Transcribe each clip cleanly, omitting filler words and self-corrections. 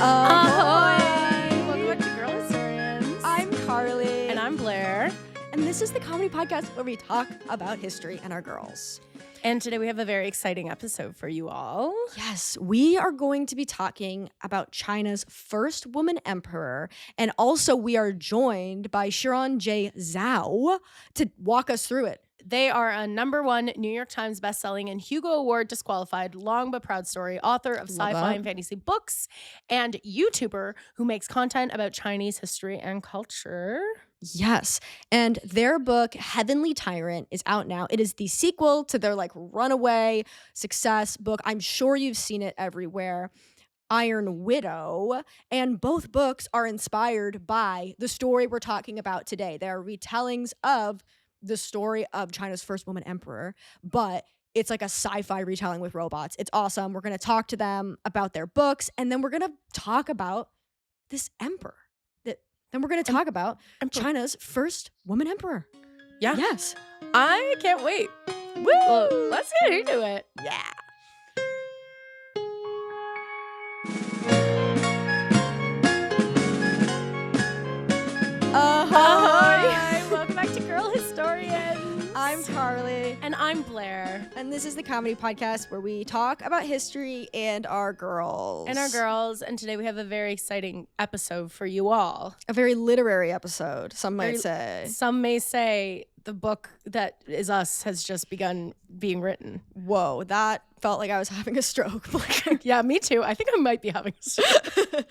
Ahoy! Welcome back to Girl Historians. I'm Carley. And I'm Blair. And this is the comedy podcast where we talk about history and our girls. And today we have a very exciting episode for you all. Yes, we are going to be talking about China's first woman emperor. And also we are joined by Xiran Zhao to walk us through it. They are a #1 New York Times bestselling and Hugo Award disqualified long but proud story, author of sci-fi and fantasy books, and YouTuber who makes content about Chinese history and culture. Yes. And their book, Heavenly Tyrant, is out now. It is the sequel to their runaway success book. I'm sure you've seen it everywhere. Iron Widow. And both books are inspired by the story we're talking about today. They are retellings of the story of China's first woman emperor, but it's like a sci-fi retelling with robots. It's awesome. We're going to talk to them about their books, and then we're going to talk about this emperor. Then we're going to talk about China's first woman emperor. Yeah. Yes. I can't wait. Woo! Well, let's get into it. Yeah. Ahoy! Welcome back to Girl Historians. I'm Carley. And I'm Blair. And this is the comedy podcast where we talk about history and our girls. And today we have a very exciting episode for you all. A very literary episode, some might say. Some may say the book that is us has just begun being written. Whoa, that felt like I was having a stroke. Yeah, me too. I think I might be having a stroke. I've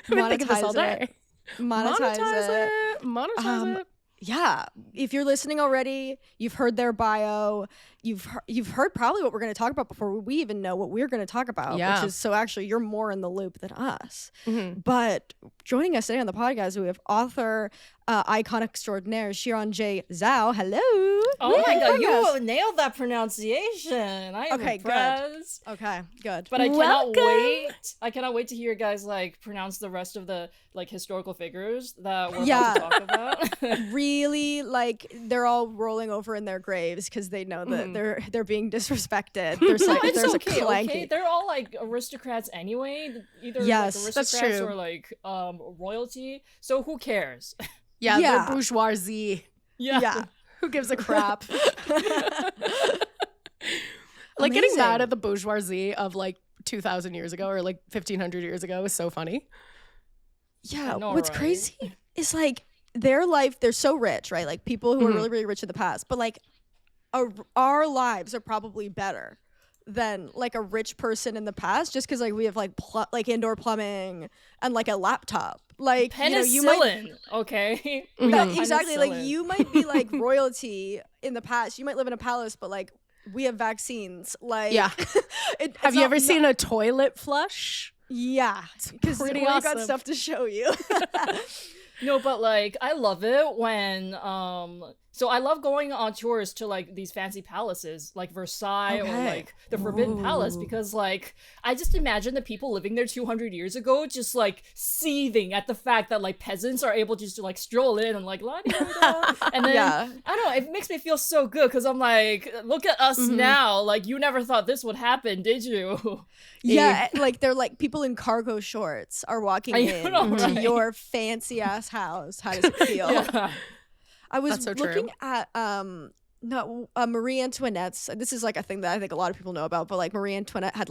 been thinking this all day. Monetize it. Monetize it. Yeah, if you're listening already, you've heard their bio. You've heard probably what we're going to talk about before we even know what we're going to talk about. Yeah. Which is, so actually you're more in the loop than us. Mm-hmm. But joining us today on the podcast, we have author, icon extraordinaire Xiran Zhao. Hello. Oh my God, you nailed that pronunciation. I am impressed. Good. Okay, good. But I cannot Welcome. wait. I cannot wait to hear you guys pronounce the rest of the historical figures that we're about to talk about. Really, they're all rolling over in their graves because they know that they're being disrespected. There's It's a okay, clanky. okay. They're all aristocrats anyway. Either Yes, that's aristocrats true. or royalty. So who cares? Yeah, Yeah. they're bourgeoisie. Yeah. Who gives a crap? Getting Amazing. mad at the bourgeoisie of 2,000 years ago or 1,500 years ago is so funny. Yeah, I know, what's right? crazy is their life, they're so rich, right? People who are really, really rich in the past, but our lives are probably better than a rich person in the past just because we have indoor plumbing and a laptop. Penicillin, you might, okay? exactly. Penicillin. You might be royalty in the past. You might live in a palace, but we have vaccines. Yeah. Have you ever seen a toilet flush? Yeah, because we pretty got awesome. stuff to show you. No, but I love it when so I love going on tours to these fancy palaces like Versailles Okay. or the Forbidden Palace because I just imagine the people living there 200 years ago just seething at the fact that peasants are able just to stroll in and la-di-da-da. And then Yeah. I don't know, it makes me feel so good because I'm look at us now, you never thought this would happen, did you? Yeah, they're people in cargo shorts are walking in know, to right? your fancy ass house. How does it feel? Yeah. I was That's so true. looking at Marie Antoinette's. This is a thing that I think a lot of people know about, but Marie Antoinette had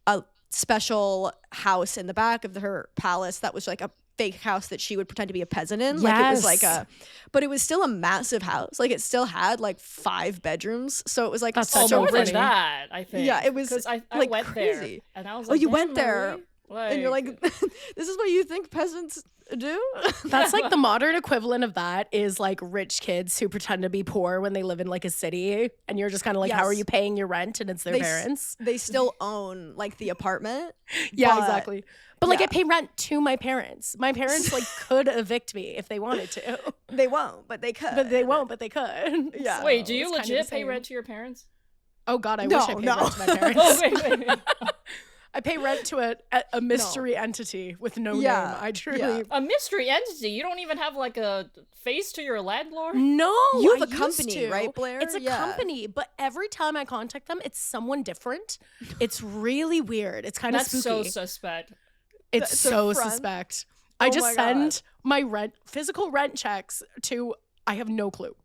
a special house in the back of her palace that was a fake house that she would pretend to be a peasant in. Yes. It was but it was still a massive house. It still had 5 bedrooms, so it was That's Oh, such so a more funny. than that, I think. Yeah, it was, because I went crazy. there and I was Oh, you "Damn, went there?" Marie?" And you're this is what you think peasants do? That's the modern equivalent of that is rich kids who pretend to be poor when they live in a city, and you're just kind of how are Yes. you paying your rent, and it's their parents. They still own the apartment. Yeah, but- exactly. But yeah. I pay rent to my parents. My parents could evict me if they wanted to, They won't, but they could. but they won't. But they could. Yeah. Wait, do So you it's kind of the legit pay same. rent to your parents? Oh God, I No, wish I paid no. rent to my parents. Oh, wait. I pay rent to a mystery entity with no Yeah, name. I truly yeah. A mystery entity? You don't even have a face to your landlord? No, You have I a company, used to. right, Blair? It's a Yeah. company, but every time I contact them, it's someone different. It's really weird. It's kind of That's spooky. so suspect. It's the so front. suspect. Oh I just my God. send my physical rent checks to, I have no clue.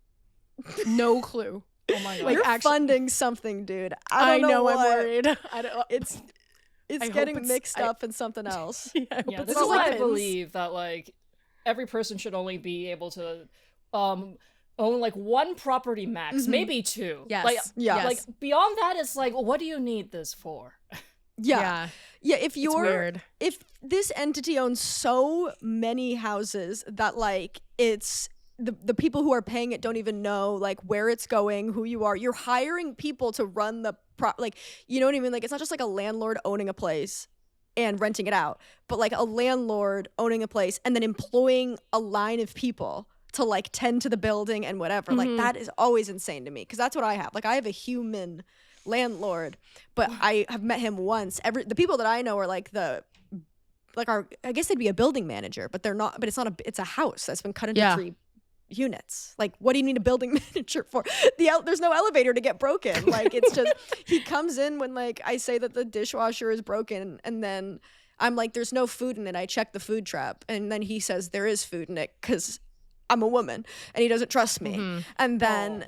No clue. Oh my god. Like, You're actually- funding something, dude. I don't know I'm what. worried. I don't, It's I hope getting it's- mixed I- up in something else. I hope Yeah, it's this not is why I weapons. believe that like every person should only be able to own like one property max, Mhm. maybe two. Yes. Like, Yeah. like beyond that, it's like, what do you need this for? Yeah. Yeah, if It's you're weird. if this entity owns so many houses that like it's the people who are paying it don't even know like where it's going, who you are. You're hiring people to run the like, you know what I mean? Like, it's not just like a landlord owning a place and renting it out, but like a landlord owning a place and then employing a line of people to like tend to the building and whatever. Mhm. Like, that is always insane to me, because that's what I have. Like, I have a human landlord, but I have met him once. The people that I know are like I guess they'd be a building manager, but they're not. But it's a house that's been cut into Yeah. 3 units. Like, what do you need a building manager for? There's no elevator to get broken. Like, it's just he comes in when like I say that the dishwasher is broken, and then I'm like, there's no food in it. I check the food trap, and then he says there is food in it because I'm a woman and he doesn't trust me. Mhm. And then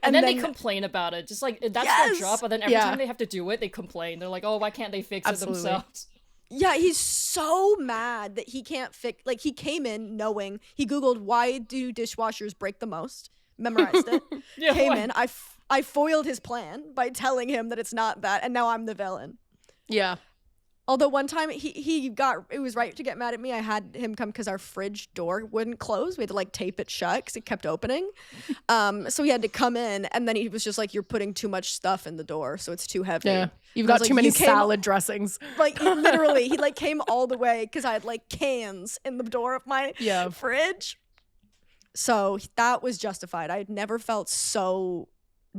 And then they complain about it. Just like that's Yes! their job, but then every Yeah. time they have to do it, they complain. They're like, "Oh, why can't they fix Absolutely. it themselves?" yeah, he's so mad that he can't fix. Like, he came in knowing, he Googled why do dishwashers break the most, memorized it, Yeah, came why- in. I foiled his plan by telling him that it's not that, and now I'm the villain. Yeah. Although one time it was right to get mad at me. I had him come because our fridge door wouldn't close. We had to like tape it shut because it kept opening. So he had to come in, and then he was just like, "You're putting too much stuff in the door, so it's too heavy." Yeah. You've And I was got too like, many "You came- salad dressings. Like, literally, he like came all the way because I had like cans in the door of my Yeah. fridge. So that was justified. I had never felt so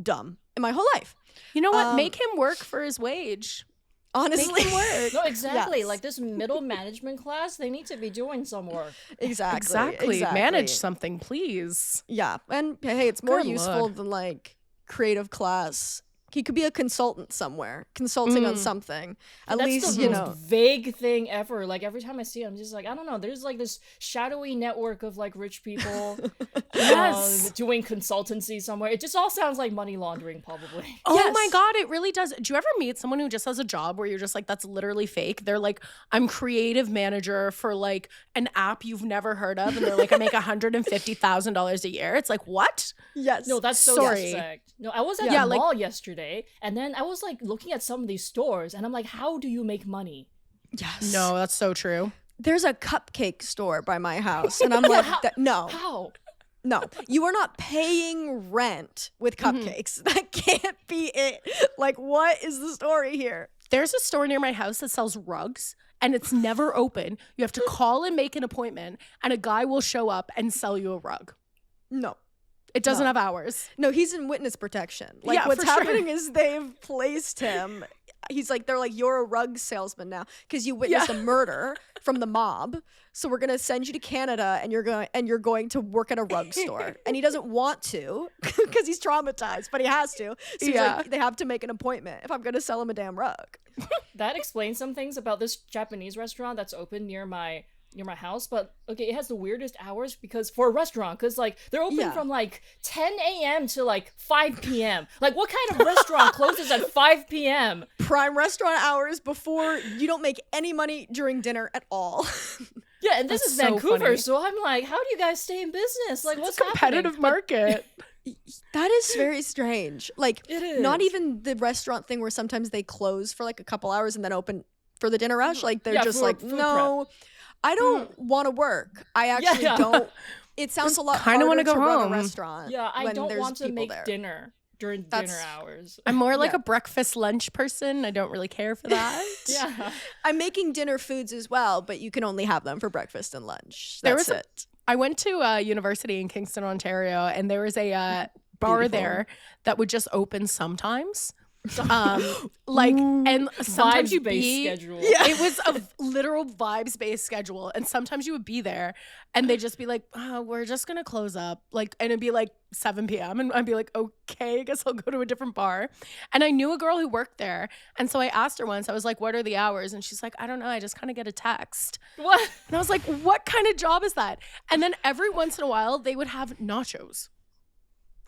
dumb in my whole life. You know what? Um, Make him work for his wage. Honestly, Make him work. No, exactly. Yes. Like this middle management class, they need to be doing some work. exactly. Manage something, please. Yeah, and hey, it's more Good useful Lord. than like creative class. He could be a consultant somewhere, consulting on something. At That's least, the you most know. vague thing ever. Like every time I see it, I'm just like, I don't know. There's like this shadowy network of like rich people Yes. doing consultancy somewhere. It just all sounds like money laundering, probably. Oh Yes. my God, it really does. Do you ever meet someone who just has a job where you're just like, that's literally fake? They're like, I'm creative manager for like an app you've never heard of. And they're like, I make $150,000 a year. It's like, what? Yes. No, that's so Sorry. suspect. No, I was at Yeah, the like- mall yesterday, and then I was like looking at some of these stores, and I'm like, how do you make money? Yes. No, that's so true. There's a cupcake store by my house, and I'm like, no. How? No, you are not paying rent with cupcakes. That can't be it. Like, what is the story here? There's a store near my house that sells rugs and it's never open. You have to call and make an appointment and a guy will show up and sell you a rug. No. It doesn't No. have hours. No, he's in witness protection. Like, Yeah, what's for sure. happening is they've placed him. They're like, you're a rug salesman now because you witnessed a murder from the mob. So we're gonna send you to Canada, and you're going to work at a rug store. And he doesn't want to because he's traumatized, but he has to. So he's like, they have to make an appointment if I'm gonna sell him a damn rug. That explains some things about this Japanese restaurant that's open near my house, but okay, it has the weirdest hours because for a restaurant, because like they're open Yeah. from like 10 a.m. to like 5 p.m. Like what kind of restaurant closes at 5 p.m.? Prime restaurant hours before you don't make any money during dinner at all. Yeah, and this That's is so Vancouver, funny. so I'm like, how do you guys stay in business? Like, what's It's a competitive happening? market. That is very strange. Like, It not is. even the restaurant thing where sometimes they close for like a couple hours and then open for the dinner rush. Like, they're Yeah, just for like, food no, I don't want to work. I actually Yeah. don't. It sounds a lot kinda harder wanna to go run home. a restaurant. Yeah, I when don't there's want to people make there. dinner during That's- dinner hours. I'm more like Yeah. a breakfast lunch person. I don't really care for that. Yeah. I'm making dinner foods as well, but you can only have them for breakfast and lunch. There That's was it. I went to a university in Kingston, Ontario, and there was a bar Beautiful. there that would just open sometimes. Like, and sometimes you'd Vibes-based be schedule. it was a literal vibes based schedule, and sometimes you would be there and they'd just be like, oh, we're just gonna close up, like, and it'd be like 7 p.m. and I'd be like, okay, I guess I'll go to a different bar. And I knew a girl who worked there, and so I asked her once, I was like, what are the hours? And she's like, I don't know, I just kind of get a text. What? And I was like, what kind of job is that? And then every once in a while they would have nachos.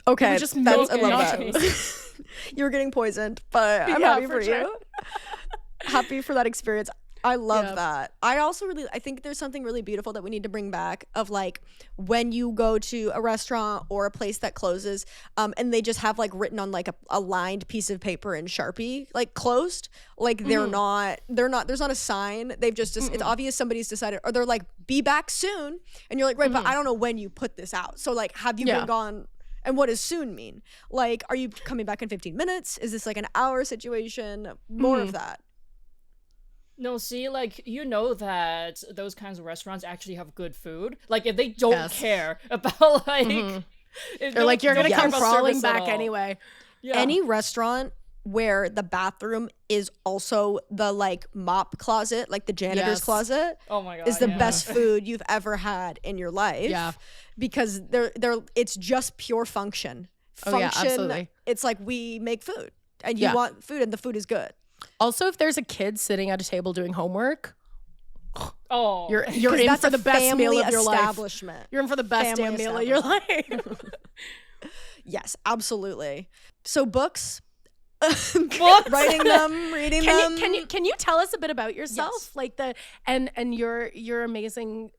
Okay, would just that's, I milk love that. nachos. You were getting poisoned, but I'm Yeah, happy for for sure. you. Happy for that experience. I love Yeah. that. I think there's something really beautiful that we need to bring back of like when you go to a restaurant or a place that closes, and they just have like written on like a lined piece of paper in Sharpie, like closed, like they're not, there's not a sign. They've just it's obvious somebody's decided, or they're like, be back soon. And you're like, right, but I don't know when you put this out. So like, have you been gone? And what does soon mean? Like, are you coming back in 15 minutes? Is this like an hour situation? More of that. No, see, like, you know that those kinds of restaurants actually have good food. Like, if they don't care about, like... if They're like, you're don't gonna care come about crawling service at back all. anyway. Yeah. Any restaurant where the bathroom is also the like mop closet, like the janitor's Yes. closet, Oh my God, is the yeah. best food you've ever had in your life. Yeah. Because they're it's just pure function. Oh, yeah, absolutely. It's like we make food and you Yeah. want food and the food is good. Also, if there's a kid sitting at a table doing homework, Oh. you're 'Cause in that's for a the best meal family of your life. establishment. You're in for the best Family damn meal of your life. Yes, absolutely. So books, Books? writing them, reading them. Can you tell us a bit about yourself, Yes. like the and your amazing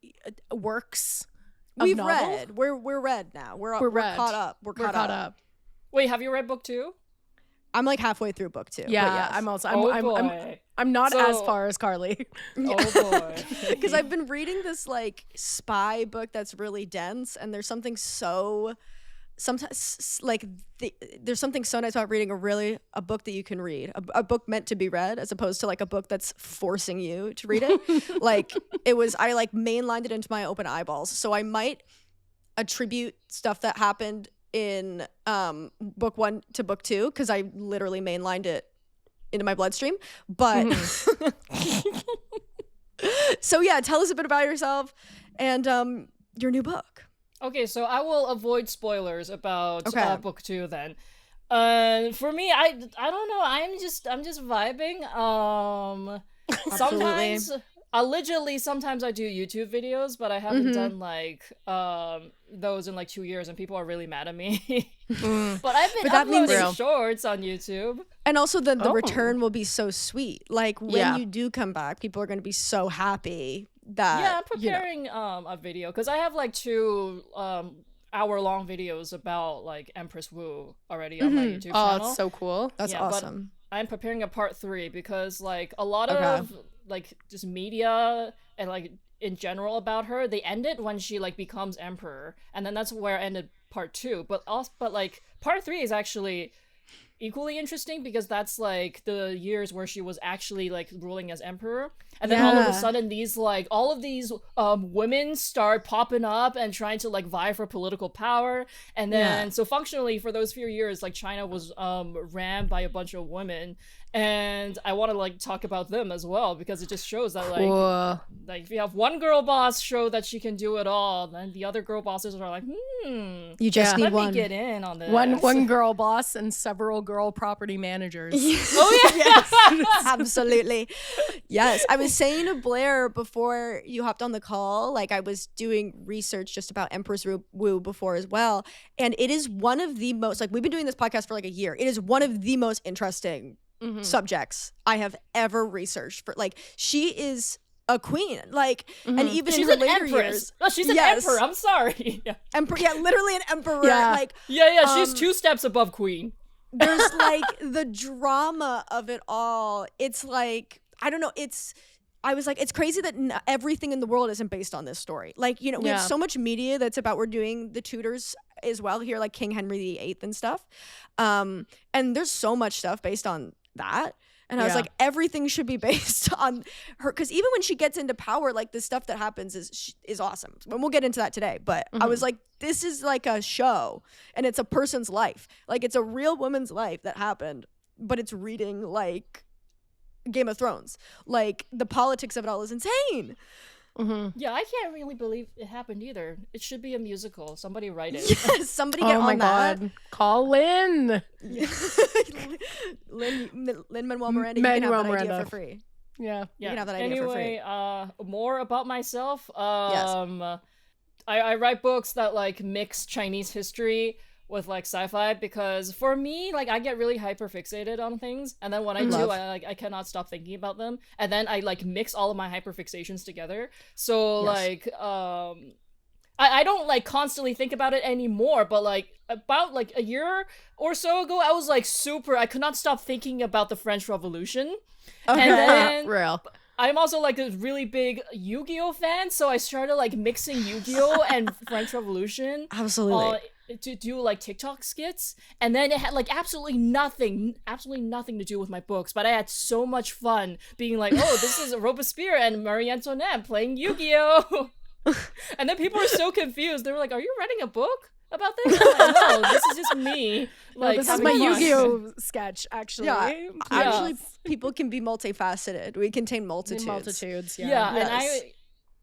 works? Of We've novel? read. We're read now. We're read. caught up. We're caught up. Wait, have you read book 2? I'm like halfway through book 2. Yeah, but yes. I'm also. Oh, I'm boy. I'm not So- as far as Carley. Oh, boy. Because I've been reading this like spy book that's really dense, and there's something so sometimes like there's something so nice about reading a book that you can read, a book meant to be read, as opposed to like a book that's forcing you to read it. Like I like mainlined it into my open eyeballs, so I might attribute stuff that happened in book 1 to book 2 because I literally mainlined it into my bloodstream. But so yeah, tell us a bit about yourself and your new book. Okay, so I will avoid spoilers about Okay. book 2 then. For me, I don't know. I'm just vibing. Sometimes, allegedly, sometimes I do YouTube videos, but I haven't done like those in like 2 years, and people are really mad at me. But I've been But that means- uploading shorts on YouTube. And also the Oh. return will be so sweet. Like when Yeah. you do come back, people are going to be so happy that Yeah, I'm preparing a video because I have like 2 hour-long videos about like Empress Wu already on my YouTube Oh, channel. it's so cool. that's Yeah, but awesome. I'm preparing a part 3 because like a lot Okay. of like just media and like in general about her, they end it when she like becomes emperor, and then that's where I ended part 2. But like part 3 is actually equally interesting because that's like the years where she was actually like ruling as emperor, and then all of a Yeah. sudden these like all of these women start popping up and trying to like vie for political power, and then so functionally for those few years like China was ran by a bunch of women, and I want to like talk about them as well because it just shows that Cool. like if you have one girl boss show that she can do it all, then the other girl bosses are like You just Yeah. need let one. me get in on this. One girl boss and several girl property managers. Oh yeah. Yes, absolutely. Yes. I was saying to Blair before you hopped on the call, like I was doing research just about Empress Wu before as well. And it is one of the most, like we've been doing this podcast for like a year. It is one of the most interesting subjects I have ever researched for. Like she is a queen, like, and even She's in her an later empress. years, No, she's an Yes. emperor. I'm sorry. Yeah, yeah, literally an emperor. Yeah. Like yeah. She's 2 steps above queen. there's like the drama of it all. It's like, I don't know. I was like, it's crazy that everything in the world isn't based on this story. Like, you know, we have Yeah. so much media that's about, we're doing the Tudors as well here, like King Henry VIII and stuff. And there's so much stuff based on that. And I was Yeah. like, everything should be based on her. Because even when she gets into power, like the stuff that happens is awesome. And we'll get into that today. But I was like, this is like a show. And it's a person's life. Like it's a real woman's life that happened. but it's reading like Game of Thrones. Like the politics of it all is insane. Yeah, I can't really believe it happened either. It should be a musical. Somebody write it. Yes, somebody get Oh my on that. God. Call Lynn. Lin-Manuel Miranda, you can Manuel have that idea Miranda. for free. Yeah. You can have that idea for free. Anyway, more about myself. Yes. I write books that like mix Chinese history with like sci-fi, because for me, like, I get really hyper fixated on things, and then when I do, I cannot stop thinking about them, and then I like mix all of my hyper fixations together. So like I don't like constantly think about it anymore, but like about like a year or so ago, I was like I could not stop thinking about the French Revolution. Okay. And then Real. I'm also like a really big Yu-Gi-Oh fan, so I started like mixing Yu-Gi-Oh and French Revolution. Absolutely. To do like TikTok skits, and then it had like absolutely nothing to do with my books, but I had so much fun being like, oh, this is Robespierre and Marie Antoinette playing Yu-Gi-Oh. And then people were so confused. They were like, are you writing a book about this? I'm like, no, this is just me. Like, This is having my fun. Yu-Gi-Oh sketch, actually. Yeah. Actually, people can be multifaceted. We contain multitudes. Multitudes, yeah. Yeah, Yes.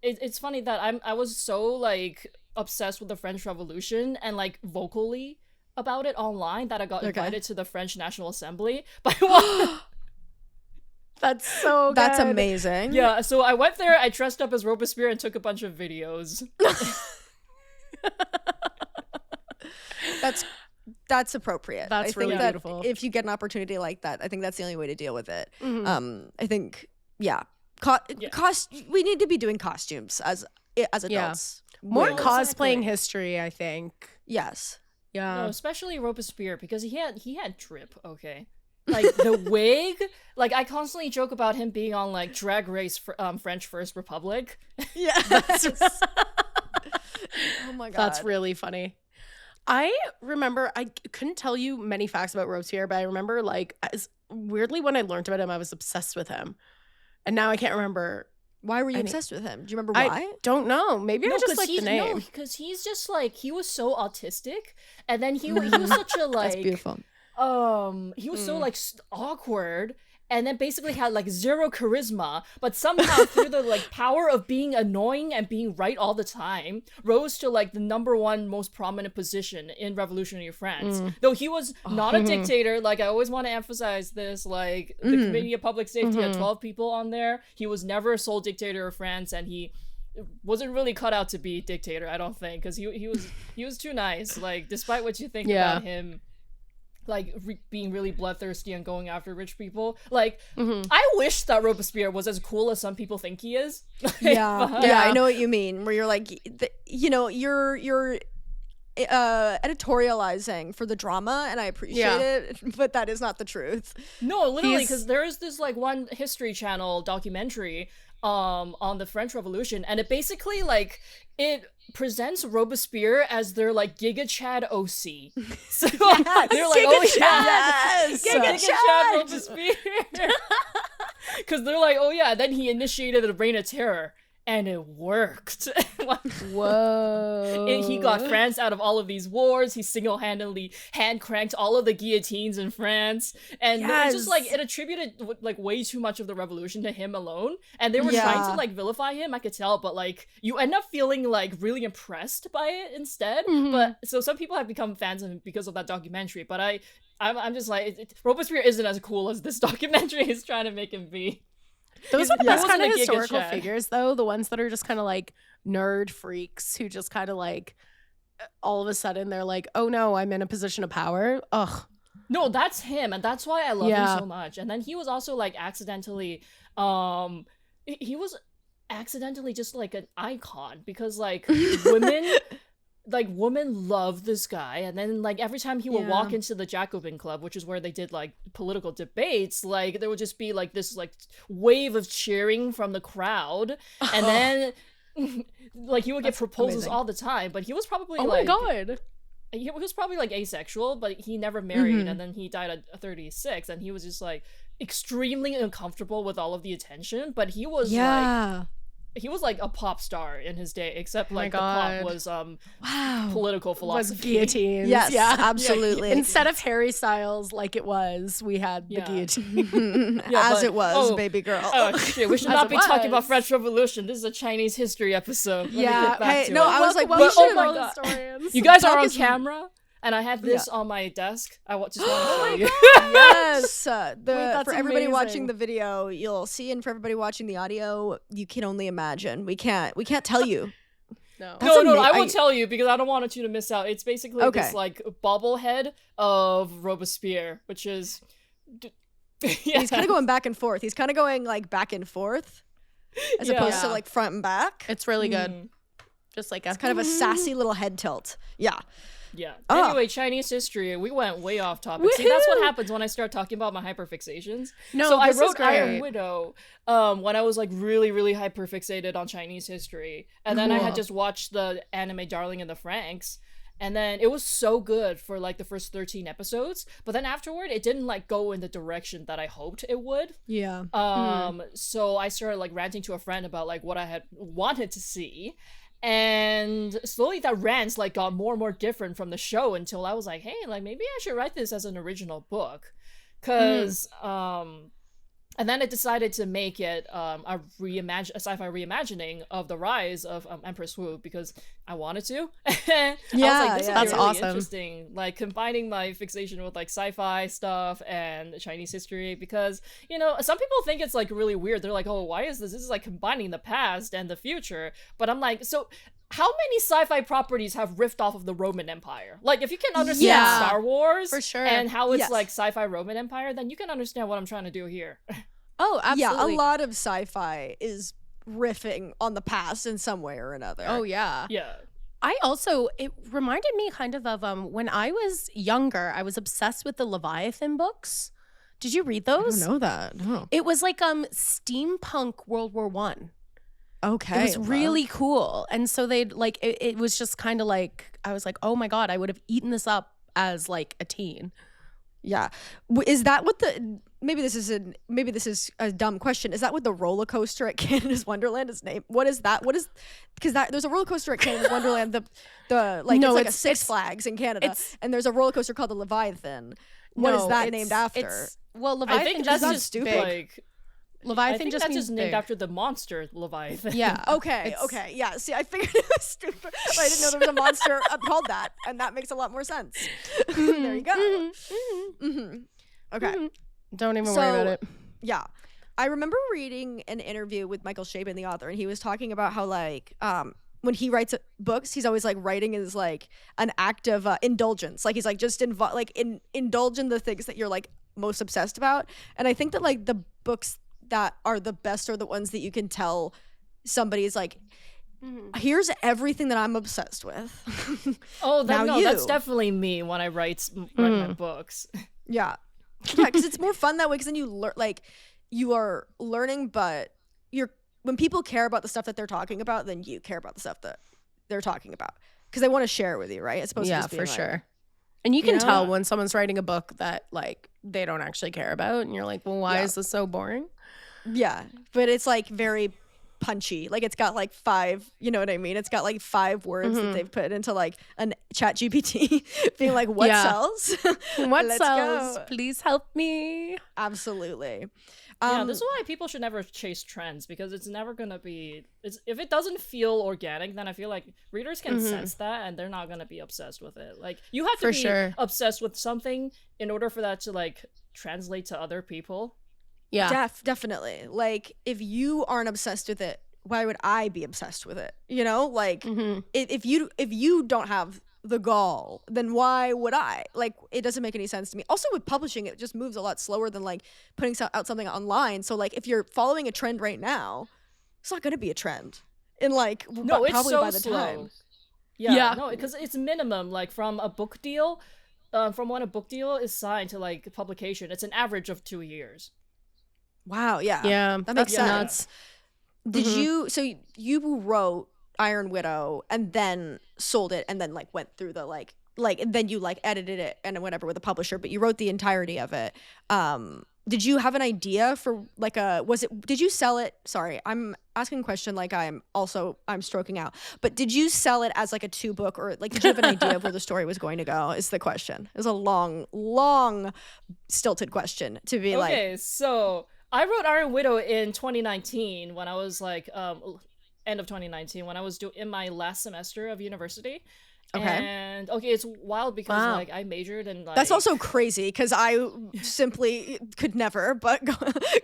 and it's funny that I was so like obsessed with the French Revolution and like vocally about it online that I got invited to the French National Assembly by one. That's so good. That's amazing. Yeah, so I went there, I dressed up as Robespierre and took a bunch of videos. That's appropriate. That's I think really that beautiful. if you get an opportunity like that, I think that's the only way to deal with it. I think, we need to be doing costumes as adults. More Way cosplaying exactly. history, I think. Yes. Yeah. No, especially Robespierre, because he had drip, okay? Like the wig, like I constantly joke about him being on like Drag Race French First Republic. Yeah. Oh my God. That's really funny. I remember, I couldn't tell you many facts about Robespierre, but I remember like weirdly when I learned about him, I was obsessed with him. And now I can't remember. Why were you obsessed with him? Do you remember why? I don't know. Maybe I just like the name. No, because he's just like, he was so autistic, and then he was such a like, That's beautiful. he was so like awkward, and then basically had like zero charisma, but somehow through the like power of being annoying and being right all the time, rose to like the #1 most prominent position in revolutionary France. Though he was not a dictator, like I always want to emphasize this, like the Committee of Public Safety had 12 people on there. He was never a sole dictator of France, and he wasn't really cut out to be dictator, I don't think, because he was too nice. Like, despite what you think about him, like being really bloodthirsty and going after rich people, like I wish that Robespierre was as cool as some people think he is. Yeah, I know what you mean. Where you're like, you're editorializing for the drama, and I appreciate it, but that is not the truth. No, literally, because there's this like one History Channel documentary on the French Revolution, and it basically like it presents Robespierre as their like Giga Chad OC. So they're like, oh yeah, Giga Chad Robespierre. Because they're like, oh yeah, then he initiated the Reign of Terror. And it worked. Whoa. He got France out of all of these wars. He single-handedly hand-cranked all of the guillotines in France. And it's just like, it attributed like way too much of the revolution to him alone. And they were trying to like vilify him, I could tell, but like you end up feeling like really impressed by it instead. But so some people have become fans of him because of that documentary. But I'm just like, Robespierre isn't as cool as this documentary is trying to make him be. Those are the best kind of Giga historical Chad. figures, though. The ones that are just kind of like nerd freaks who just kind of like all of a sudden they're like, oh no, I'm in a position of power. Ugh. No, that's him, and that's why I love him so much. And then he was also like accidentally, he was accidentally just like an icon because like women love this guy, and then like every time he would walk into the Jacobin Club, which is where they did like political debates, like there would just be like this like wave of cheering from the crowd, and then like he would get proposals all the time. But he was probably my god, he was probably like asexual, but he never married, and then he died at 36, and he was just like extremely uncomfortable with all of the attention. But he was like he was like a pop star in his day, except my like the pop God. was Wow. political Was philosophy. guillotines. Yes, Yeah. absolutely. Instead of Harry Styles like it was, we had the Yeah. guillotine. As but- it was, oh, baby girl. Oh shit, we should As not it be talking about was. French Revolution. This is a Chinese history episode. Let me Yeah. get back Hey, to no, it. I was like, welcome, we should- welcome, oh my God. historians. You guys Talk are on is- camera, and I have this on my desk. I just want to show you. Yes. that's For everybody amazing. watching the video, you'll see, and for everybody watching the audio, you can only imagine. We can't tell you. No. That's No, I I- won't tell you because I don't want you to miss out. It's basically Okay. this like bobblehead of Robespierre, which is yeah. He's kind of going back and forth. He's kind of going like back and forth, as Yeah. opposed to like front and back. It's really good. Mm, Just like It's kind of a sassy little head tilt. Yeah. yeah. Ah. Anyway, Chinese history. We went way off topic. See, that's what Woohoo! happens when I start talking about my hyperfixations. No, So I this is wrote Iron great. Widow when I was like really hyperfixated on Chinese history, and then I had Cool. just watched the anime Darling in the Franxx. And then it was so good for like the first 13 episodes, but then afterward it didn't like go in the direction that I hoped it would. Yeah. So I started like ranting to a friend about like what I had wanted to see. And slowly that rants like got more and more different from the show until I was like, hey, like maybe I should write this as an original book. Cause and then I decided to make it a sci-fi reimagining of the rise of Empress Wu because I wanted to. I was like, this yeah. is That's really awesome. interesting. Like combining my fixation with like sci-fi stuff and Chinese history because, you know, some people think it's like really weird. They're like, oh, why is this? This is like combining the past and the future. But I'm like, so how many sci-fi properties have riffed off of the Roman Empire? Like, if you can understand Yeah, Star Wars for sure. and how it's Yes. like sci-fi Roman Empire, then you can understand what I'm trying to do here. Oh, absolutely. Yeah, a lot of sci-fi is riffing on the past in some way or another. Oh, yeah. Yeah. I also, it reminded me kind of when I was younger, I was obsessed with the Leviathan books. Did you read I don't those? know that. No. It was like steampunk World War One. Okay. It was really cool. And so they'd like, it was just kind of like, I was like, oh my God, I would have eaten this up as like a teen. Yeah. Is that what the maybe this is a dumb question. Is that what the roller coaster at Canada's Wonderland is named? What is that? What is because that there's a roller coaster at Canada's Wonderland, the like No, it's like a it's- Six it's- Flags in Canada. it's- And there's a roller coaster called the Leviathan. What is No, that it's- named after? Well, I Leviathan think just that's means just stupid. big. like I Leviathan think just that's means just named big. after the monster Leviathan. Yeah. Okay, It's- okay, yeah. See, I figured it was stupid. But I didn't know there was a monster called that, and that makes a lot more sense. There you go. hmm Okay. Don't even worry about it. Yeah. I remember reading an interview with Michael Chabon, the author, and he was talking about how like when he writes books, he's always like writing is like an act of indulgence. Like he's like just indulge in the things that you're like most obsessed about. And I think that like the books that are the best are the ones that you can tell somebody's like, here's everything that I'm obsessed with. Oh, Now that's you. definitely me when I write my books. Yeah. Yeah, because it's more fun that way because then you learn like you are learning, but when people care about the stuff that they're talking about, then you care about the stuff that they're talking about because they want to share it with you, right? It's supposed to Yeah, just be for like, sure. And you can know? tell when someone's writing a book that like they don't actually care about, and you're like, well, why Yeah. is this so boring? Yeah, but it's like very punchy. Like it's got like 5, you know what I mean? It's got like 5 words that they've put into like an chat GPT being like, what Yeah. sells? What Let's sells? go. Please help me. Absolutely. Yeah, this is why people should never chase trends because it's never gonna be. If it doesn't feel organic, then I feel like readers can sense that and they're not gonna be obsessed with it. Like you have to For be sure. obsessed with something in order for that to like translate to other people. Yeah. Definitely. Like if you aren't obsessed with it, why would I be obsessed with it? You know, like if you don't have the gall, then why would I? Like it doesn't make any sense to me. Also with publishing, it just moves a lot slower than like putting out something online. So like if you're following a trend right now, it's not going to be a trend in like No, it's probably so by the slow. time. Yeah, Yeah. no, because it's minimum like from a book deal, from when a book deal is signed to like publication, it's an average of 2 years. Wow, yeah. Yeah. That makes that's sense. nuts. Did you wrote Iron Widow and then sold it and then like went through the like then you like edited it and whatever with the publisher, but you wrote the entirety of it. did you have an idea for like did you sell it? Sorry, I'm asking a question like I'm stroking out. But did you sell it as like a 2-book, or like did you have an idea of where the story was going to go? Is the question. It was a long stilted question to be like. Okay, so I wrote Iron Widow in 2019 when I was like end of 2019 when I was in my last semester of university. Okay. And it's wild because like I majored in like that's also crazy because I simply could never but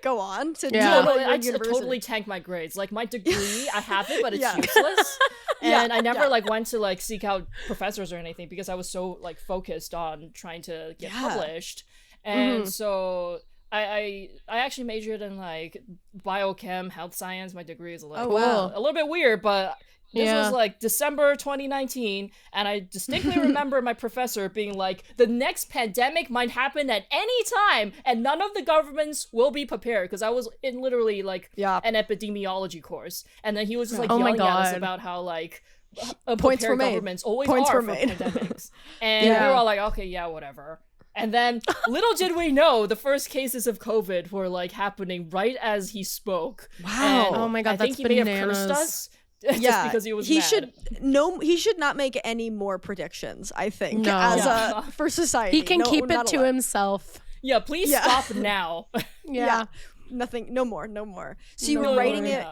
go on to I totally tanked my grades. Like my degree, I have it, but it's useless. And I never like went to like seek out professors or anything because I was so like focused on trying to get published. And so I actually majored in like biochem, health science. My degree is like a little bit weird, but this was like December 2019, and I distinctly remember my professor being like, the next pandemic might happen at any time, and none of the governments will be prepared, because I was in literally like an epidemiology course, and then he was just like yelling at us about how like points were made. Governments always are for pandemics. And we were all like, okay, yeah, whatever. And then little did we know the first cases of COVID were like happening right as he spoke. Wow. And oh my God, I think that's he bananas. may have cursed us. Just because he was mad. He should not make any more predictions, I think, for society. He can keep it to himself. Yeah, please stop now. Nothing, no more. So you were writing it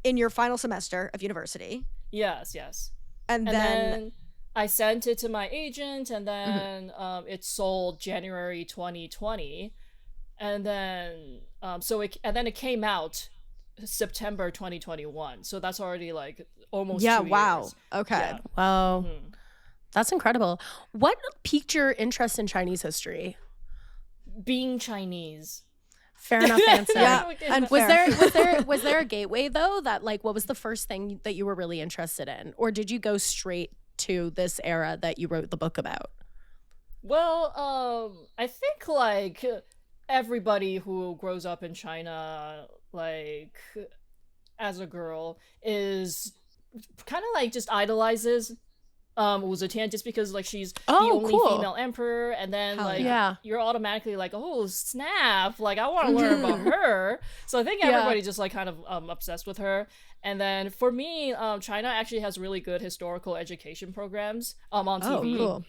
in your final semester of university. Yes. And then I sent it to my agent, and then it sold January 2020. And then it came out September 2021, so that's already like almost 2 years. Okay. Wow. That's incredible. What piqued your interest in Chinese history? Being Chinese. Fair enough answer. And was there a gateway though, that like what was the first thing that you were really interested in, or did you go straight to this era that you wrote the book about? Well, I think like everybody who grows up in China, like as a girl, is kind of like just idolizes Wu Zetian, just because like she's the only female emperor, and then you're automatically like, oh snap, like I want to learn about her. So I think everybody just like kind of obsessed with her. And then for me, China actually has really good historical education programs on TV.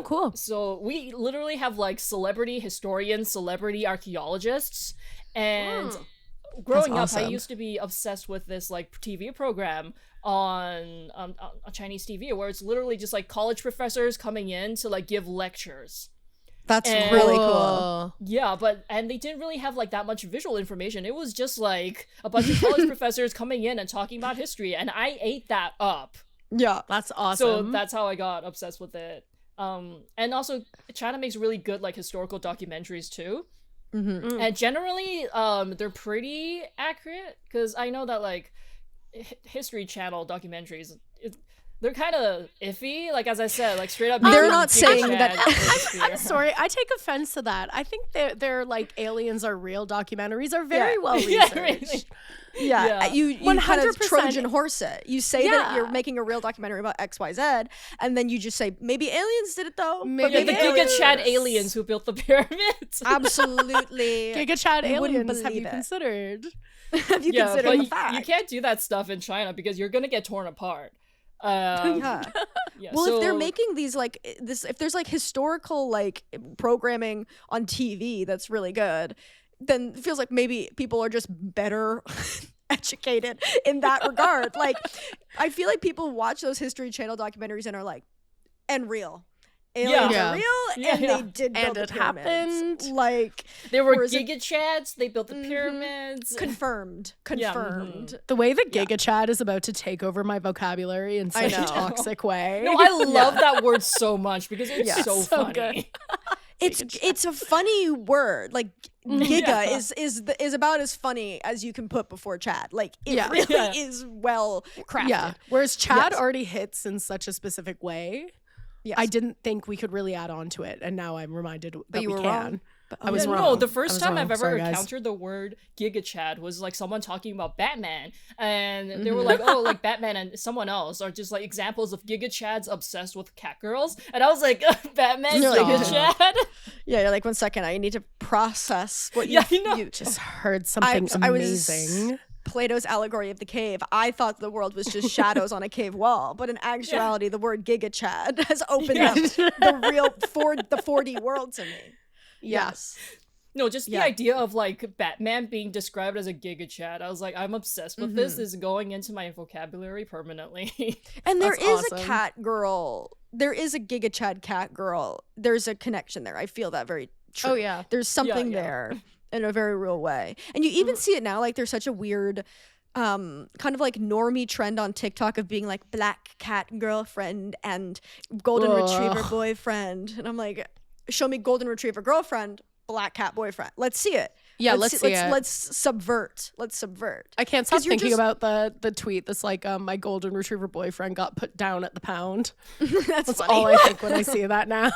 Cool. So we literally have like celebrity historians, celebrity archaeologists, and growing up, I used to be obsessed with this like TV program on Chinese TV where it's literally just like college professors coming in to like give lectures. That's really cool. Yeah, and they didn't really have like that much visual information. It was just like a bunch of college professors coming in and talking about history, and I ate that up. Yeah, that's awesome. So that's how I got obsessed with it. And also China makes really good like historical documentaries too. And generally they're pretty accurate, because I know that like History Channel documentaries, they're kind of iffy, like as I said, like straight up they're not saying that. I'm sorry, I take offense to that. I think they're like aliens are real documentaries are very well researched. You 100% kind of Trojan horse it. You say that you're making a real documentary about XYZ, and then you just say maybe aliens did it though. Maybe the Giga Chad aliens who built the pyramids. Absolutely. Giga Chad aliens, have you considered? Have you considered the fact? You can't do that stuff in China because you're gonna get torn apart. Well, if they're making these like this, if there's like historical like programming on TV that's really good, then it feels like maybe people are just better educated in that regard. Like, I feel like people watch those History Channel documentaries and are like, and real. Aliens are real, and they did build the pyramids. Happened. Like, there were Giga Chads, they built the pyramids. Confirmed. The way that Giga Chad is about to take over my vocabulary in such a toxic way. No, I love that word so much because it's so funny. Good. It's a funny word. Like giga is about as funny as you can put before Chad. Like it really is well crafted. Yeah. Whereas Chad already hits in such a specific way. Yes. I didn't think we could really add on to it, and now I'm reminded that we can. Wrong. I was Yeah, wrong. no, the I first was time wrong. I've ever Sorry, guys. encountered the word Giga Chad was like someone talking about Batman, and they were like, "Oh, like Batman and someone else are just like examples of Giga Chads obsessed with cat girls," and I was like, "Batman You're Giga like, Chad." Yeah, you're like, 1 second, I need to process what Yeah, I know. you Just heard something I was amazing. Plato's allegory of the cave. I thought the world was just shadows on a cave wall, but in actuality, the word Giga Chad has opened up the real 4D world to me. Yes. No, just the Yeah. idea of like Batman being described as a Giga Chad. I was like, I'm obsessed with this. This is going into my vocabulary permanently. And there That's is a awesome. cat girl. There is a Giga Chad cat girl. There's a connection there. I feel that very true. Oh, yeah. There's something yeah. there in a very real way. And you even see it now. Like there's such a weird kind of like normie trend on TikTok of being like black cat girlfriend and golden retriever Ugh. boyfriend. And I'm like, show me golden retriever girlfriend, black cat boyfriend. Let's see it. Yeah, let's see it. Let's subvert. Let's subvert. I can't stop 'Cause you're thinking just- about the tweet that's like, my golden retriever boyfriend got put down at the pound. That's That's funny. all I think when I see that now.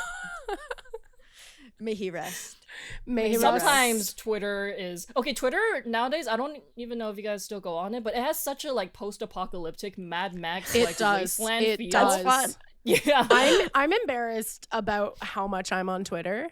May he rest. May he rest. Sometimes Twitter is okay. Twitter nowadays, I don't even know if you guys still go on it, but it has such a like post-apocalyptic Mad Max It like does. wasteland It feel. does. fun. Yeah, I'm embarrassed about how much I'm on Twitter,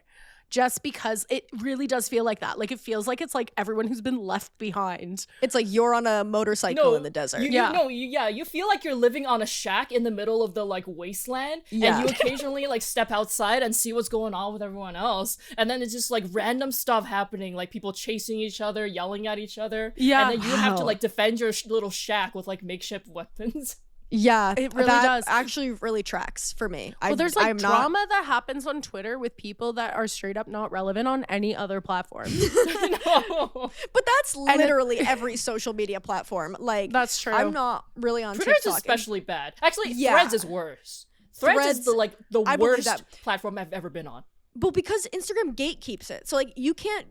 just because it really does feel like that. Like it feels like it's like everyone who's been left behind. It's like you're on a motorcycle in the desert. You feel like you're living on a shack in the middle of the like wasteland, Yeah. and you occasionally like step outside and see what's going on with everyone else, and then it's just like random stuff happening, like people chasing each other, yelling at each other, Yeah. and then you have to Wow. like defend your little shack with like makeshift weapons. Yeah, It really that does. actually really tracks for me. Well, there's like I'm drama that happens on Twitter with people that are straight up not relevant on any other platform. No. but that's it- literally every social media platform. Like That's true. I'm not really on Twitter's TikTok. especially bad. Actually, Yeah. Threads is worse. Threads is the I believe worst that. platform I've ever been on. But because Instagram gatekeeps it, so like you can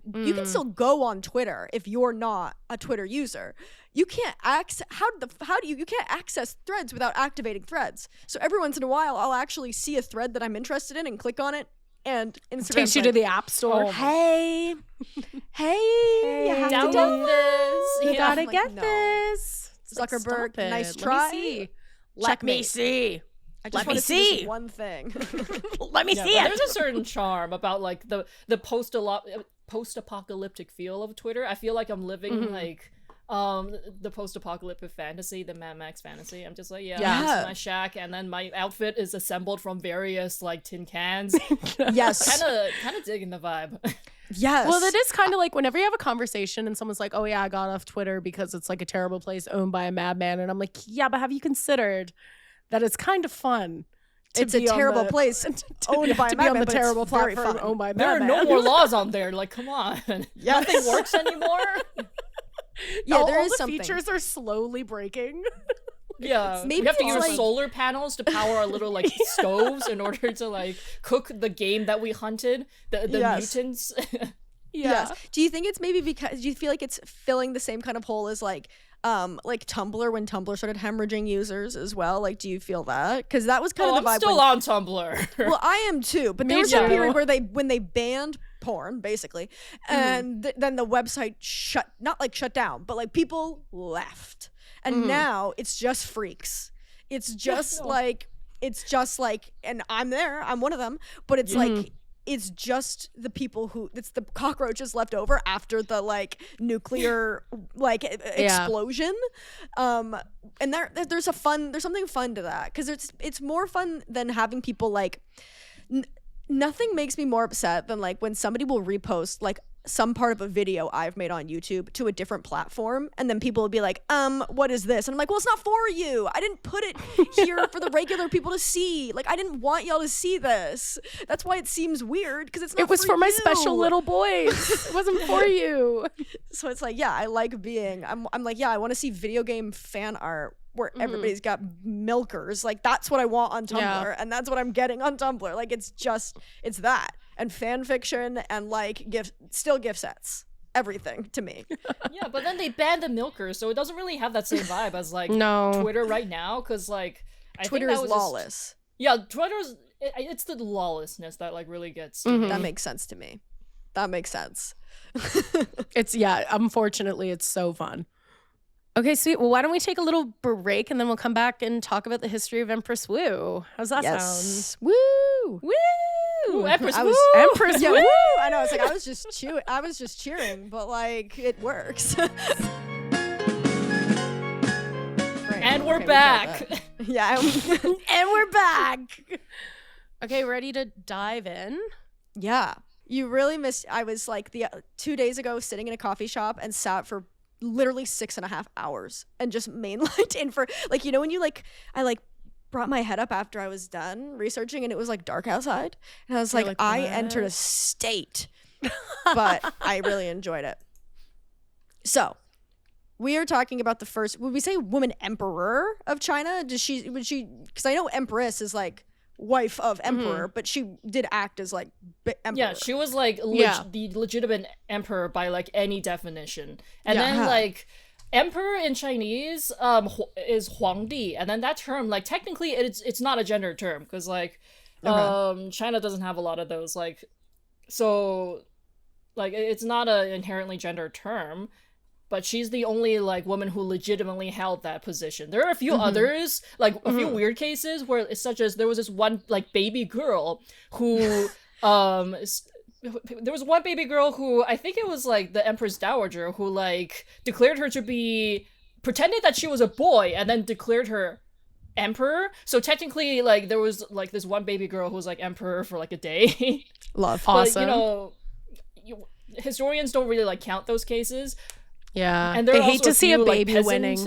still go on Twitter if you're not a Twitter user. You can't you can't access Threads without activating Threads. So every once in a while, I'll actually see a thread that I'm interested in and click on it, and Instagram Takes you to the app store. Oh, hey, you have to download download this. You Yeah. gotta like, get no. this. It's like, Zuckerberg, stop it. nice Let me try. see. Let me Checkmate. see. I just Let want me to see see. this one thing. Let me Yeah, see but it. there's a certain charm about like the post-apocalyptic feel of Twitter. I feel like I'm living like the post-apocalyptic fantasy, the Mad Max fantasy. I'm just like, yeah, Yeah. this is my shack, and then my outfit is assembled from various like tin cans. Yes, kind of digging the vibe. yes. Well, it is kind of like whenever you have a conversation and someone's like, oh, yeah, I got off Twitter because it's like a terrible place owned by a madman. And I'm like, yeah, but have you considered that it's kind of fun? to It's a be on terrible the- place to owned by a to be on madman, the but it's terrible very platform fun. owned by a There are madman. no more laws on there. Like, come on, Yes. nothing works anymore. Yeah, all, there all is the something. features are slowly breaking. Yeah, Maybe we have to it's use like- solar panels to power our little like stoves in order to like cook the game that we hunted, the Yes. mutants. Yes. Do you think it's maybe because do you feel like it's filling the same kind of hole as like Tumblr when Tumblr started hemorrhaging users as well? Like, do you feel that? Because that was kind Oh, of the I'm vibe. still when- on Tumblr. well, I am too. But there Me was a too. period where when they banned porn, basically, and then the website shut down, but like people left, and now it's just freaks. It's just like, and I'm there. I'm one of them. But it's like. It's just the people it's the cockroaches left over after the like nuclear like explosion. And there's something fun to that because it's more fun than having people like nothing makes me more upset than like when somebody will repost like some part of a video I've made on YouTube to a different platform, and then people will be like, what is this? And I'm like, well, it's not for you. I didn't put it here for the regular people to see. Like, I didn't want y'all to see this. That's why it seems weird, because it's not It was for my you. special little boys. It wasn't for you. So it's like, yeah, I like being. I'm like, yeah, I want to see video game fan art where everybody's got milkers. Like, that's what I want on Tumblr, Yeah. and that's what I'm getting on Tumblr. Like, it's that. And fan fiction and like gift sets, everything to me. Yeah, but then they banned the milkers, so it doesn't really have that same vibe as like No. Twitter right now, because like I Twitter think is that was just- lawless. yeah, it's the lawlessness that like really gets to Mm-hmm. me. That makes sense to me. That makes sense. Unfortunately, it's so fun. Okay, sweet. Well, why don't we take a little break and then we'll come back and talk about the history of Empress Wu. How's that sound? Woo! Woo! Ooh, Empress I Wu! was Empress Yeah, Wu! woo! I know. It's like I was just cheering, but like it works. Great. And we're Okay, we back. killed it. Yeah. And we're back. Okay, ready to dive in? Yeah. You really missed. I was like 2 days ago sitting in a coffee shop and sat for literally 6.5 hours and just mainlined in for like, you know, when you like, I like brought my head up after I was done researching and it was like dark outside. And I was like, I entered a state, but I really enjoyed it. So we are talking about the first, would we say woman emperor of China? Because I know empress is like wife of emperor, but she did act as like emperor. Yeah, she was like the legitimate emperor by like any definition. And then like emperor in Chinese is Huangdi, and then that term like technically it's not a gender term because like China doesn't have a lot of those like, so like it's not an inherently gender term. But she's the only like woman who legitimately held that position. There are a few others, like a few weird cases where it's such as there was this one like baby girl who there was one baby girl who I think it was like the Empress Dowager who like declared her to be pretended that she was a boy and then declared her emperor. So technically like there was like this one baby girl who was like emperor for like a day. Love. But, you know, historians don't really like count those cases. Yeah, and they hate to see a few, baby like, winning.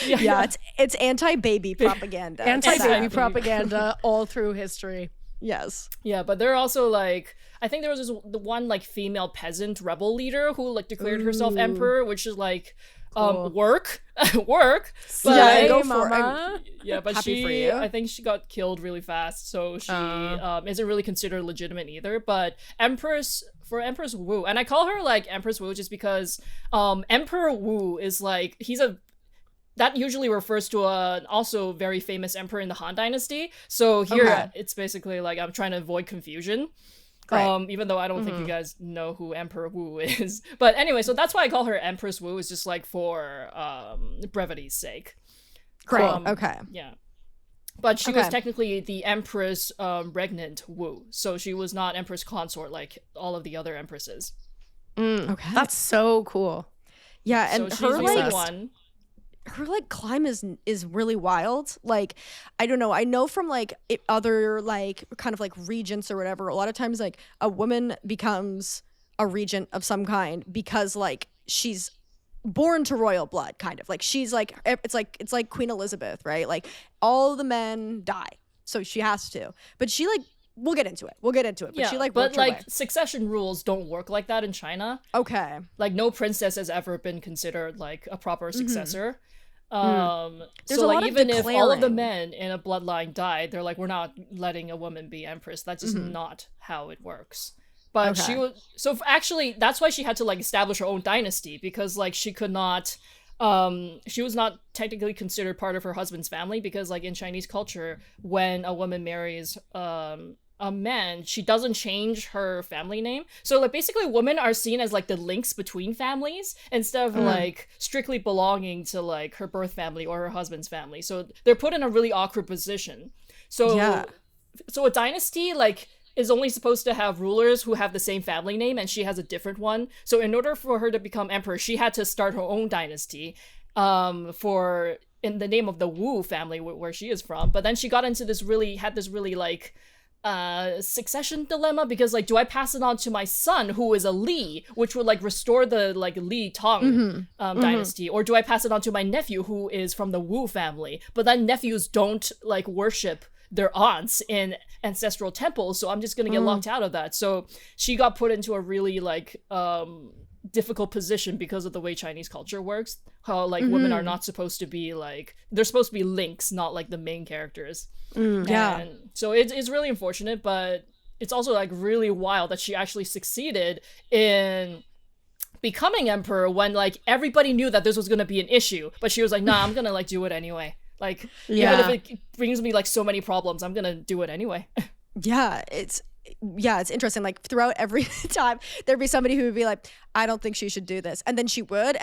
Yeah, it's anti-baby propaganda. Anti-baby propaganda all through history. Yes. Yeah, but there are also like I think there was the one like female peasant rebel leader who like declared herself emperor, which is like work. But, yeah, go for it. Yeah, but Happy for you. I think she got killed really fast, so she isn't really considered legitimate either. But Empress Wu, and I call her like Empress Wu just because Emperor Wu is like that usually refers to an also very famous emperor in the Han Dynasty. So here it's basically like I'm trying to avoid confusion. Right. Even though I don't think you guys know who Emperor Wu is. But anyway, so that's why I call her Empress Wu, is just like for brevity's sake. Great. Okay. Yeah. But she was technically the Empress Regnant Wu. So she was not Empress Consort like all of the other empresses. Okay. That's so cool. Yeah, and so her like one. Her like climb is really wild. Like I don't know. I know from like other like kind of like regents or whatever. A lot of times like a woman becomes a regent of some kind because like she's born to royal blood, kind of like she's like it's like Queen Elizabeth, right? Like all the men die, so she has to. But she like we'll get into it. But yeah, she like but like way. succession rules don't work like that in China. Okay. Like no princess has ever been considered like a proper successor. There's so a like lot of even if all of the declaring. men in a bloodline died, they're like, we're not letting a woman be empress. That's just not how it works. But she was actually that's why she had to like establish her own dynasty, because like she could not she was not technically considered part of her husband's family, because like in Chinese culture, when a woman marries a man, she doesn't change her family name. So like basically women are seen as like the links between families instead of like strictly belonging to like her birth family or her husband's family. So they're put in a really awkward position. So so a dynasty like is only supposed to have rulers who have the same family name, and she has a different one. So in order for her to become emperor, she had to start her own dynasty for in the name of the Wu family where she is from. But then she got into this really like succession dilemma, because like, do I pass it on to my son who is a Li, which would like restore the like Li Tong dynasty, or do I pass it on to my nephew who is from the Wu family? But then nephews don't like worship their aunts in ancestral temples, so I'm just gonna get locked out of that. So she got put into a really like difficult position because of the way Chinese culture works, how like women are not supposed to be like, they're supposed to be links, not like the main characters. And so it's really unfortunate, but it's also like really wild that she actually succeeded in becoming emperor when like everybody knew that this was going to be an issue, but she was like, nah, I'm gonna like do it anyway, like even if it brings me like so many problems, I'm gonna do it anyway. Yeah, it's yeah, it's interesting. Like throughout every time, there'd be somebody who would be like, I don't think she should do this. And then she would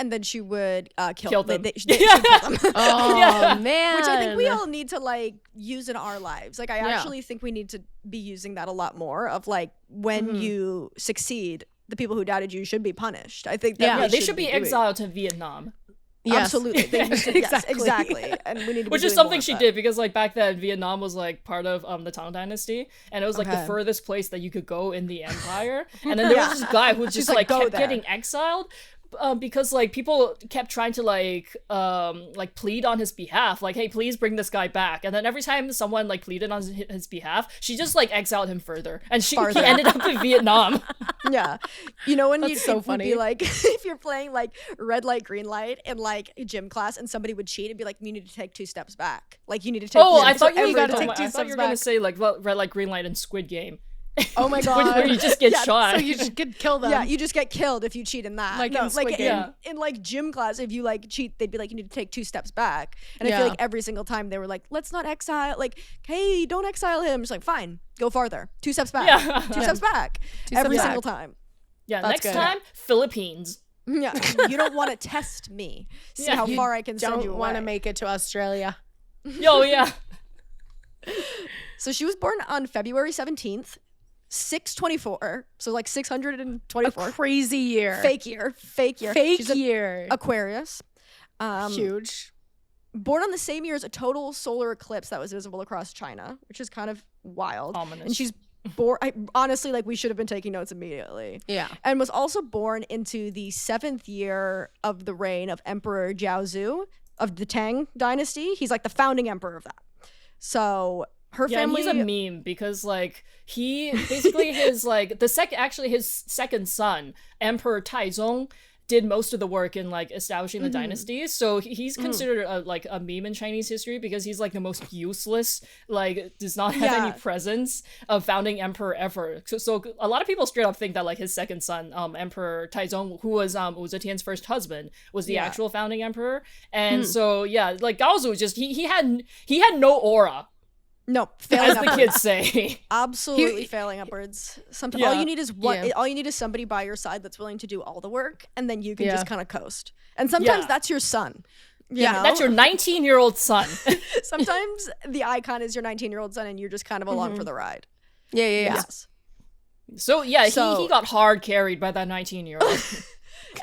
kill them. She'd kill them. Oh, man. Which I think we all need to like use in our lives. Like I actually think we need to be using that a lot more of like when you succeed, the people who doubted you should be punished. I think that they should be exiled to Vietnam. Yes. Absolutely. Yes, exactly. And we need to Which is something she did because like back then Vietnam was like part of the Tang Dynasty, and it was like the furthest place that you could go in the empire. And then there was this guy who just like kept getting exiled. Because like people kept trying to like plead on his behalf, like, hey, please bring this guy back. And then every time someone like pleaded on his behalf, she just like exiled him further, and he ended up in Vietnam. Yeah, you know when That's so funny. Would be like if you're playing like red light, green light in like gym class, and somebody would cheat and be like, you need to take 2 steps back. Like you need to take. I thought you were gonna say like red light, green light in Squid Game. Oh my god! Where you just get shot. So you just kill them. Yeah, you just get killed if you cheat in that. Like no, in Squid Game. In like gym class, if you like cheat, they'd be like, you need to take 2 steps back. And I feel like every single time they were like, let's not exile. Like, hey, don't exile him. It's like, fine, go farther. 2 steps back. Yeah. 2 steps back. Every single time. Yeah. That's next time, Philippines. Yeah, you don't want to test me. See how far I can send you away. Don't want to make it to Australia. Yo, yeah. So she was born on February 17th. 624, so like 624. A crazy year. Fake year. She's year. Aquarius. Huge. Born on the same year as a total solar eclipse that was visible across China, which is kind of wild. Ominous. And she's born. Honestly, like we should have been taking notes immediately. Yeah. And was also born into the 7th year of the reign of Emperor Zhao of the Tang Dynasty. He's like the founding emperor of that. So her family. Yeah, he's a meme because like he basically his like his second son, Emperor Taizong, did most of the work in like establishing the dynasty. So he's considered a meme in Chinese history because he's like the most useless, like does not have any presence of founding emperor ever. So a lot of people straight up think that like his second son, Emperor Taizong, who was Wu Zetian's first husband, was the actual founding emperor. And so like Gaozu just he had no aura. No, failing as the kids say. Absolutely failing upwards. Sometimes all you need is all you need is somebody by your side that's willing to do all the work, and then you can just kind of coast. And sometimes that's your son. You know? That's your 19-year-old son. Sometimes the icon is your 19-year-old son, and you're just kind of along for the ride. Yeah. Yes. So he got hard carried by that 19-year-old.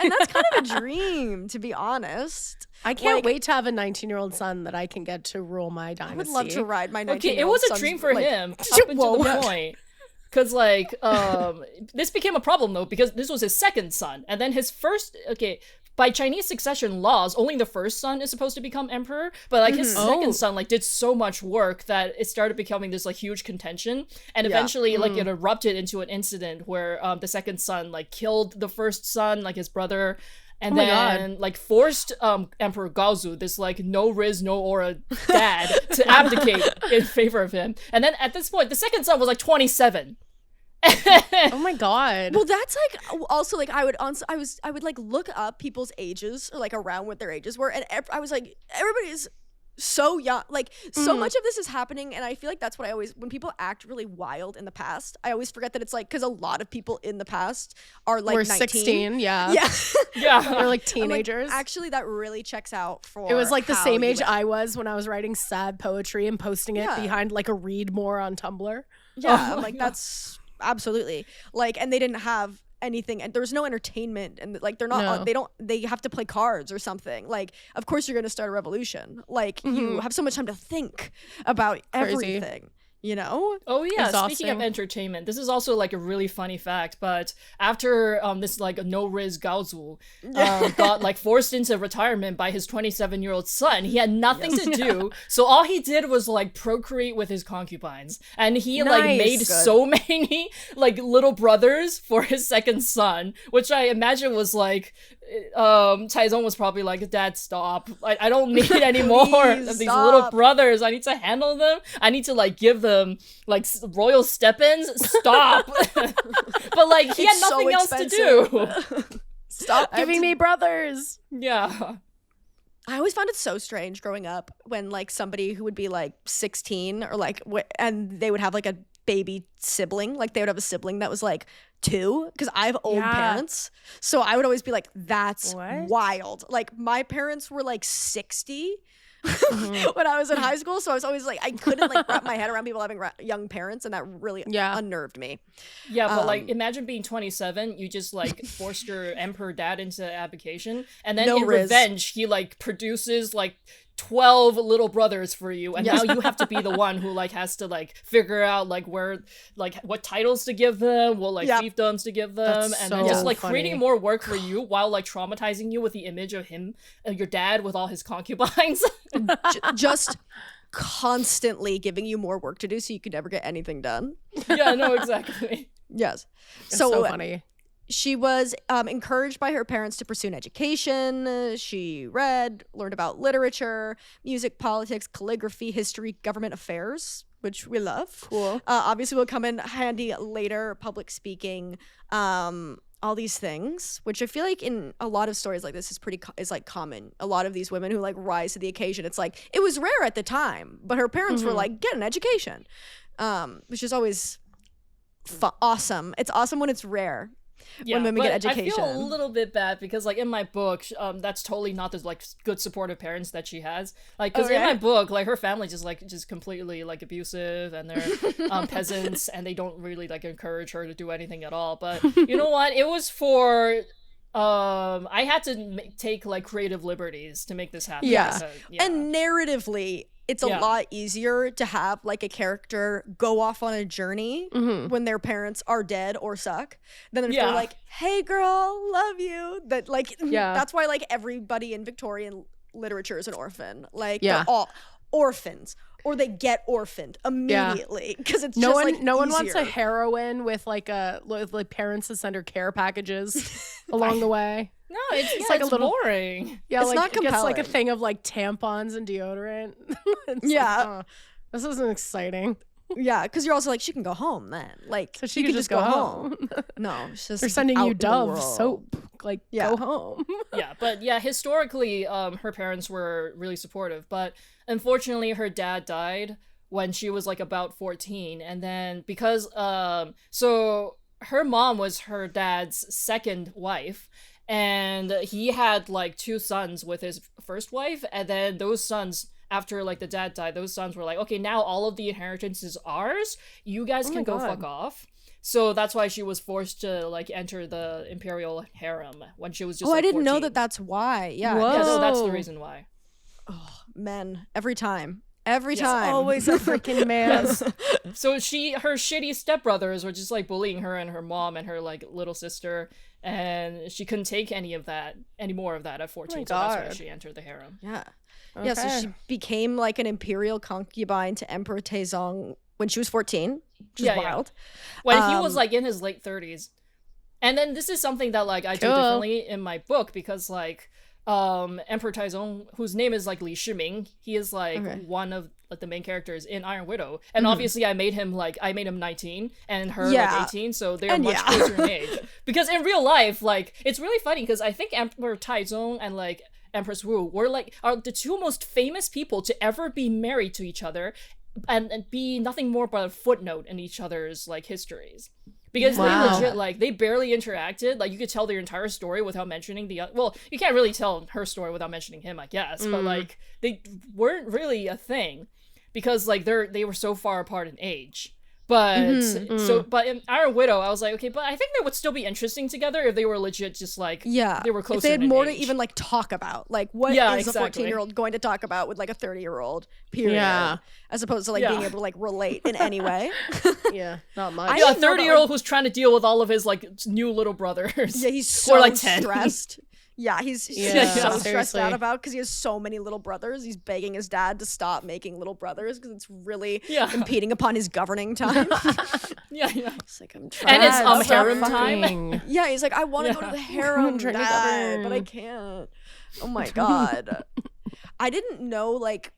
And that's kind of a dream, to be honest. I can't wait to have a 19-year-old son that I can get to rule my dynasty. I would love to ride my 19-year-old Okay, it was a dream for him up until the point. Because, like, this became a problem, though, because this was his second son. And then his first, by Chinese succession laws, only the first son is supposed to become emperor. But, like, his second son, like, did so much work that it started becoming this, like, huge contention. And eventually, like, it erupted into an incident where the second son, like, killed the first son, like, his brother. And then, like, forced Emperor Gaozu, this, like, no riz, no aura dad, to abdicate in favor of him. And then, at this point, the second son was, like, 27. Oh my god. Well, that's like also like I would like look up people's ages or like around what their ages were, and I was like, everybody's so young, like so much of this is happening, and I feel like that's what I always, when people act really wild in the past, I always forget that it's like, because a lot of people in the past are like 19. 16, yeah. They're like teenagers. Like, actually, that really checks out for. It was like the same age I was when I was writing sad poetry and posting it behind like a read more on Tumblr. Yeah, like that's. Absolutely. Like, and they didn't have anything, and there was no entertainment, and like they're not they have to play cards or something. Like, of course you're going to start a revolution. Like, you have so much time to think about everything. You know? Oh yeah, Exhausting. Speaking of entertainment, this is also like a really funny fact, but after this like no-riz Gaozu got like forced into retirement by his 27-year-old son, he had nothing to do, so all he did was like procreate with his concubines, and he like made so many like little brothers for his second son, which I imagine was like Taizong was probably like, Dad, stop. I don't need any more of these little brothers. I need to handle them. I need to like give them like royal step-ins. Stop. But like he had nothing else to do. Stop giving me brothers. Yeah. I always found it so strange growing up when like somebody who would be like 16 or like and they would have like a baby sibling. Like they would have a sibling that was like 2, because I have old Yeah. parents. So I would always be like, that's What? wild. Like my parents were like 60 Mhm. when I was in high school. So I was always like, I couldn't like wrap my head around people having young parents, and that really Yeah. unnerved me. Yeah, but like Um, imagine being 27, you just like forced your emperor dad into abdication, and then No in riz. revenge he like produces like 12 little brothers for you, and Yes. now you have to be the one who like has to like figure out like where like what titles to give them, what like Yep. fiefdoms to give them, That's and then just so like funny. creating more work for you while like traumatizing you with the image of him, your dad with all his concubines. Just constantly giving you more work to do so you could never get anything done. Yeah, no, exactly. Yes. It's So, so funny. she was encouraged by her parents to pursue an education. She read, learned about literature, music, politics, calligraphy, history, government affairs, which we love. Cool. Obviously will come in handy later, public speaking, all these things, which I feel like in a lot of stories like this is like common. A lot of these women who like rise to the occasion, it's like it was rare at the time, but her parents were like, get an education, which is always awesome. It's awesome when it's rare. Yeah, when women but get education. I feel a little bit bad because, like, in my book, that's totally not the like good supportive parents that she has. Like, because in Okay. my book, like, her family just completely like abusive, and they're peasants, and they don't really like encourage her to do anything at all. But you know what? It was for I had to take like creative liberties to make this happen. Yeah. because, yeah. And narratively, it's a Yeah. lot easier to have like a character go off on a journey when their parents are dead or suck than if Yeah. they're like, hey girl, love you. That like Yeah. that's why like everybody in Victorian literature is an orphan. Like Yeah. they're all orphans. Or they get orphaned immediately because it's No just one, like no one wants a easier. heroine with like parents that send her care packages along the way. No, it's like a it's little- boring. Yeah, It's like not it gets like a compelling. thing of like tampons and deodorant. It's like, Yeah. oh, this isn't exciting. Yeah, because you're also like, she can go home then. Like So she you could can just go home. No, it's just They're sending out you in the Dove world. soap. Like, Yeah. go home. Yeah, but yeah, historically, her parents were really supportive, but unfortunately, her dad died when she was like about 14, and then because so her mom was her dad's second wife, and he had like 2 sons with his first wife, and then those sons, after like the dad died, those sons were like, okay, now all of the inheritance is ours, you guys Oh can my go God. fuck off. So that's why she was forced to like enter the imperial harem when she was just Oh, like, I didn't know 14. that that's why. Yeah. Whoa. Yeah, no, that's the Oh. reason why. Men. Every time. Every Yes, time. Always a freaking man. So her shitty stepbrothers were just like bullying her and her mom and her like little sister, and she couldn't take any more of that at 14. So that's why God. she entered the harem. Yeah. Yeah, so Okay. she became like an imperial concubine to Emperor Taizong when she was 14, which is Yeah, yeah. wild. When he was Um, like in his late 30s. And then this is something that like I do Cool. differently in my book because like Emperor Taizong, whose name is like Li Shiming, he is like Okay. one of like the main characters in Iron Widow, and obviously I made him 19 and her Yeah. like 18, so they're And much yeah. closer in age. Because in real life, like it's really funny because I think Emperor Taizong and like Empress Wu were like are the 2 most famous people to ever be married to each other, and be nothing more but a footnote in each other's like histories. Because Wow. they legit, like, they barely interacted. Like, you could tell their entire story without mentioning well, you can't really tell her story without mentioning him, I guess. But, like, they weren't really a thing. Because, like, they were so far apart in age. But, but in Iron Widow, I was like, okay, but I think they would still be interesting together if they were legit just, like, Yeah. they were closer If they had in more to age. even like talk about. Like what Yeah, is exactly. a 14-year-old going to talk about with like a 30-year-old, period. Yeah. As opposed to like Yeah. being able to like relate in any way. Yeah, not much. I Yeah, a didn't know that, 30-year-old who's trying to deal with all of his, like, new little brothers. Yeah, he's Who are, so like, 10. stressed. Yeah, he's Yeah, so stressed seriously. out about because he has so many little brothers. He's begging his dad to stop making little brothers because it's really Yeah. impeding upon his governing time. Yeah, yeah. It's like I'm trying. And it's That's harem fucking- time. Yeah, he's like, I want to go to Yeah. the harem, I'm trying to Dad, but I govern. can't. Oh my god. I didn't know like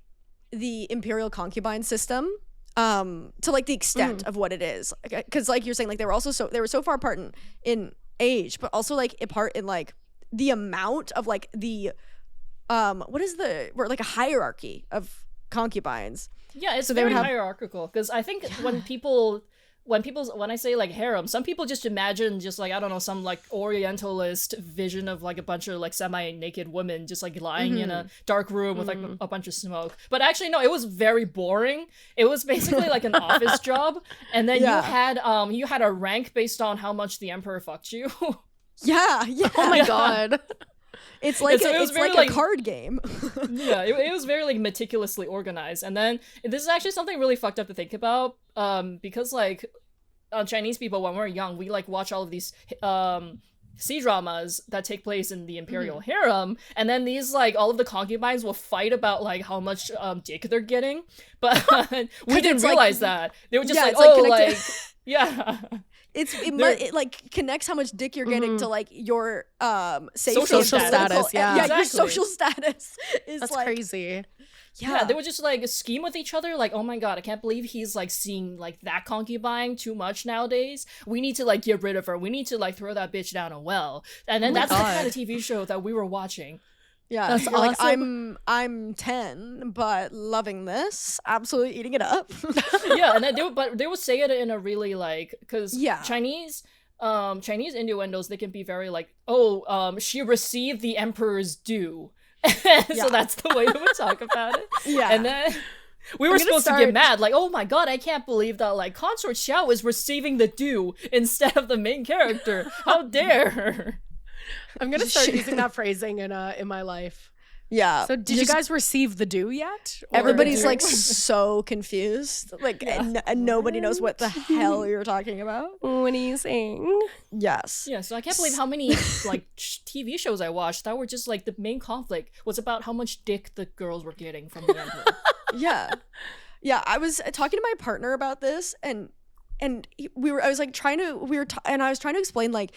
the imperial concubine system to like the extent of what it is, because like you're saying, like they were so far apart in age, but also like apart in like the amount of like the we're like a hierarchy of concubines. Yeah, it's So they would very have- hierarchical because I think when people when I say like harem, some people just imagine just like, I don't know, some like Orientalist vision of like a bunch of like semi-naked women just like lying in a dark room with like a bunch of smoke. But actually, no, it was very boring. It was basically like an office job, and then you had a rank based on how much the emperor fucked you. Yeah. Oh my god. It's like So it's like a card game. Yeah, it was very like meticulously organized. And then this is actually something really fucked up to think about, because like Chinese people, when we're young, we like watch all of these C-dramas that take place in the imperial harem, and then these like all of the concubines will fight about like how much dick they're getting, but we didn't realize that they were just yeah. It like connects how much dick you're getting to like your social status. Yeah, exactly. Your social status is that's like crazy. Yeah, they would just like scheme with each other like, oh my god, I can't believe he's like seeing like that concubine too much nowadays. We need to like get rid of her. We need to like throw that bitch down a well. And then that's the kind of TV show that we were watching. Yeah, that's you're awesome. like, I'm 10, but loving this, absolutely eating it up. Yeah, and then they would say it in a really like, because Chinese innuendos, they can be very like, she received the emperor's due. So that's the way we would talk about it. Yeah, and then we were supposed to get mad, like, oh my god, I can't believe that like Consort Xiao is receiving the due instead of the main character. How dare her? I'm gonna start using that phrasing in my life. Yeah. So did you guys receive the due yet? Everybody's like so confused. Like and nobody knows what the hell you're talking about. What are you saying? Yes. Yeah, so I can't believe how many like TV shows I watched that were just like the main conflict was about how much dick the girls were getting from the emperor. Yeah. Yeah, I was talking to my partner about this and I was trying to explain like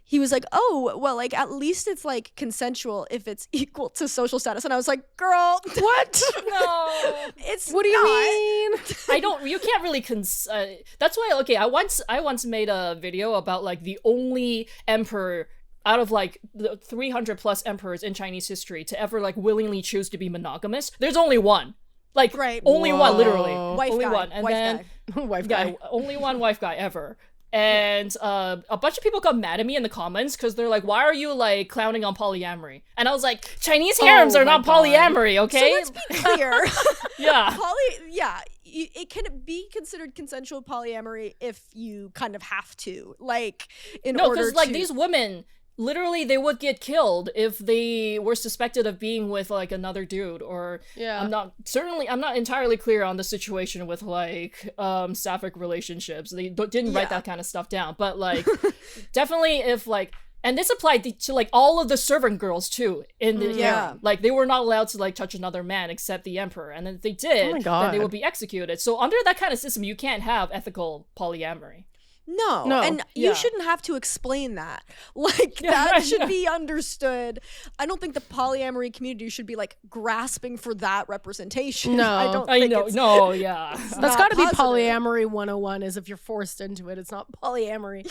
he was like, oh, well, like, at least it's, like, consensual if it's equal to social status. And I was like, girl, what? No. What do you mean? You can't really, that's why, okay, I once made a video about, like, the only emperor out of, like, the 300 plus emperors in Chinese history to ever, like, willingly choose to be monogamous. There's only one. Like, only one, literally. Only one. And then, wife guy. Only one wife guy ever. And a bunch of people got mad at me in the comments because they're like, why are you like clowning on polyamory? And I was like, Chinese harems are not polyamory, okay? So let's be clear. Yeah. It can be considered consensual polyamory if you kind of have to, like, because like these women, literally they would get killed if they were suspected of being with like another dude, or I'm not entirely clear on the situation with like sapphic relationships. They didn't write that kind of stuff down, but like definitely if like, and this applied to like all of the servant girls too in the harem. Like they were not allowed to like touch another man except the emperor, and then if they did, then they would be executed. So under that kind of system, you can't have ethical polyamory. No, and you shouldn't have to explain that. Like, that should be understood. I don't think the polyamory community should be, like, grasping for that representation. No. I don't think That's got to be polyamory 101, is if you're forced into it. It's not polyamory.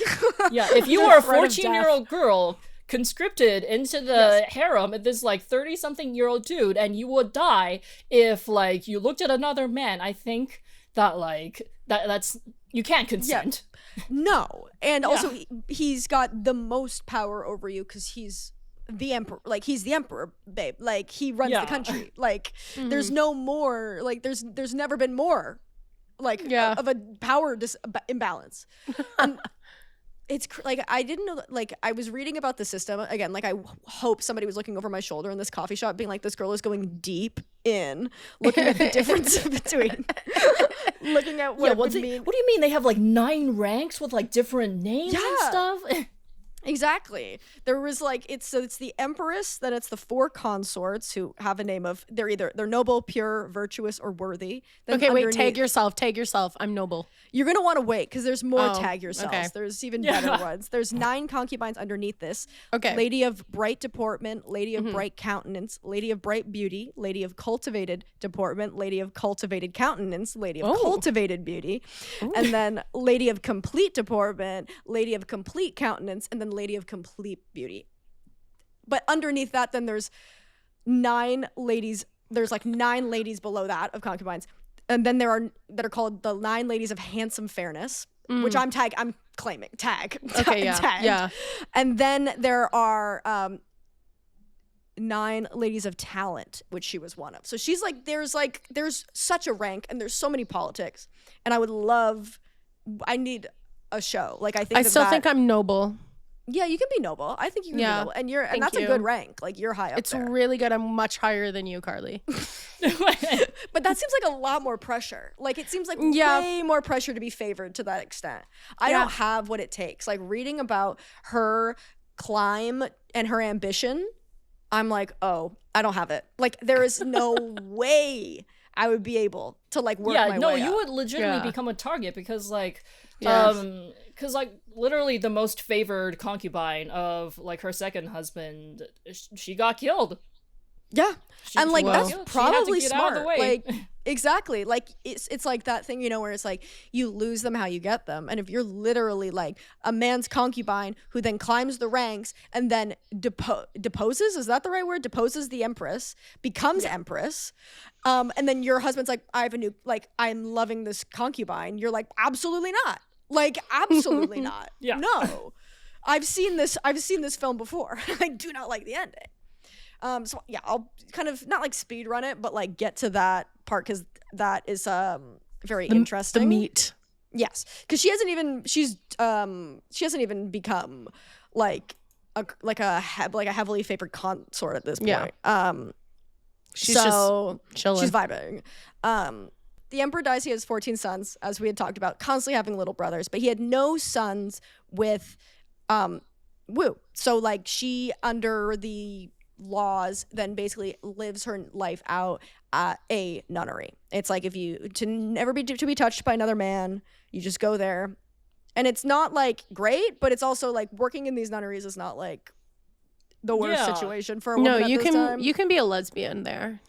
Yeah, if you are a 14-year-old girl conscripted into the harem of this, like, 30-something-year-old dude, and you would die if, like, you looked at another man, I think that, like, that's... You can't consent. Yeah. No. And also, he's got the most power over you because he's the emperor. Like, he's the emperor, babe. Like, he runs the country. Like, there's no more. Like, there's never been more, like, of a power imbalance. And it's like, I didn't know that, like, I was reading about the system again. Like, I hope somebody was looking over my shoulder in this coffee shop being like, this girl is going deep in looking at the difference between looking at what it would mean. What do you mean they have like 9 ranks with like different names and stuff? Exactly. There was like it's the empress, then it's the 4 consorts who have a name of they're noble, pure, virtuous, or worthy. Then okay, wait, tag yourself. I'm noble. You're gonna want to wait because there's more tag yourselves. Okay. There's even better ones. There's 9 concubines underneath this. Okay. Lady of bright deportment, lady of bright countenance, lady of bright beauty, lady of cultivated deportment, lady of cultivated countenance, lady of cultivated beauty, and then lady of complete deportment, lady of complete countenance, and then lady of complete beauty. But underneath that, then there's 9 ladies. There's like 9 ladies below that of concubines. And then there are that are called the 9 ladies of handsome fairness. which I'm claiming tag. Okay, yeah, tagged. yeah. And then there are 9 ladies of talent, which she was one of. So she's like, there's such a rank, and there's so many politics, and I need a show. Like I think I still think I'm noble. Yeah, you can be noble. I think you can be noble, and that's a good rank. Like you're high up It's there. really good. I'm much higher than you, Carly. But that seems like a lot more pressure. Like it seems like way more pressure to be favored to that extent. I don't have what it takes. Like reading about her climb and her ambition, I'm like, oh, I don't have it. Like there is no way I would be able to like work my way you up. would legitimately become a target because like because like literally the most favored concubine of like her second husband, she got killed. Yeah. And like that's killed. probably She had to get out smart. of the way. Like exactly. Like it's like that thing, you know, where it's like you lose them how you get them. And if you're literally like a man's concubine who then climbs the ranks and then deposes, is that the right word? Deposes the empress, becomes empress. And then your husband's like, I have a new, like, I'm loving this concubine. You're like, absolutely not. Like, absolutely not. Yeah. No. I've seen this film before. I do not like the ending. So yeah, I'll kind of not like speed run it, but like get to that part because that is very interesting. The meat. Yes, because she hasn't even become like a heavily favored consort at this point. Yeah. She's so just chilling. she's vibing. The emperor dies. He has 14 sons, as we had talked about, constantly having little brothers, but he had no sons with Wu. So like she, under the laws, then basically lives her life out at a nunnery. It's like if you never be touched by another man, you just go there, and it's not like great, but it's also like working in these nunneries is not like the worst situation for a woman. You can be a lesbian there.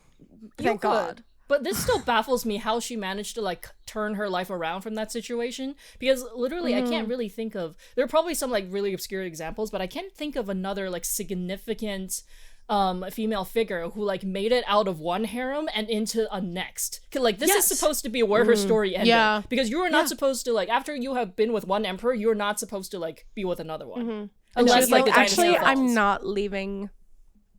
Thank God. But this still baffles me how she managed to like turn her life around from that situation, because literally I can't really think of, there are probably some like really obscure examples, but I can't think of another like significant female figure who like made it out of one harem and into a next. Like this is supposed to be where her story ended, because you are not supposed to, like, after you have been with one emperor, you're not supposed to like be with another one unless like the actually dynasty I'm falls. not leaving.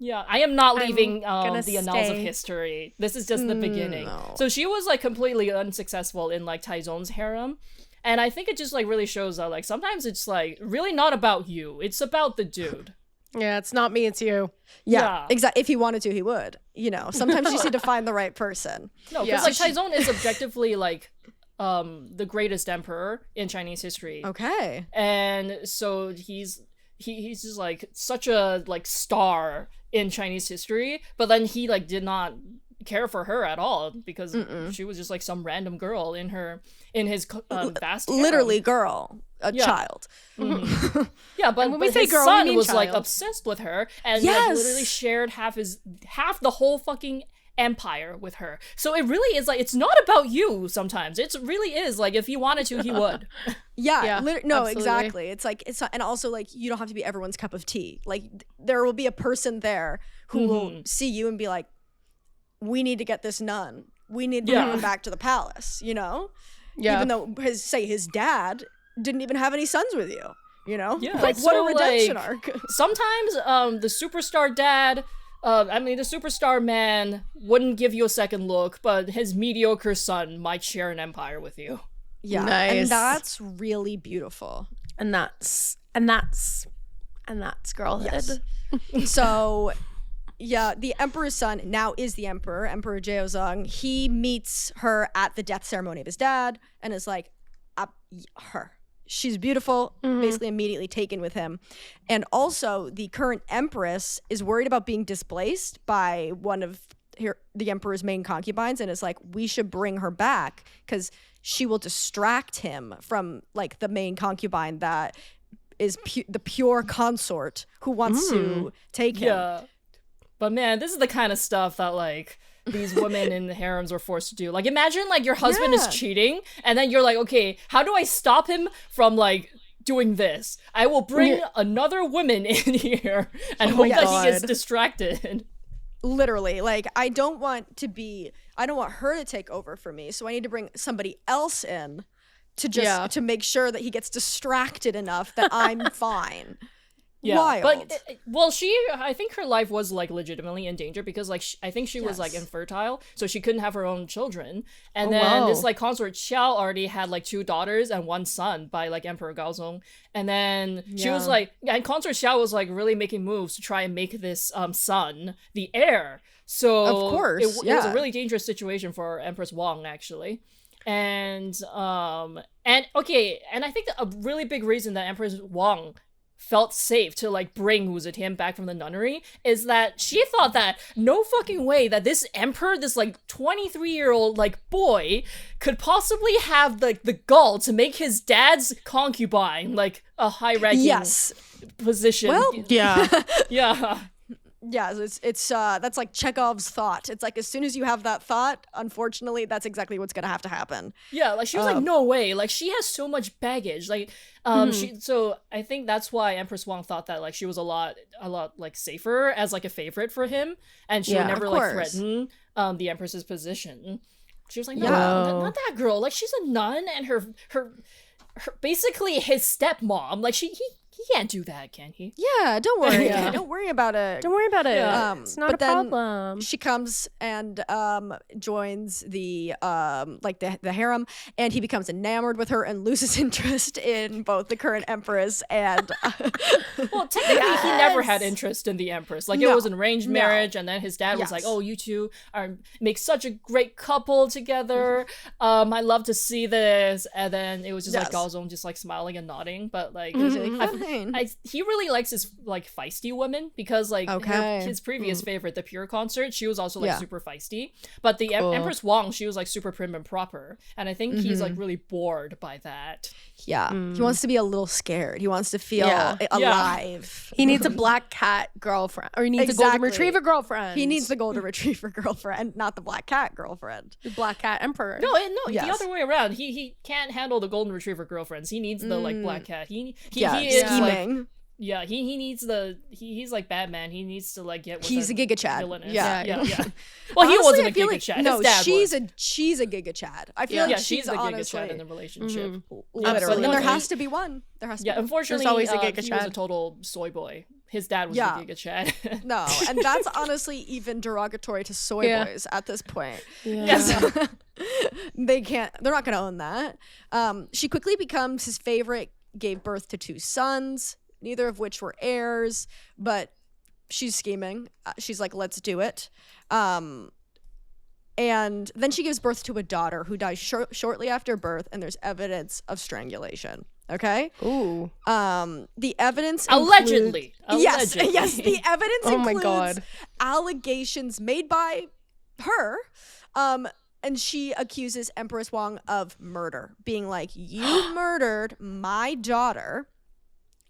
Yeah, I am not leaving gonna the annals of stay. history. This is just the beginning. So she was like completely unsuccessful in like Taizong's harem. And I think it just like really shows that like sometimes it's like really not about you. It's about the dude. Yeah, it's not me, it's you. Yeah. Exactly. If he wanted to, he would. You know, sometimes you just need to find the right person. No, because like Taizong is objectively like the greatest emperor in Chinese history. Okay. And so he's just like such a like star in Chinese history, but then he like did not care for her at all because she was just like some random girl in his vast harem. Literally girl, a child. Yeah, but when we but say his girl, we son mean was like child. obsessed with her and like, literally shared half the whole fucking empire with her. So it really is like, it's not about you sometimes. It really is like, if he wanted to, he would. Yeah, no, absolutely. exactly. It's like, it's not, and also like, you don't have to be everyone's cup of tea. Like there will be a person there who will see you and be like, we need to get this nun. We need to bring him back to the palace, you know? Yeah. Even though his dad didn't even have any sons with you, you know? Yeah. Like what So, a redemption like, arc. Sometimes the superstar dad, the superstar man wouldn't give you a second look, but his mediocre son might share an empire with you. Yeah. Nice. And that's really beautiful. And that's girlhood. Yes. So, yeah, the emperor's son now is the emperor, Emperor Zhao. He meets her at the death ceremony of his dad and is like, her. She's beautiful, basically immediately taken with him. And also, the current empress is worried about being displaced by one of the emperor's main concubines and is like, we should bring her back because she will distract him from like the main concubine that is the pure consort who wants to take him. Yeah. But man, this is the kind of stuff that like these women in the harems were forced to do. Like imagine like your husband is cheating and then you're like, okay, how do I stop him from like doing this? I will bring another woman in here and hope that he gets distracted. Literally, like I don't want her to take over for me, so I need to bring somebody else in to make sure that he gets distracted enough that I'm fine. Yeah, Wild. But I think her life was like legitimately in danger because like I think she was like infertile, so she couldn't have her own children. And then this like consort Xiao already had like 2 daughters and 1 son by like Emperor Gaozong. And then she was like, and consort Xiao was like really making moves to try and make this son the heir. So of course, it was a really dangerous situation for Empress Wang actually. And I think that a really big reason that Empress Wang felt safe to like bring Wu Zetian back from the nunnery is that she thought that no fucking way that this emperor, this like 23-year-old like boy, could possibly have like the gall to make his dad's concubine like a high-ranking position. Well, yeah. Yeah, it's that's like Chekhov's thought. It's like as soon as you have that thought, unfortunately, that's exactly what's gonna have to happen. Yeah, like she was like, no way. Like she has so much baggage. Like so I think that's why Empress Wang thought that like she was a lot like safer as like a favorite for him, and she would never like threaten the Empress's position. She was like, no, not that girl. Like she's a nun, and her basically his stepmom. Like he can't do that, can he? Yeah, don't worry. Don't worry about it. Don't worry about it. Yeah. It's not a problem. She comes and joins the the harem, and he becomes enamored with her and loses interest in both the current empress and. Well, technically, he never had interest in the empress. Like it was an arranged marriage, and then his dad was like, "Oh, you two make such a great couple together. I love to see this." And then it was just like Gaozong just like smiling and nodding, but like. He really likes his like feisty women because like his previous favorite, the Pure Consort, she was also like super feisty. But the Empress Wang, she was like super prim and proper, and I think he's like really bored by that. Yeah, he wants to be a little scared. He wants to feel alive. He needs a black cat girlfriend, or he needs a golden retriever girlfriend. He needs the golden retriever girlfriend, not the black cat girlfriend. The black cat emperor. No, the other way around. He can't handle the golden retriever girlfriends. He needs the like black cat. He is scheming. Like, he needs he's like Batman. He needs to like get. He's a Giga Chad. Yeah. Well, honestly, he wasn't a Giga Chad. No, she's a Giga Chad. I feel like she's a honestly, Giga Chad in the relationship. Literally, and there has to be one. Unfortunately, there's always a Giga Chad. He was a total soy boy. His dad was the Giga Chad. No, and that's honestly even derogatory to soy boys at this point. Yes. They're not gonna own that. She quickly becomes his favorite, gave birth to 2 sons, neither of which were heirs, but she's scheming. She's like, let's do it. And then she gives birth to a daughter who dies shortly after birth, and there's evidence of strangulation. Okay. Ooh. The evidence allegedly. Yes, the evidence includes God. allegations made by her. And she accuses Empress Wang of murder, being like, you murdered my daughter.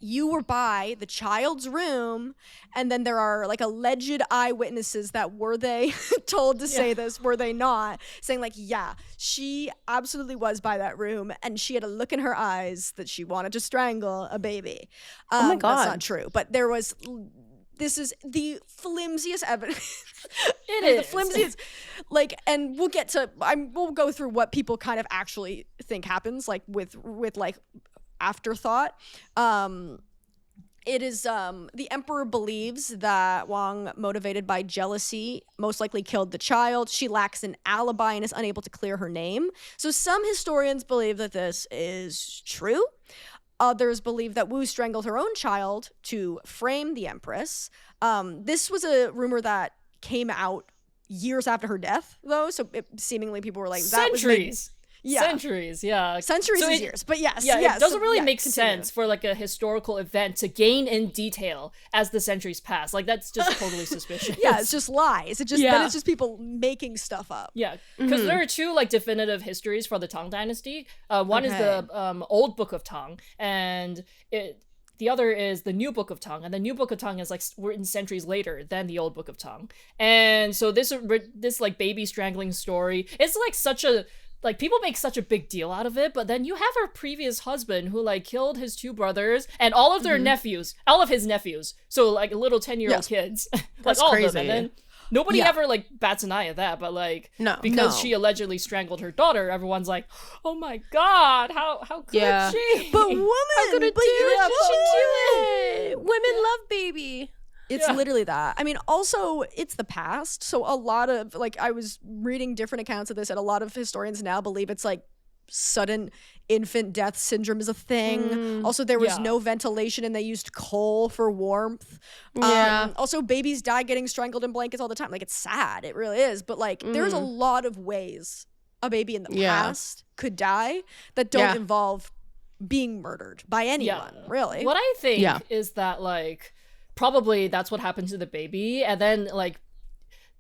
You were by the child's room, and then there are like alleged eyewitnesses that were they told to say this, were they not, saying like, yeah, she absolutely was by that room, and she had a look in her eyes that she wanted to strangle a baby. Oh my God. That's not true, but this is the flimsiest evidence. It is. The flimsiest, like, and we'll go through what people kind of actually think happens, like with like afterthought. It is the emperor believes that Wang, motivated by jealousy, most likely killed the child. She lacks an alibi and is unable to clear her name. So some historians believe that this is true. Others believe that Wu strangled her own child to frame the empress. This was a rumor that came out years after her death, though. So seemingly people were like, centuries. Centuries is years, but yes. It doesn't really make sense for like a historical event to gain in detail as the centuries pass. Like that's just totally suspicious. Yeah, it's just lies. Then it's just people making stuff up. Yeah, because there are 2 like definitive histories for the Tang Dynasty. One is the Old Book of Tang, and the other is the New Book of Tang, and the New Book of Tang is like written centuries later than the Old Book of Tang. And so this like baby strangling story, it's like such a. Like, people make such a big deal out of it, but then you have her previous husband who, like, killed his 2 brothers and all of their nephews, all of his nephews. So, like, little 10-year-old kids. Like, That's all crazy. of them. And then nobody ever like bats an eye at that, but like because she allegedly strangled her daughter, everyone's like, oh my god, how could she? But woman, how could she do it? Women love baby. It's literally that. I mean, also, it's the past. So a lot of, like, I was reading different accounts of this, and a lot of historians now believe it's, like, sudden infant death syndrome is a thing. Also, there was no ventilation, and they used coal for warmth. Also, babies die getting strangled in blankets all the time. Like, it's sad. It really is. But, like, there's a lot of ways a baby in the past could die that don't involve being murdered by anyone, really. What I think is that, like, probably that's what happened to the baby, and then like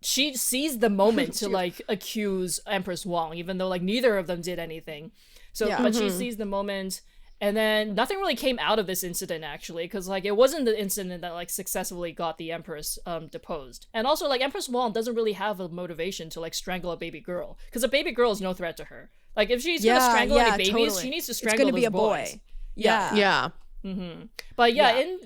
she sees the moment to like accuse Empress Wang, even though like neither of them did anything. So but she sees the moment, and then nothing really came out of this incident actually, because like it wasn't the incident that like successfully got the Empress deposed. And also like Empress Wang doesn't really have a motivation to like strangle a baby girl, because a baby girl is no threat to her. Like if she's gonna strangle any babies, she needs to strangle it's gonna be a boys. Boy. Yeah. But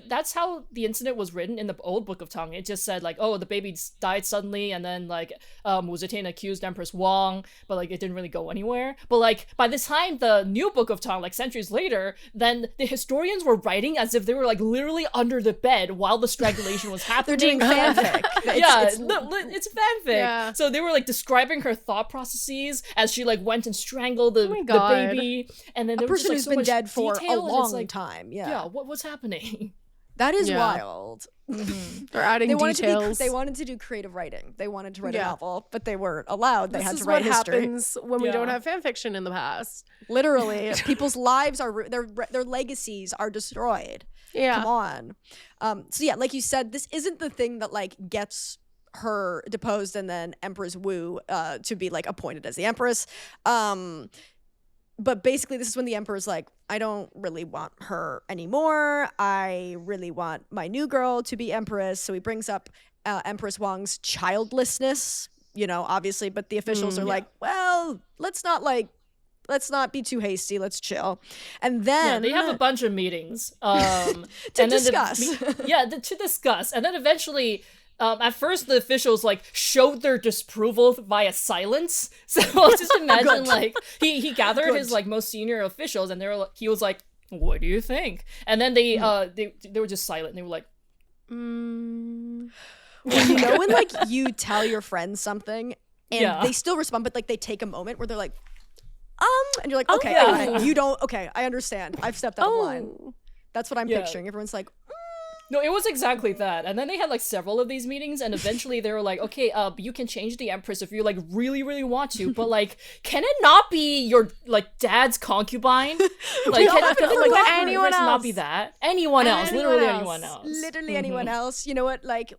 that's how the incident was written in the old Book of Tang. It just said like, oh, the baby died suddenly, and then like Wu Zetian accused Empress Wang, but like it didn't really go anywhere. But like by the time the new Book of Tang, like centuries later, then the historians were writing as if they were like literally under the bed while the strangulation was happening. They're doing fanfic. It's fanfic. Yeah. So they were like describing her thought processes as she like went and strangled the baby, and then a person who's been dead for a long time. Yeah, what's happening? That is wild. They're adding details. They wanted to do creative writing. They wanted to write a novel, but they weren't allowed. They had to This write is what history. happens when we don't have fan fiction in the past. Literally, people's lives are their legacies are destroyed. Yeah, come on. So yeah, like you said, this isn't the thing that like gets her deposed and then Empress Wu to be like appointed as the Empress. But basically, this is when the Emperor's like, I don't really want her anymore. I really want my new girl to be Empress. So he brings up Empress Wang's childlessness, you know, obviously. But the officials are like, well, let's not be too hasty. Let's chill. And then they have a bunch of meetings to discuss. To discuss. And then eventually, at first the officials like showed their disapproval via silence. So just imagine like he gathered his like most senior officials, and he was like, what do you think? And then they were just silent, and they were like, Well, you know when like you tell your friends something and they still respond, but like they take a moment where they're like, and you're like, okay, I got it. You don't, okay, I understand. I've stepped out of line. That's what I'm picturing. Everyone's like, no, it was exactly that. And then they had like several of these meetings, and eventually they were like, okay, you can change the Empress if you like really, really want to, but like, can it not be your like dad's concubine? Like, can anyone else not be that? Anyone else, literally anyone else. Literally anyone else. You know what? Like,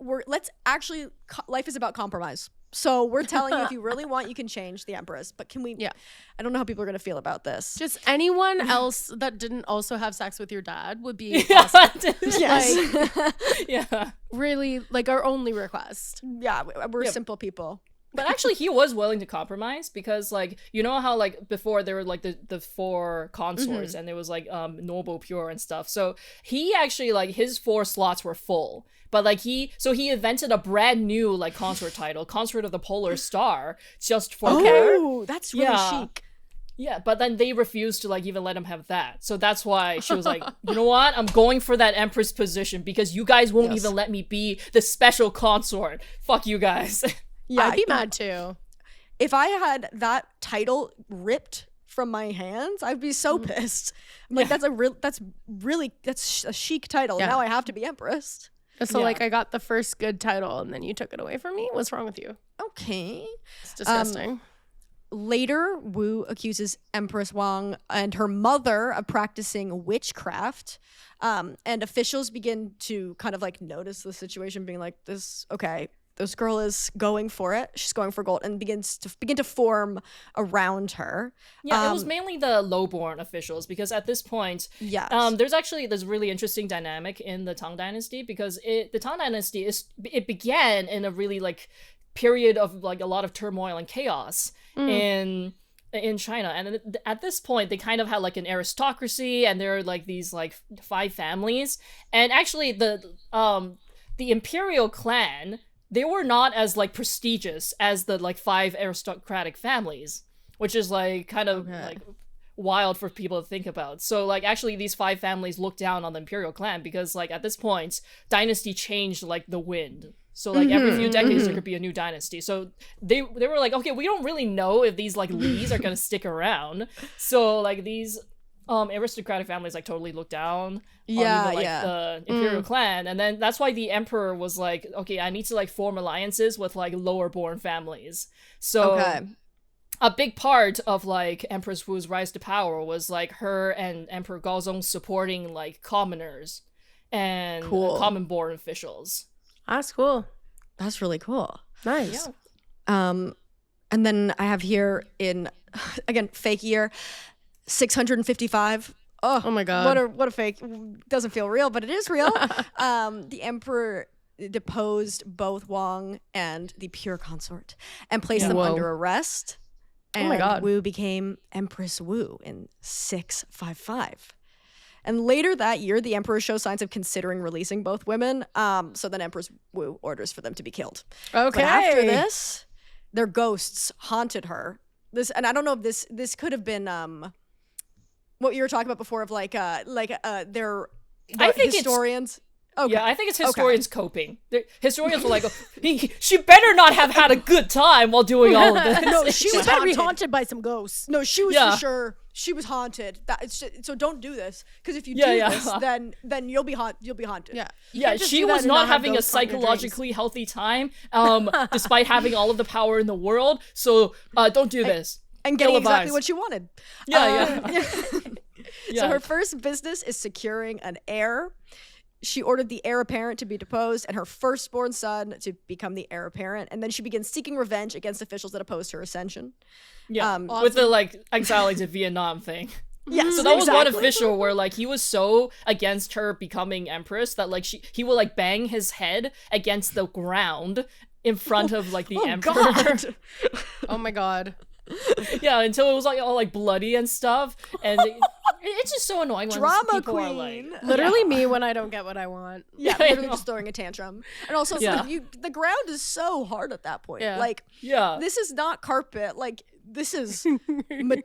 life is about compromise. So we're telling you, if you really want, you can change the Empress. But can we? Yeah. I don't know how people are gonna feel about this. Just anyone else that didn't also have sex with your dad would be awesome. Yes. Yeah. Really, like our only request. Yeah, we're simple people. But actually, he was willing to compromise, because, like, you know how, like, before there were, like, the four consorts, and there was, like, noble, pure, and stuff. So he actually, like, his 4 slots were full. But, like, he invented a brand new, like, consort title, Consort of the Polar Star, just for her. Oh, that's really chic. Yeah, but then they refused to, like, even let him have that. So that's why she was like, you know what? I'm going for that Empress position, because you guys won't even let me be the special consort. Fuck you guys. Yeah, I'd be mad too. If I had that title ripped from my hands, I'd be so pissed. I'm like, that's a chic title. Now I have to be Empress. So like, I got the first good title, and then you took it away from me. What's wrong with you? Okay, it's disgusting. Later, Wu accuses Empress Wang and her mother of practicing witchcraft. And officials begin to kind of like notice the situation, being like, this girl is going for it. She's going for gold, and begin to form around her. Yeah, it was mainly the lowborn officials, because at this point, there's this really interesting dynamic in the Tang Dynasty, because the Tang Dynasty began in a really like period of like a lot of turmoil and chaos in China, and at this point they kind of had like an aristocracy, and there are like these like 5 families, and actually the imperial clan they were not as like prestigious as the like 5 aristocratic families, which is like kind of like wild for people to think about. So like actually these 5 families look down on the imperial clan because like at this point dynasty changed like the wind. So like every few decades there could be a new dynasty. So they were like, okay, we don't really know if these like Lees are gonna stick around. So like these aristocratic families like totally look down on even, like the imperial clan, and then that's why the emperor was like, okay, I need to like form alliances with like lower born families. So a big part of like Empress Wu's rise to power was like her and Emperor Gaozong supporting like commoners and common born officials. That's cool. That's really cool. Nice. And then I have here in, again, fake year, 655. Oh my god. What a fake. Doesn't feel real, but it is real. The emperor deposed both Wang and the pure consort and placed them under arrest. And my god. Wu became Empress Wu in 655. And later that year, the emperor shows signs of considering releasing both women. So then Empress Wu orders for them to be killed. Okay. But after this, their ghosts haunted her. And I don't know if this could have been what you were talking about before of like their I think historians. Okay. Yeah, I think it's historians coping. Historians were like, she better not have had a good time while doing all of this. No, she was better be haunted by some ghosts. No, she was for sure. She was haunted. So don't do this, because if you do this, then you'll be haunted. Yeah, yeah. She was not having a psychologically healthy time, despite having all of the power in the world. So don't do this. And getting exactly what she wanted. Yeah. So her first business is securing an heir. She ordered the heir apparent to be deposed and her firstborn son to become the heir apparent. And then she begins seeking revenge against officials that opposed her ascension. Yeah, awesome. With the like exiling to Vietnam thing. Yeah, so that was one official where like he was so against her becoming empress that like he would like bang his head against the ground in front of like the emperor. God. Oh my god. Yeah, until it was like all like bloody and stuff, and it's just so annoying when drama people queen. Are like, literally me when I don't get what I want. Yeah, literally just throwing a tantrum. And also the ground is so hard at that point. Like this is not carpet. Like this is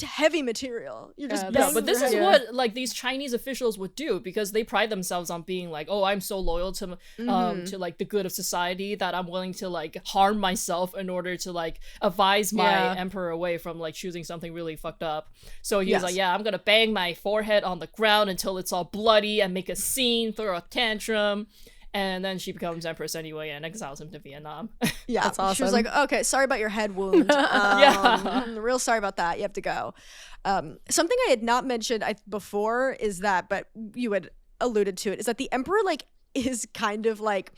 heavy material. You're just but this is what like these Chinese officials would do, because they pride themselves on being like, oh, I'm so loyal to like the good of society that I'm willing to like harm myself in order to like advise my emperor away from like choosing something really fucked up. So he was like, yeah, I'm gonna bang my forehead on the ground until it's all bloody and make a scene, throw a tantrum. And then she becomes empress anyway and exiles him to Vietnam. Yeah, that's awesome. She was like, okay, sorry about your head wound. Real sorry about that. You have to go. Something I had not mentioned before is that, but you had alluded to it, is that the emperor like is kind of like,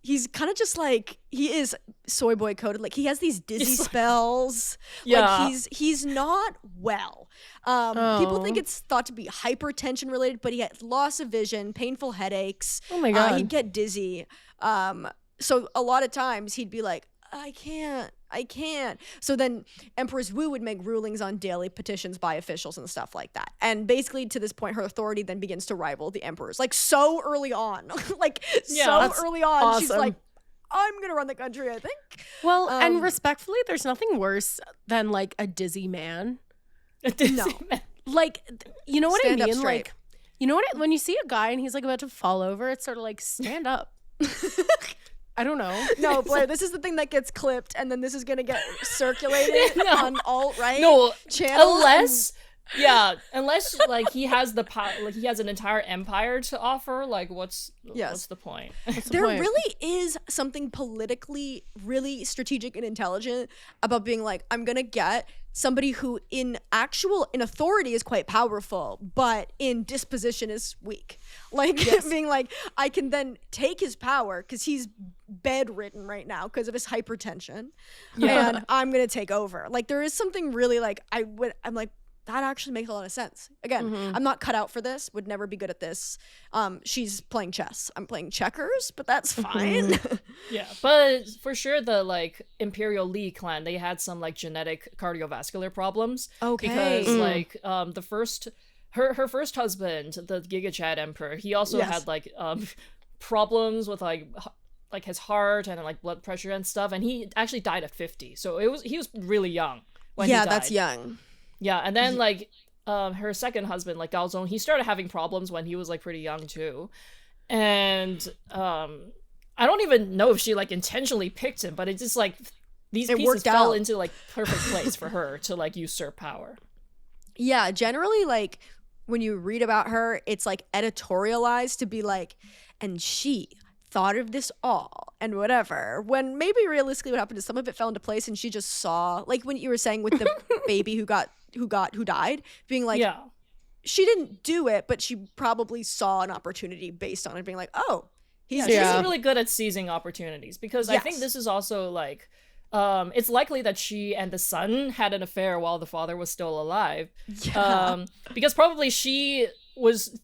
he's kind of just like, he is soy boy coded. Like he has these dizzy spells. Like he's not well. People think it's thought to be hypertension related, but he had loss of vision, painful headaches. Oh my god. He'd get dizzy. So a lot of times he'd be like, I can't. So then Empress Wu would make rulings on daily petitions by officials and stuff like that. And basically to this point, her authority then begins to rival the emperor's. Like so early on. Early on. Awesome. She's like, I'm going to run the country, I think. Well, and respectfully, there's nothing worse than like a dizzy man. A dizzy man. Like, you know what Stand I up mean? straight. Like, you know what? When you see a guy and he's like about to fall over, it's sort of like, stand up. I don't know. No, Blair, this is the thing that gets clipped, and then this is going to get circulated on alt-right channels. Unless like he has the power, like he has an entire empire to offer, like what's the point? There really is something politically really strategic and intelligent about being like, I'm gonna get somebody who in authority is quite powerful, but in disposition is weak. Like being like, I can then take his power because he's bedridden right now because of his hypertension, and I'm gonna take over. Like there is something really like I'm like, that actually makes a lot of sense. Again, I'm not cut out for this, would never be good at this. She's playing chess. I'm playing checkers, but that's fine. Yeah, but for sure the like Imperial Li clan, they had some like genetic cardiovascular problems. Okay. Because like the first her first husband, the Giga Chad Emperor, he also had like problems with like like his heart and like blood pressure and stuff, and he actually died at 50. So he was really young when he died. That's young. Yeah, and then like her second husband, like Gao Zong, he started having problems when he was like pretty young too. And I don't even know if she like intentionally picked him, but it just like these pieces fell into like perfect place for her to like usurp power. Yeah, generally like when you read about her, it's like editorialized to be like, and she thought of this all and whatever, when maybe realistically what happened is some of it fell into place and she just saw, like when you were saying with the baby who died, being like, yeah, she didn't do it, but she probably saw an opportunity based on it, being like, oh, she's really good at seizing opportunities, because I think this is also like it's likely that she and the son had an affair while the father was still alive. Because probably she was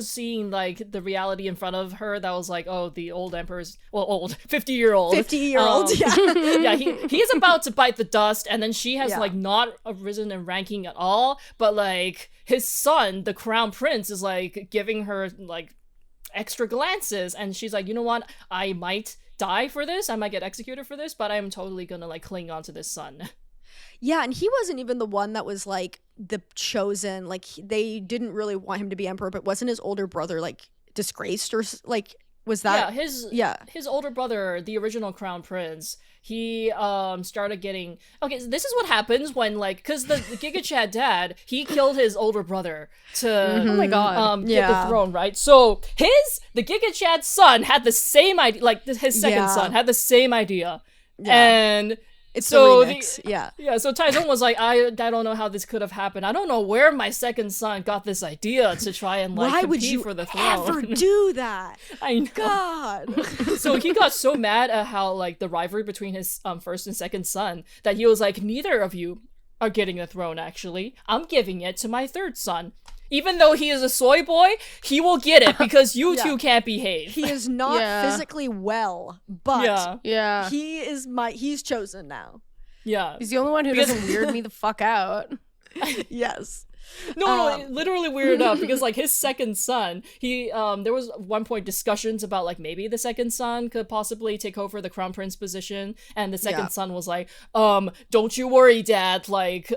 seeing like the reality in front of her that was like, oh, the old emperor's, well, old 50-year-old yeah, he is about to bite the dust, and then she has like not risen in ranking at all, but like his son, the crown prince, is like giving her like extra glances, and she's like, you know what, I might die for this, I might get executed for this, but I'm totally gonna like cling on to this son. Yeah, and he wasn't even the one that was like the chosen, like they didn't really want him to be emperor, but wasn't his older brother like disgraced, or like was that his older brother, the original crown prince, he started getting, okay, so this is what happens when like, because the Giga Chad dad, he killed his older brother to oh my god get the throne, right? So the Giga Chad son had the same idea, like his second son had the same idea, and it's so the remix. So Taizong was like, I don't know how this could have happened. I don't know where my second son got this idea to try and like compete for the throne. Why would you ever do that? I know. God. So he got so mad at how like the rivalry between his first and second son that he was like, neither of you are getting the throne, actually. I'm giving it to my third son. Even though he is a soy boy, he will get it because you two can't behave. He is not physically well, but he's chosen now. Yeah. He's the only one who doesn't weird me the fuck out. Yes. No, literally weirded out, because like his second son, he there was one point discussions about like maybe the second son could possibly take over the crown prince position, and the second son was like, don't you worry, dad, like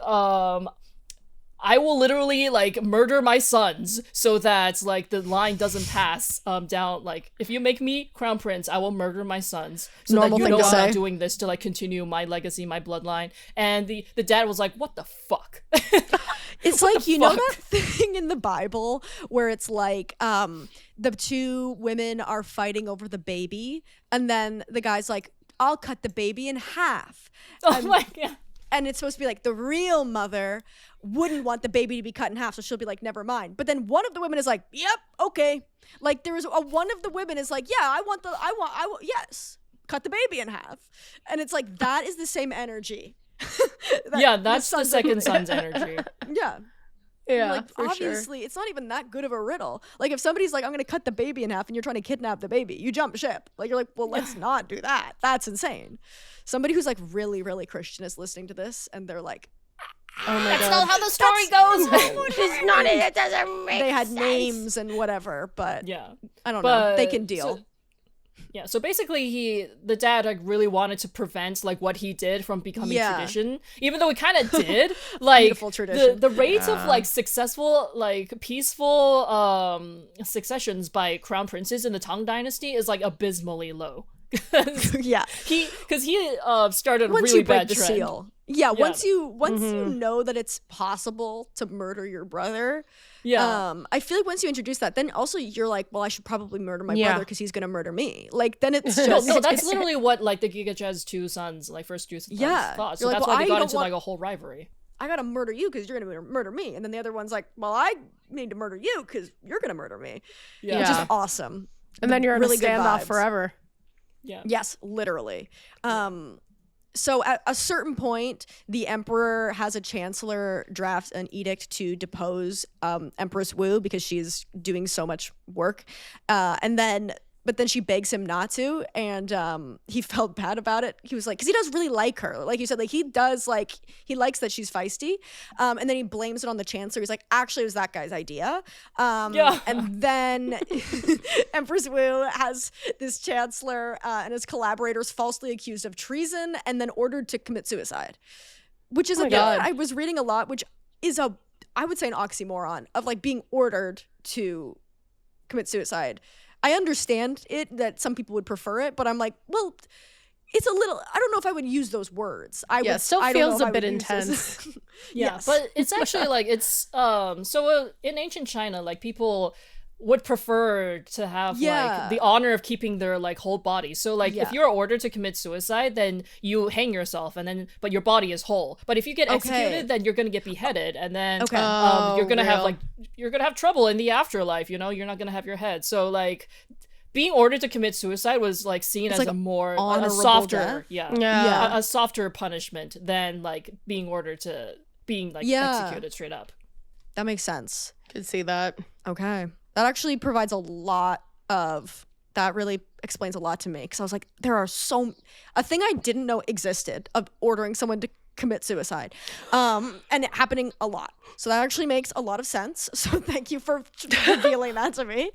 I will literally like murder my sons so that like the line doesn't pass down. Like if you make me crown prince, I will murder my sons so Normal that you thing know to I'm say. not doing this to like continue my legacy, my bloodline. And the dad was like, what the fuck? It's like, you know that thing in the Bible where it's like the two women are fighting over the baby, and then the guy's like, I'll cut the baby in half. Oh my god. And it's supposed to be like the real mother wouldn't want the baby to be cut in half, so she'll be like, never mind. But then one of the women is like, yep, okay. Like there is one of the women is like, yeah, I want yes, cut the baby in half. And it's like, that is the same energy. That's the second son's energy. Yeah, like obviously it's not even that good of a riddle. Like if somebody's like, I'm gonna cut the baby in half and you're trying to kidnap the baby, you jump ship. Like you're like, well, let's not do that. That's insane. Somebody who's like really, really Christian is listening to this and they're like, oh my that's god, not how the story goes. It's not it. It doesn't make they had sense. names and whatever, but I don't know. But They can deal. So basically the dad like really wanted to prevent like what he did from becoming tradition, even though it kind of did. Like beautiful tradition. The rates of like successful, like peaceful successions by crown princes in the Tang dynasty is like abysmally low. Because he started once a really you break bad the trend. seal. Once you know that it's possible to murder your brother. I feel like once you introduce that, then also you're like, well, I should probably murder my brother because he's gonna murder me. Like then it's just no, that's literally what like the Giga Chad's two sons, like first two sons, thought. So like, that's well, why they got I into like a whole rivalry. I gotta murder you because you're gonna murder me, and then the other one's like, well, I need to murder you because you're gonna murder me. Which is awesome. And then you're really in a standoff forever. Yes, literally. So at a certain point, the emperor has a chancellor draft an edict to depose Empress Wu because she's doing so much work. And then but then she begs him not to, and he felt bad about it. He was like, because he does really like her, like you said, like he likes that she's feisty, and then he blames it on the chancellor. He's like, actually, it was that guy's idea. And then Empress Wu has this chancellor and his collaborators falsely accused of treason and then ordered to commit suicide, which is a thing that I was reading a lot, which is I would say an oxymoron of like being ordered to commit suicide. I understand it that some people would prefer it, but I'm like, well, it's a little, I don't know if I would use those words. Still feels a bit intense. Yes. But it's actually like, it's, so in ancient China, like people would prefer to have like the honor of keeping their like whole body. So like if you're ordered to commit suicide, then you hang yourself but your body is whole. But if you get executed, then you're going to get beheaded, and then you're going to have trouble in the afterlife, you know, you're not going to have your head. So like being ordered to commit suicide was like seen as like a more a softer a softer punishment than like being ordered to being like executed straight up. That makes sense. Could see that. Okay. That actually provides that really explains a lot to me, because I was like, there are a thing I didn't know existed of ordering someone to commit suicide, and it happening a lot. So that actually makes a lot of sense. So thank you for revealing that to me.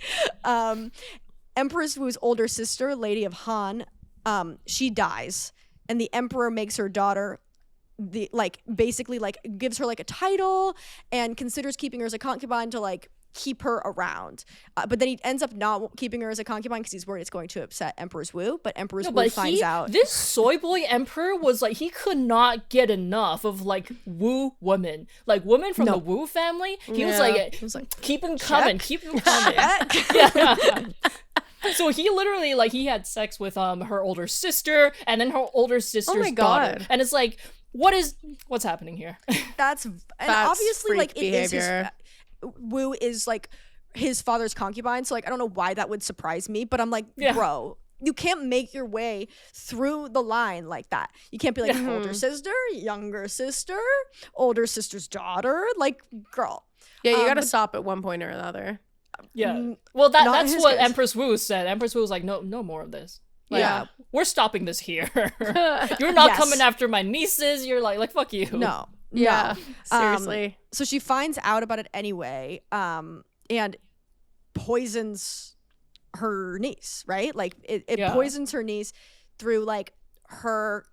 Empress Wu's older sister, Lady of Han, she dies, and the emperor makes her daughter basically gives her like a title and considers keeping her as a concubine to like keep her around, but then he ends up not keeping her as a concubine because he's worried it's going to upset Empress Wu. But Empress Wu finds out this soy boy emperor was like, he could not get enough of like Wu women, like women from the Wu family. He was like keep them coming. So he literally like he had sex with her older sister and then her older sister's daughter, and it's like, what's happening here? That's obviously like it behavior. Wu is like his father's concubine, so like I don't know why that would surprise me, but I'm like, bro, you can't make your way through the line like that. You can't be like older sister, younger sister, older sister's daughter, like girl. Yeah, you gotta stop at one point or another. Yeah, well that's what case. Empress Wu said. Empress Wu was like, no more of this. Like, we're stopping this here. You're not coming after my nieces. You're like fuck you. No. Yeah, seriously. So she finds out about it anyway, and poisons her niece, right? Like it poisons her niece through like her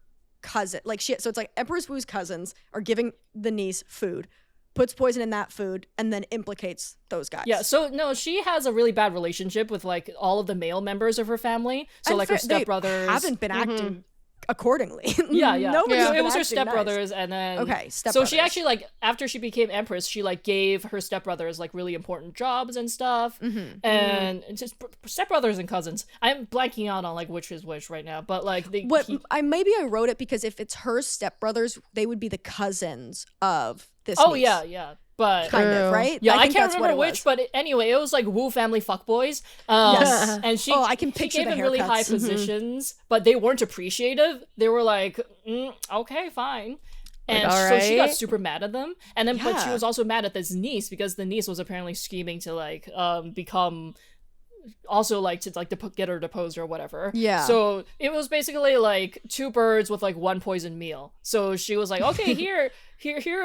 cousin. Like so it's like Empress Wu's cousins are giving the niece food, puts poison in that food, and then implicates those guys. Yeah, so no, she has a really bad relationship with like all of the male members of her family. So and like her stepbrothers haven't been acting accordingly. It was her stepbrothers, nice. And then stepbrothers. So she actually like after she became empress, she like gave her stepbrothers like really important jobs and stuff, and just stepbrothers and cousins. I'm blanking out on like which is which right now, but like maybe I wrote it because if it's her stepbrothers, they would be the cousins of this. Oh niece. yeah. But kind of, right? Yeah, I can't remember which, but anyway, it was like Wu family fuckboys. Yes. And she picture gave them really high positions, but they weren't appreciative. They were like, okay, fine. And so she got super mad at them. And then, but she was also mad at this niece because the niece was apparently scheming to like become also like to like get her deposed or whatever. Yeah. So it was basically like two birds with like one poisoned meal. So she was like, okay, here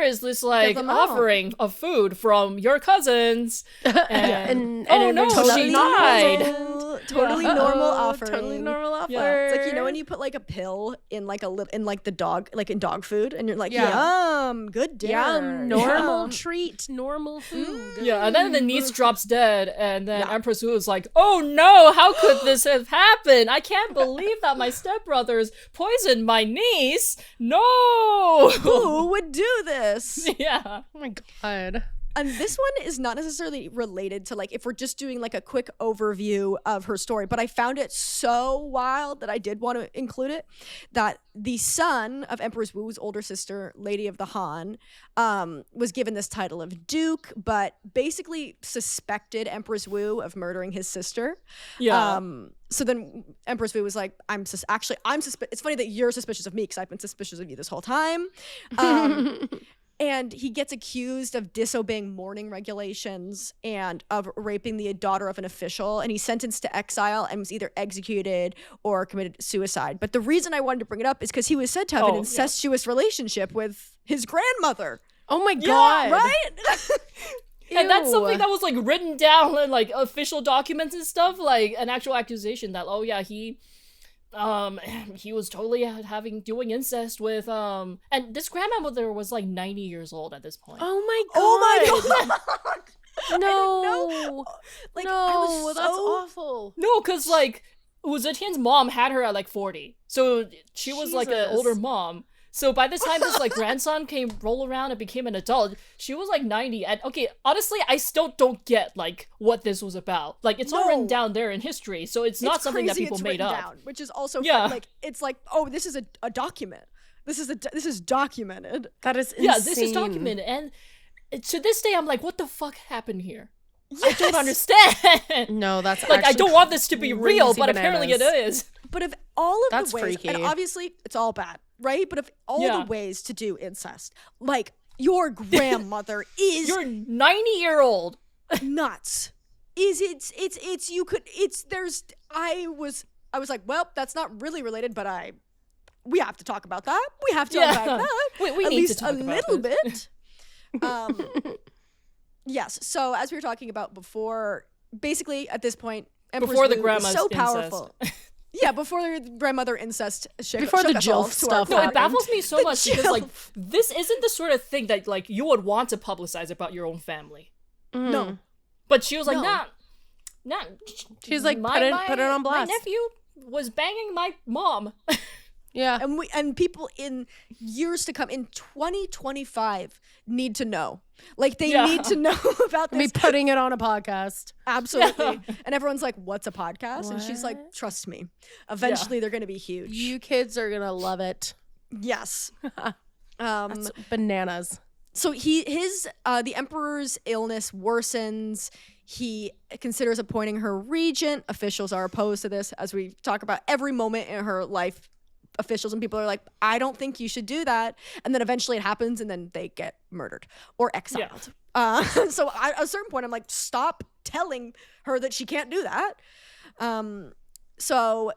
is this like offering of food from your cousins, and she died. Totally normal offering. Totally normal offer. Yeah. It's like, you know when you put like a pill in like the dog, like in dog food, and you're like, yum, good dinner, yum, normal treat, normal food. Yeah, and then the niece drops dead, and then Empress Wu is like, oh no, how could this have happened? I can't believe that my stepbrothers poisoned my niece. No, who would do this? Yeah. Oh my god. And this one is not necessarily related to like if we're just doing like a quick overview of her story, but I found it so wild that I did want to include it, that the son of Empress Wu's older sister, Lady of the Han, was given this title of Duke, but basically suspected Empress Wu of murdering his sister. Yeah. So then Empress Wu was like, I'm suspicious. It's funny that you're suspicious of me because I've been suspicious of you this whole time. And he gets accused of disobeying mourning regulations and of raping the daughter of an official. And he's sentenced to exile and was either executed or committed suicide. But the reason I wanted to bring it up is because he was said to have an incestuous relationship with his grandmother. Oh my God. Right? And that's something that was like written down in like official documents and stuff, like an actual accusation that, oh yeah, he was totally doing incest with and this grandmother was like 90 years old at this point. Oh my God. Oh my God. No. Like, no, that's awful. No, because like Zetian's mom had her at like 40, so she was like an older mom. So by the time this like grandson came roll around and became an adult, she was like 90. And okay, honestly, I still don't get like what this was about. Like it's all written down there in history, so it's not something that people made up. Down, which is also fun. Like it's like, oh, this is a document. This is documented. That is insane. Yeah, this is documented, and to this day, I'm like, what the fuck happened here? Yes. I don't understand. No, that's like I don't want this to be real, but apparently it is. But if all of the ways, freaky. and obviously it's all bad, right? But if all the ways to do incest, like your grandmother is your 90-year-old nuts. I was like, well, that's not really related, but we have to talk about that. We have to talk about that. We at need least to talk a about little this. bit. Yes. So as we were talking about before, basically at this point, Empress before the Wu grandma's is so incest. powerful. Yeah, before the grandmother incest before the Jill stuff. No, it baffles me so much because like this isn't the sort of thing that like you would want to publicize about your own family. No. But she was like, nah. She's like, put it on blast. My nephew was banging my mom. Yeah. And people in years to come, in 2025, need to know. Like, they need to know about this. Me putting it on a podcast. Absolutely. Yeah. And everyone's like, what's a podcast? What? And she's like, trust me. Eventually, they're going to be huge. You kids are going to love it. Yes. That's bananas. So the emperor's illness worsens. He considers appointing her regent. Officials are opposed to this, as we talk about every moment in her life. Officials and people are like, I don't think you should do that. And then eventually it happens, and then they get murdered or exiled. Yeah. So at a certain point, I'm like, stop telling her that she can't do that. So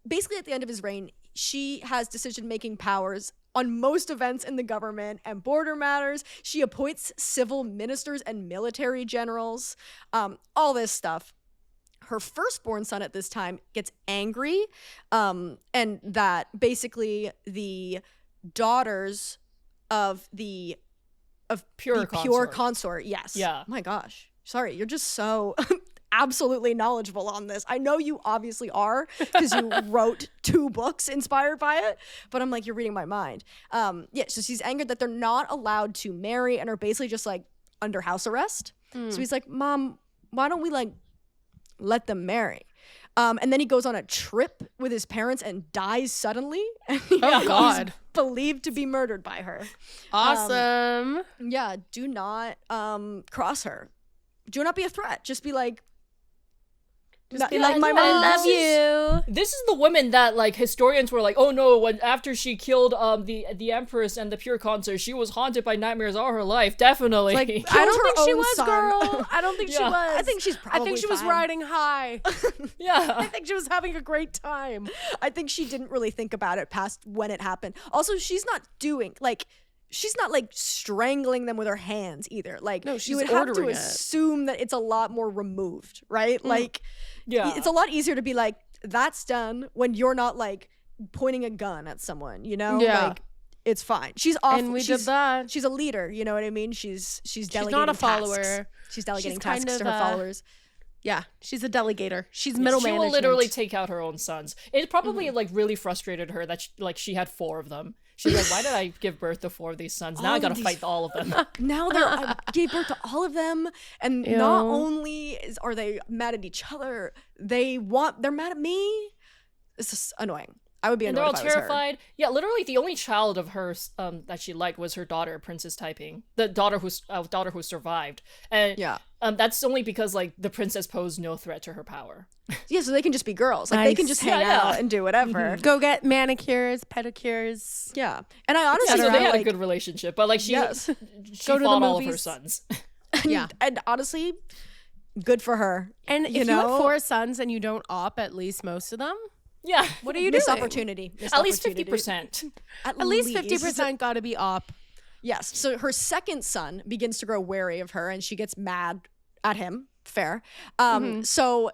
basically at the end of his reign, she has decision-making powers on most events in the government and border matters. She appoints civil ministers and military generals, all this stuff. Her firstborn son at this time gets angry, and that basically the daughters of the pure consort. Yes. Yeah. Oh my gosh. Sorry, you're just so absolutely knowledgeable on this. I know you obviously are because you wrote 2 books inspired by it, but I'm like, you're reading my mind. So she's angered that they're not allowed to marry and are basically just like under house arrest. So he's like, Mom, why don't we like let them marry? And then he goes on a trip with his parents and dies suddenly. Oh God. Believed to be murdered by her. Awesome. Do not cross her. Do not be a threat. Just be like, my mom. I love you. This is the woman that like historians were like, oh no, when after she killed the empress and the pure consort, she was haunted by nightmares all her life. Definitely. Like, I don't think she was, girl. I don't think she was. I think she's probably I think she was riding high. Yeah. I think she was having a great time. I think she didn't really think about it past when it happened. Also, she's not like strangling them with her hands either. Like, no, she's you would have to assume that it's a lot more removed, right? Like, it's a lot easier to be like, that's done when you're not like pointing a gun at someone, you know? Yeah. Like, it's fine. She's off. And we did that. She's a leader, you know what I mean? She's delegating not a tasks. follower. She's delegating tasks to her followers. Yeah, she's a delegator. She's middle management. She will literally take out her own sons. It probably like really frustrated her that she had 4 of them. She's like, why did I give birth to 4 of these sons? Now I gotta fight all of them. Now I gave birth to all of them, and not only are they mad at each other, they're mad at me. It's just annoying. I would be And annoyed they're all if I was her. terrified. Yeah, literally the only child of hers that she liked was her daughter, Princess Taiping, the daughter who survived. And Yeah. that's only because like the princess posed no threat to her power. Yeah, so they can just be girls. Like they can just hang Yeah, out yeah. and do whatever. Go get manicures, pedicures. Yeah. And I Yeah, honestly so they had like, a good relationship, but like she Yes. she Go to the fought all of her movies. sons. yeah. And honestly, good for her. And if you have 4 sons and you don't op at least most of them, Yeah, what are you Missed doing? opportunity. Missed at least opportunity. 50%. At At least 50% got to be op. Yes. So her second son begins to grow wary of her and she gets mad at him. Fair. So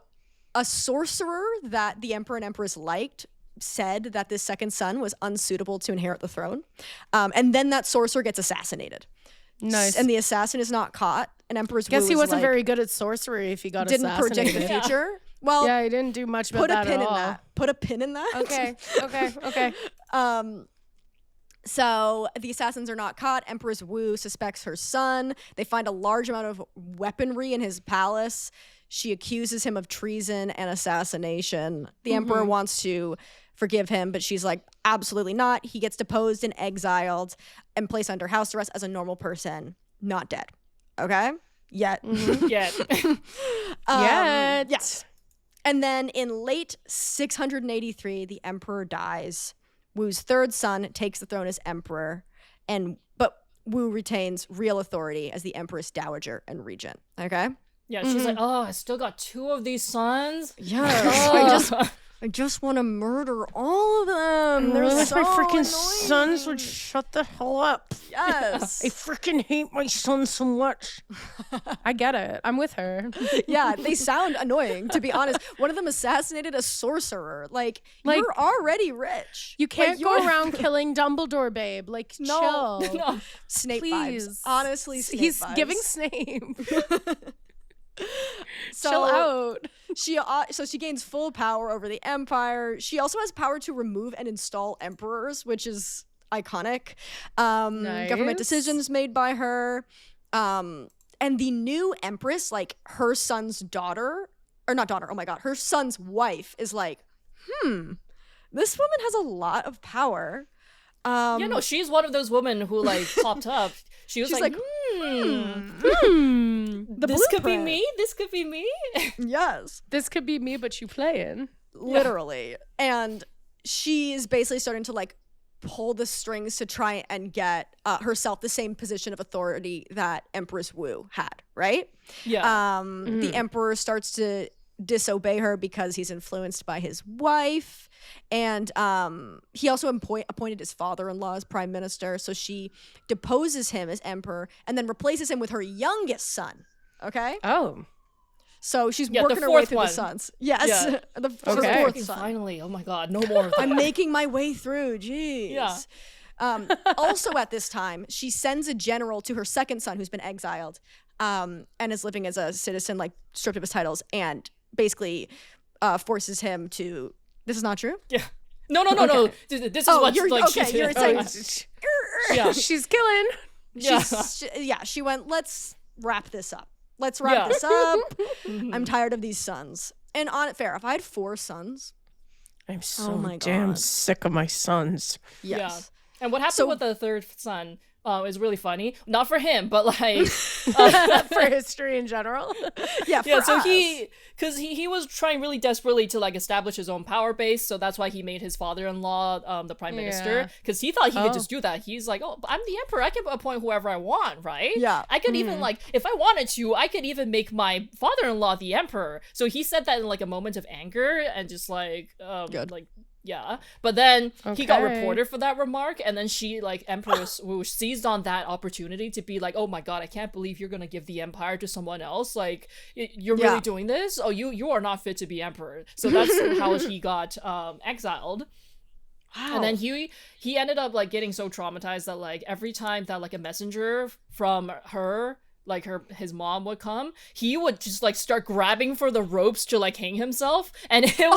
a sorcerer that the emperor and empress liked said that this second son was unsuitable to inherit the throne. And then that sorcerer gets assassinated. Nice. And the assassin is not caught. And Empress Guess Wu he is wasn't like, very good at sorcery if he got didn't predict assassinated. the future. Well, Yeah, he didn't do much about put a that pin at in all. that. Put a pin in that. Okay. So the assassins are not caught. Empress Wu suspects her son. They find a large amount of weaponry in his palace. She accuses him of treason and assassination. The emperor wants to forgive him, but she's like, absolutely not. He gets deposed and exiled and placed under house arrest as a normal person, not dead. Okay? Yet. Yeah. Yet. Yes. And then in late 683, the emperor dies. Wu's third son takes the throne as emperor, but Wu retains real authority as the empress dowager and regent. Okay? Yeah, she's like, oh, I still got 2 of these sons. Yes. I just want to murder all of them. They're so annoying. sons would shut the hell up. Yes. I freaking hate my son so much. I get it. I'm with her. Yeah, they sound annoying, to be honest. One of them assassinated a sorcerer. Like you're already rich. You can't Like, go you're- around killing Dumbledore, babe. Like, No. chill. No. Snape Please. vibes. Honestly, Snape He's vibes. giving Snape. So Chill out. she gains full power over the empire. She also has power to remove and install emperors, which is iconic. Government Nice. decisions made by her. And the new empress, like her son's daughter, or not daughter, oh my god, her son's wife is like, this woman has a lot of power. Yeah, no, she's one of those women who like popped up. She was She's like, like, The this could be blueprint. me. This could be me. Yes. This could be me, but you playing. Literally. And she is basically starting to like pull the strings to try and get herself the same position of authority that Empress Wu had, right? Yeah. The emperor starts to disobey her because he's influenced by his wife, and he also appointed his father-in-law as prime minister, so she deposes him as emperor and then replaces him with her youngest son. Okay, Oh. so she's Yeah, the working her way fourth through one. the sons. Yes, Yeah. the Okay. fourth son. Finally, oh my god, no more of that. I'm making my way through. Jeez. Yeah. Also at this time, she sends a general to her second son who's been exiled and is living as a citizen, like stripped of his titles, and basically forces him to. This is not true? Yeah. No. This is what you're like okay. she You're did. saying. Yeah. She's killing. Yeah. She went, let's wrap this up. Let's wrap this up. I'm tired of these sons. And fair, if I had 4 sons, I'm so my damn God. sick of my sons. yes. Yeah. And what happened So- with the third son is really funny. Not for him, but like For history in general. Yeah, for yeah, so us. he was trying really desperately to like establish his own power base, so that's why he made his father-in-law the prime minister, Yeah. because he thought he Oh. could just do that. He's like, oh, I'm the emperor, I can appoint whoever I want, right? Yeah. I could even like, if I wanted to, I could even make my father-in-law the emperor. So he said that in like a moment of anger and just like Good. like yeah, but then he got Okay. reported for that remark, and then she, like, Empress Wu seized on that opportunity to be like, oh my god, I can't believe you're gonna give the empire to someone else. Like, you're Yeah. really doing this? Oh, you are not fit to be emperor. So that's how he got exiled. Wow. And then he ended up like getting so traumatized that like every time that like a messenger from her, like his mom would come, he would just like start grabbing for the ropes to like hang himself, and it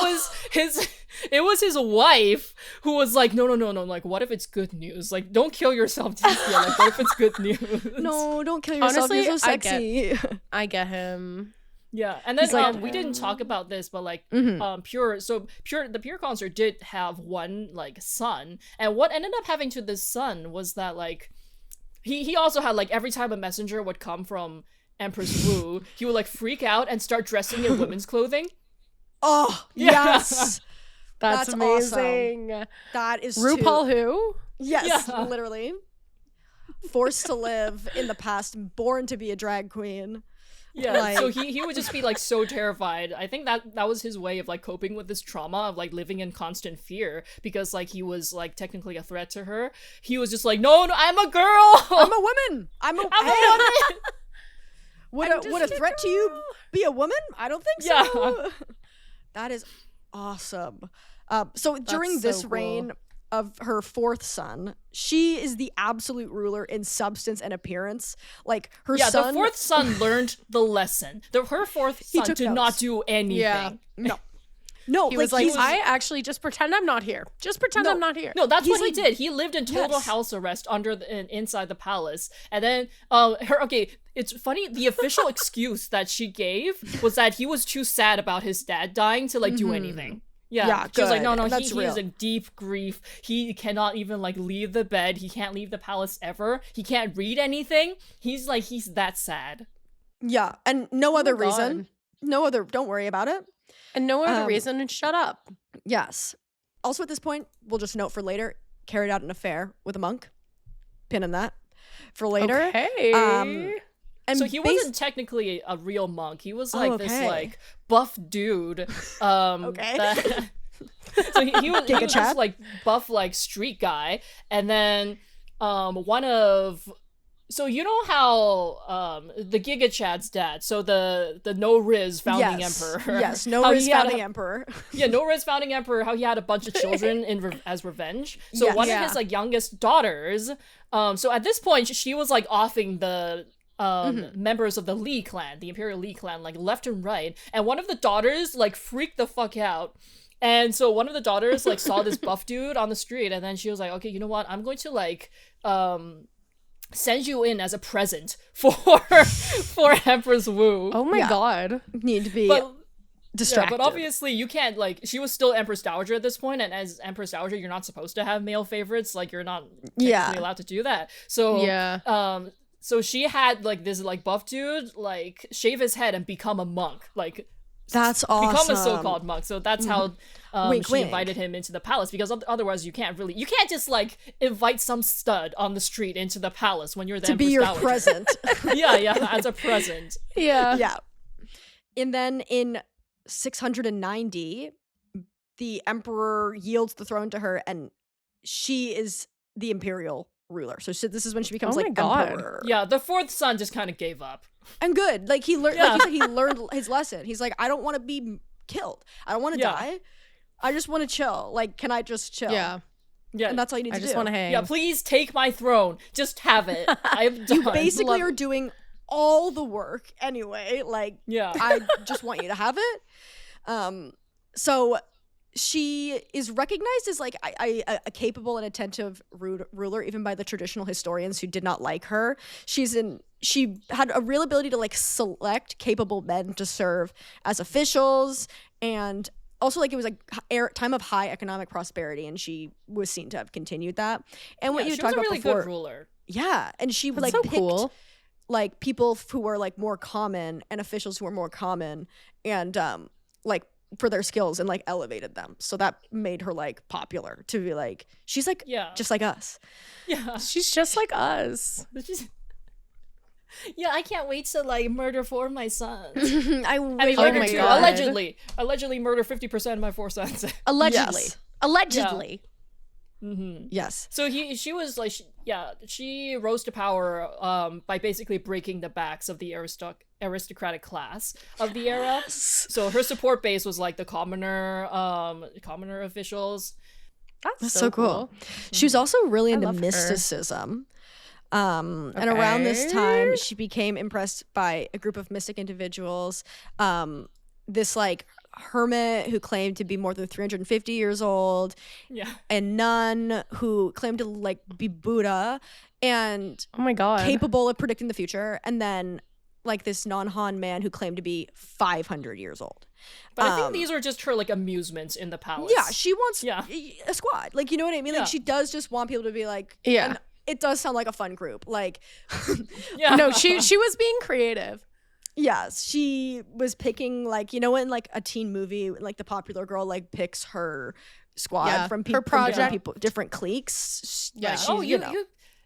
was his wife who was like, no, like, what if it's good news? Like, don't kill yourself, Ticia. Like, what if it's good news? No, don't kill yourself. Honestly, You're so I get- sexy. I get him. Yeah, and then He's like, we didn't talk about this, but like Mhm. the Pure concert did have one like son, and what ended up happening to this son was that like he also had like every time a messenger would come from Empress Wu, he would like freak out and start dressing in women's clothing. Oh, Yeah. yes. That's That's amazing. That is RuPaul who? Yes, Yeah. literally. Forced to live in the past, born to be a drag queen. Yeah, Like- so he would just be like so terrified. I think that was his way of like coping with this trauma of like living in constant fear, because like he was like technically a threat to her. He was just like, no, I'm a girl. I'm a woman. I'm a I'm a woman. Would a threat to you be a woman? I don't think so. Yeah. That is awesome. So during so this cool. reign of her fourth son, she is the absolute ruler in substance and appearance. Like her Yeah, son. the fourth son learned the lesson. Her fourth son took did notes. not do anything. Yeah. No, He was like, he's- I actually just pretend I'm not here. Just pretend No. I'm not here. No, that's He's what he like- did. He lived in total Yes. house arrest inside the palace. And then it's funny, the official excuse that she gave was that he was too sad about his dad dying to like do anything. Yeah, Yeah, she was like, good. no, That's he is real. in deep grief. He cannot even like leave the bed. He can't leave the palace ever. He can't read anything. He's that sad. Yeah, and no other my reason. God. No other. Don't worry about it. And no other Um, reason, and shut up. Yes. Also, at this point, we'll just note for later, carried out an affair with a monk. Pin in that for later. Okay. And So he wasn't technically a real monk. He was like this okay. like buff dude. Okay. So he was Giga this Chad? like buff like street guy, and then so you know how the Giga Chad's dad, so the No Riz founding emperor. Yes, no how risk he had founding a- emperor. Yeah, No Riz founding emperor. How he had a bunch of children as revenge. So Yes. one Yeah. of his like youngest daughters. So at this point, she was like offing the members of the Li clan, the Imperial Li clan, like left and right. And one of the daughters like freaked the fuck out. And so one of the daughters like saw this buff dude on the street, and then she was like, okay, you know what? I'm going to like send you in as a present for Empress Wu. Oh my Yeah. God. Need to be But yeah, distracted. but obviously you can't like she was still Empress Dowager at this point, and as Empress Dowager you're not supposed to have male favorites, like you're not technically Yeah. allowed to do that. So Yeah. so she had like this like buff dude like shave his head and become a monk, like That's awesome. become a so-called monk. So that's how Wink, she wink. invited him into the palace, because otherwise you can't just like invite some stud on the street into the palace when you're the to be Empress your Dowager. present. yeah, as a present. Yeah. Yeah. And then in 690, the emperor yields the throne to her, and she is the imperial ruler. So this is when she becomes Oh my like God. emperor. Yeah, the fourth son just kind of gave up. And good. Like he learned. Yeah. Like you said, he learned his lesson. He's like, I don't want to be killed. I don't want to Yeah. die. I just want to chill. Like, can I just chill? Yeah. Yeah, And that's all you need I to just do. want to hang. yeah. Please take my throne. Just have it. I'm done. You basically Love are doing all the work anyway. Like, Yeah. I just want you to have it. So she is recognized as like a capable and attentive ruler, even by the traditional historians who did not like her. She had a real ability to like select capable men to serve as officials, and also like it was like time of high economic prosperity, and she was seen to have continued that. And what Yeah, you she was talked a about really before, good ruler. yeah, and she That's like so picked cool. like people who were like more common and officials who were more common, and like for their skills, and like elevated them. So that made her like popular, to be like, she's like Yeah. just like us. Yeah. She's just like us. Yeah, I can't wait to like murder 4 of my sons. I I mean, wish murder my 2. God. Allegedly murder 50% of my 4 sons. Allegedly. Yes. Allegedly. Yes. So she was like, she rose to power by basically breaking the backs of the aristocratic class of the era. So her support base was like the commoner officials. That's so cool. She was also really into love her. mysticism. And around this time, Okay. she became impressed by a group of mystic individuals. This like hermit who claimed to be more than 350 years old, Yeah. a nun who claimed to like be Buddha and Oh my God. capable of predicting the future, and then like this non-Han man who claimed to be 500 years old. But I think these are just her like amusements in the palace. Yeah, she wants Yeah. a squad. Like, you know what I mean? Yeah. Like, she does just want people to be like, Yeah. and it does sound like a fun group. Like, Yeah. No, she was being creative. yes, she was picking, like, you know, when like a teen movie, like the popular girl like picks her squad Yeah, from her people, project. different cliques. Yeah. Like, she's, Oh, you know.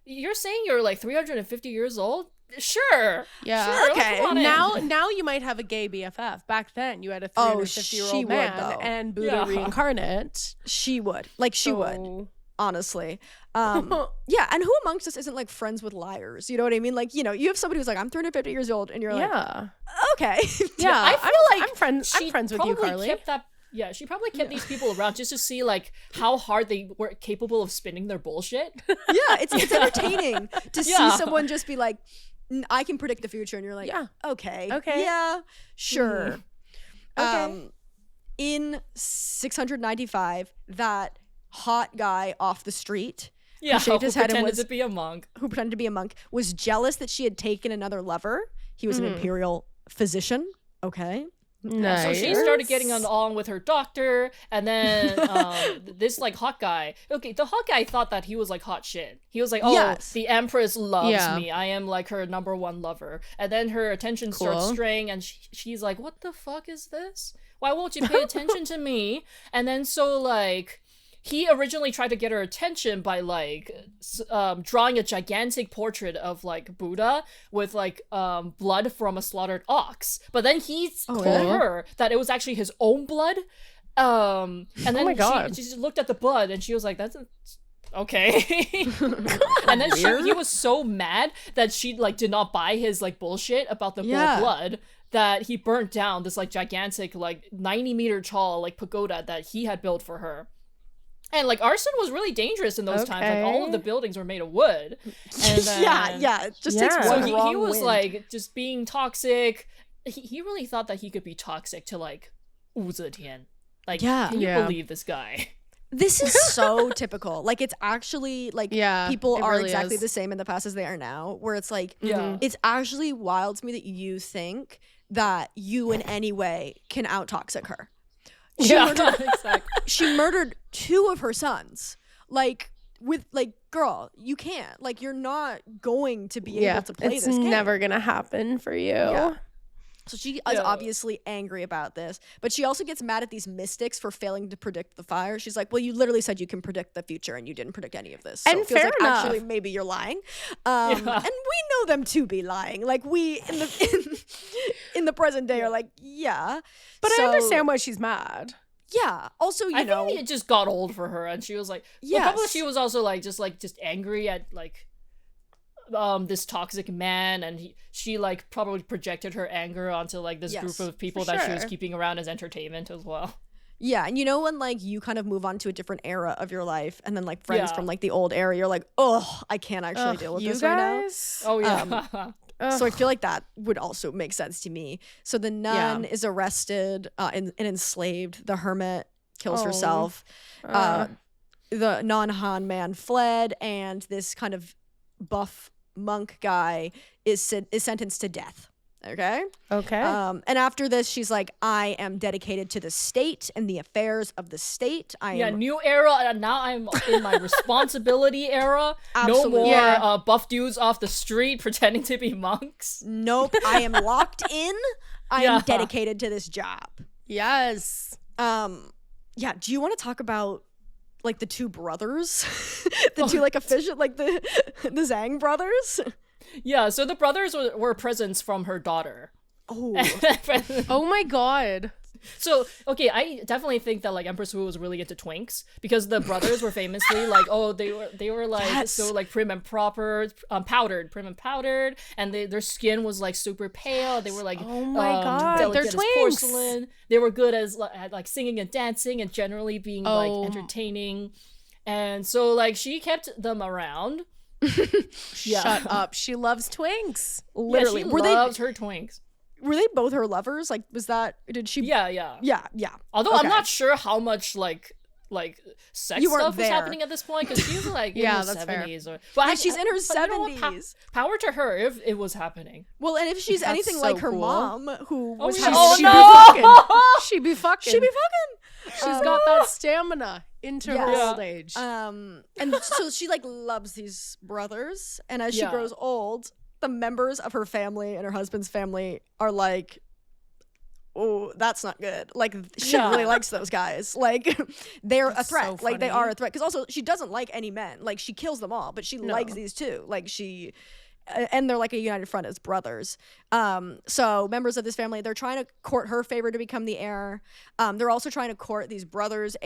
you're saying you're like 350 years old? Sure. Yeah. Sure, Okay. come on in. Now you might have a gay BFF. Back then you had a Oh, 350-year-old she would, man though. and Buddha Yeah. reincarnate. She would. Like, she would. So- Honestly. Yeah, and who amongst us isn't like friends with liars? You know what I mean? Like, you know, you have somebody who's like, I'm 350 years old, and you're like, Yeah. okay. Yeah. I feel like I'm friends with you, probably Carley. kept that. Yeah, she probably kept these people around just to see like how hard they were capable of spinning their bullshit. Yeah, it's entertaining to see Yeah. someone just be like, I can predict the future, and you're like, Yeah. okay, Okay. yeah, sure. Okay. In 695, that hot guy off the street Yeah, shaved his head and pretended was- to be a monk. who pretended to be a monk was jealous that she had taken another lover. He was an imperial physician. Okay. Nice. So she started getting along with her doctor, and then this like hot guy. Okay, the hot guy thought that he was like hot shit. He was like, "Oh, Yes. the Empress loves Yeah. me. I am like her number one lover." And then her attention starts Cool. straying, and she's like, "What the fuck is this? Why won't you pay attention to me?" And then so like. He originally tried to get her attention by like drawing a gigantic portrait of like Buddha with like blood from a slaughtered ox. But then he told yeah? her that it was actually his own blood. And then my God. she just looked at the blood and she was like, "That's okay." And then he was so mad that she like did not buy his like bullshit about the bull Yeah. blood. That he burnt down this like gigantic like 90-meter tall like pagoda that he had built for her. And like arson was really dangerous in those times. Like all of the buildings were made of wood. And then, yeah. It just takes Yeah. so one he wrong was wind. like just being toxic. He really thought that he could be toxic to like Wu Zetian. Like, Yeah. can you Yeah. believe this guy? This is so typical. Like, it's actually like Yeah, people it are really exactly is. the same in the past as they are now. Where it's like, Yeah. it's actually wild to me that you think that you in any way can out toxic her. Exactly. She murdered 2 of her sons. Like, with like, girl, you can't. Like, you're not going to be able to play it's this game. never gonna happen for you. Yeah. So she is Yeah. obviously angry about this, but she also gets mad at these mystics for failing to predict the fire. She's like, "Well, you literally said you can predict the future, and you didn't predict any of this." So And it feels fair like enough. actually maybe you're lying, Yeah. and we know them to be lying. Like we in the present day are like, yeah, But So, I understand why she's mad. Yeah. Also, you I know, think it just got old for her, and she was like, well, probably Yes. she was also just angry at like this toxic man, and she like probably projected her anger onto like this Yes, group of people for that she was sure. keeping around as entertainment as well. yeah, and you know when like you kind of move on to a different era of your life, and then like friends Yeah. from like the old era, you're like, oh, I can't actually deal with you this right now. guys? Oh yeah. So I feel like that would also make sense to me. So the nun is arrested and enslaved. The hermit kills Oh. herself. The non-Han man fled, and this kind of buff monk guy is sentenced to death. Okay. Okay. And after this, she's like, I am dedicated to the state and the affairs of the state. I Yeah, am new era, and now I'm in my responsibility era. Absolutely. No more Yeah. buff dudes off the street pretending to be monks. nope. I am locked in. I Yeah. am dedicated to this job. yes. Yeah, do you want to talk about like the 2 brothers? The 2 like official like the Zhang brothers? Yeah, so the brothers were presents from her daughter. Oh. Oh my god. So, okay, I definitely think that like Empress Wu was really into twinks because the brothers were famously like, oh, they were like Yes. so like prim and proper, prim and powdered, and their skin was like super pale. They were like, Oh my God, delicate they're as twinks. porcelain. They were good at like singing and dancing and generally being Oh. like entertaining, and so like she kept them around. Yeah. Shut up. She loves twinks. Literally. Yeah, she were loves her twinks. they both her lovers? Like was that did she Yeah. Yeah. Although Okay. I'm not sure how much like like sex You weren't stuff was there. happening at this point because she was like in Yeah, her that's fair. 70s or Yeah, she's in her but you know what? 70s. Power to her if it was happening. Well, and if she's That's anything so like her cool. mom, who was yeah. she's- Oh, she'd no! be fucking. She'd be fucking. She'd be fucking. She's got that stamina into her Yes. old age. And so she like loves these brothers, and as she Yeah. grows old, the members of her family and her husband's family are like, oh, that's not good. Like she Yeah. really likes those guys. Like they're a That's threat. so Like they funny. are a threat. Because also she doesn't like any men. Like she kills them all, but she likes these two. Like she. And they're like a united front as brothers. So members of this family, they're trying to court her favor to become the heir. They're also trying to court these brothers'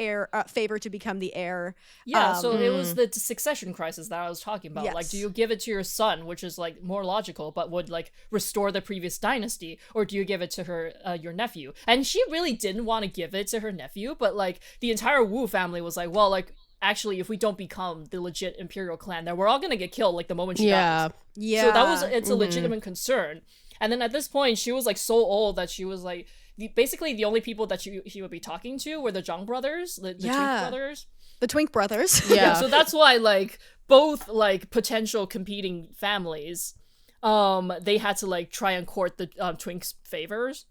favor to become the heir. Yeah, so it was the succession crisis that I was talking about. Like, Yes. do you give it to your son, which is like more logical, but would like restore the previous dynasty, or do you give it to her, your nephew? And she really didn't want to give it to her nephew, but like the entire Wu family was like, well, like actually, if we don't become the legit imperial clan, then we're all gonna get killed like the moment she dies. Yeah. So that was it's a legitimate concern. And then at this point, she was like so old that she was like basically the only people that she would be talking to were the Zhang brothers, the Twink brothers. The Twink brothers. Yeah. So that's why like both like potential competing families, they had to like try and court the Twink's favors.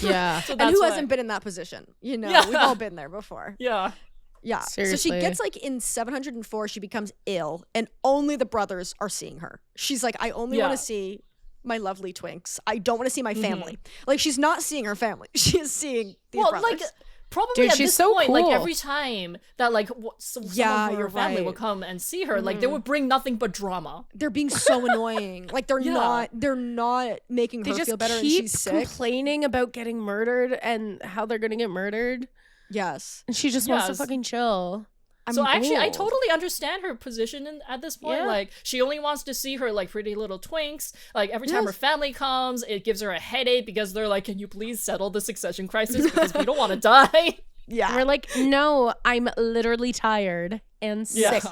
Yeah. So And that's who why- hasn't been in that position? You know, Yeah. we've all been there before. Yeah. Yeah. So Seriously. she gets like in 704, she becomes ill, and only the brothers are seeing her. She's like, I only want Yeah. to see my lovely Twinks. I don't want to see my family. Like she's not seeing her family. She is seeing these Well, brothers. like probably Dude, at she's this so point, like cool. every time that like some Yeah, of her you're family right. would come and see her, like they would bring nothing but drama. They're being so annoying. Like they're Yeah. not making They her just feel better, and keep she's sick. complaining about getting murdered and how they're gonna get murdered, Yes. and she just wants to Yes. fucking chill. So actually, I old. totally understand her position at this point. Yeah. Like, she only wants to see her like pretty little Twinks. Like every time her Yes. family comes, it gives her a headache because they're like, "Can you please settle the succession crisis because we don't want to die." Yeah. And we're like, no, I'm literally tired and sick.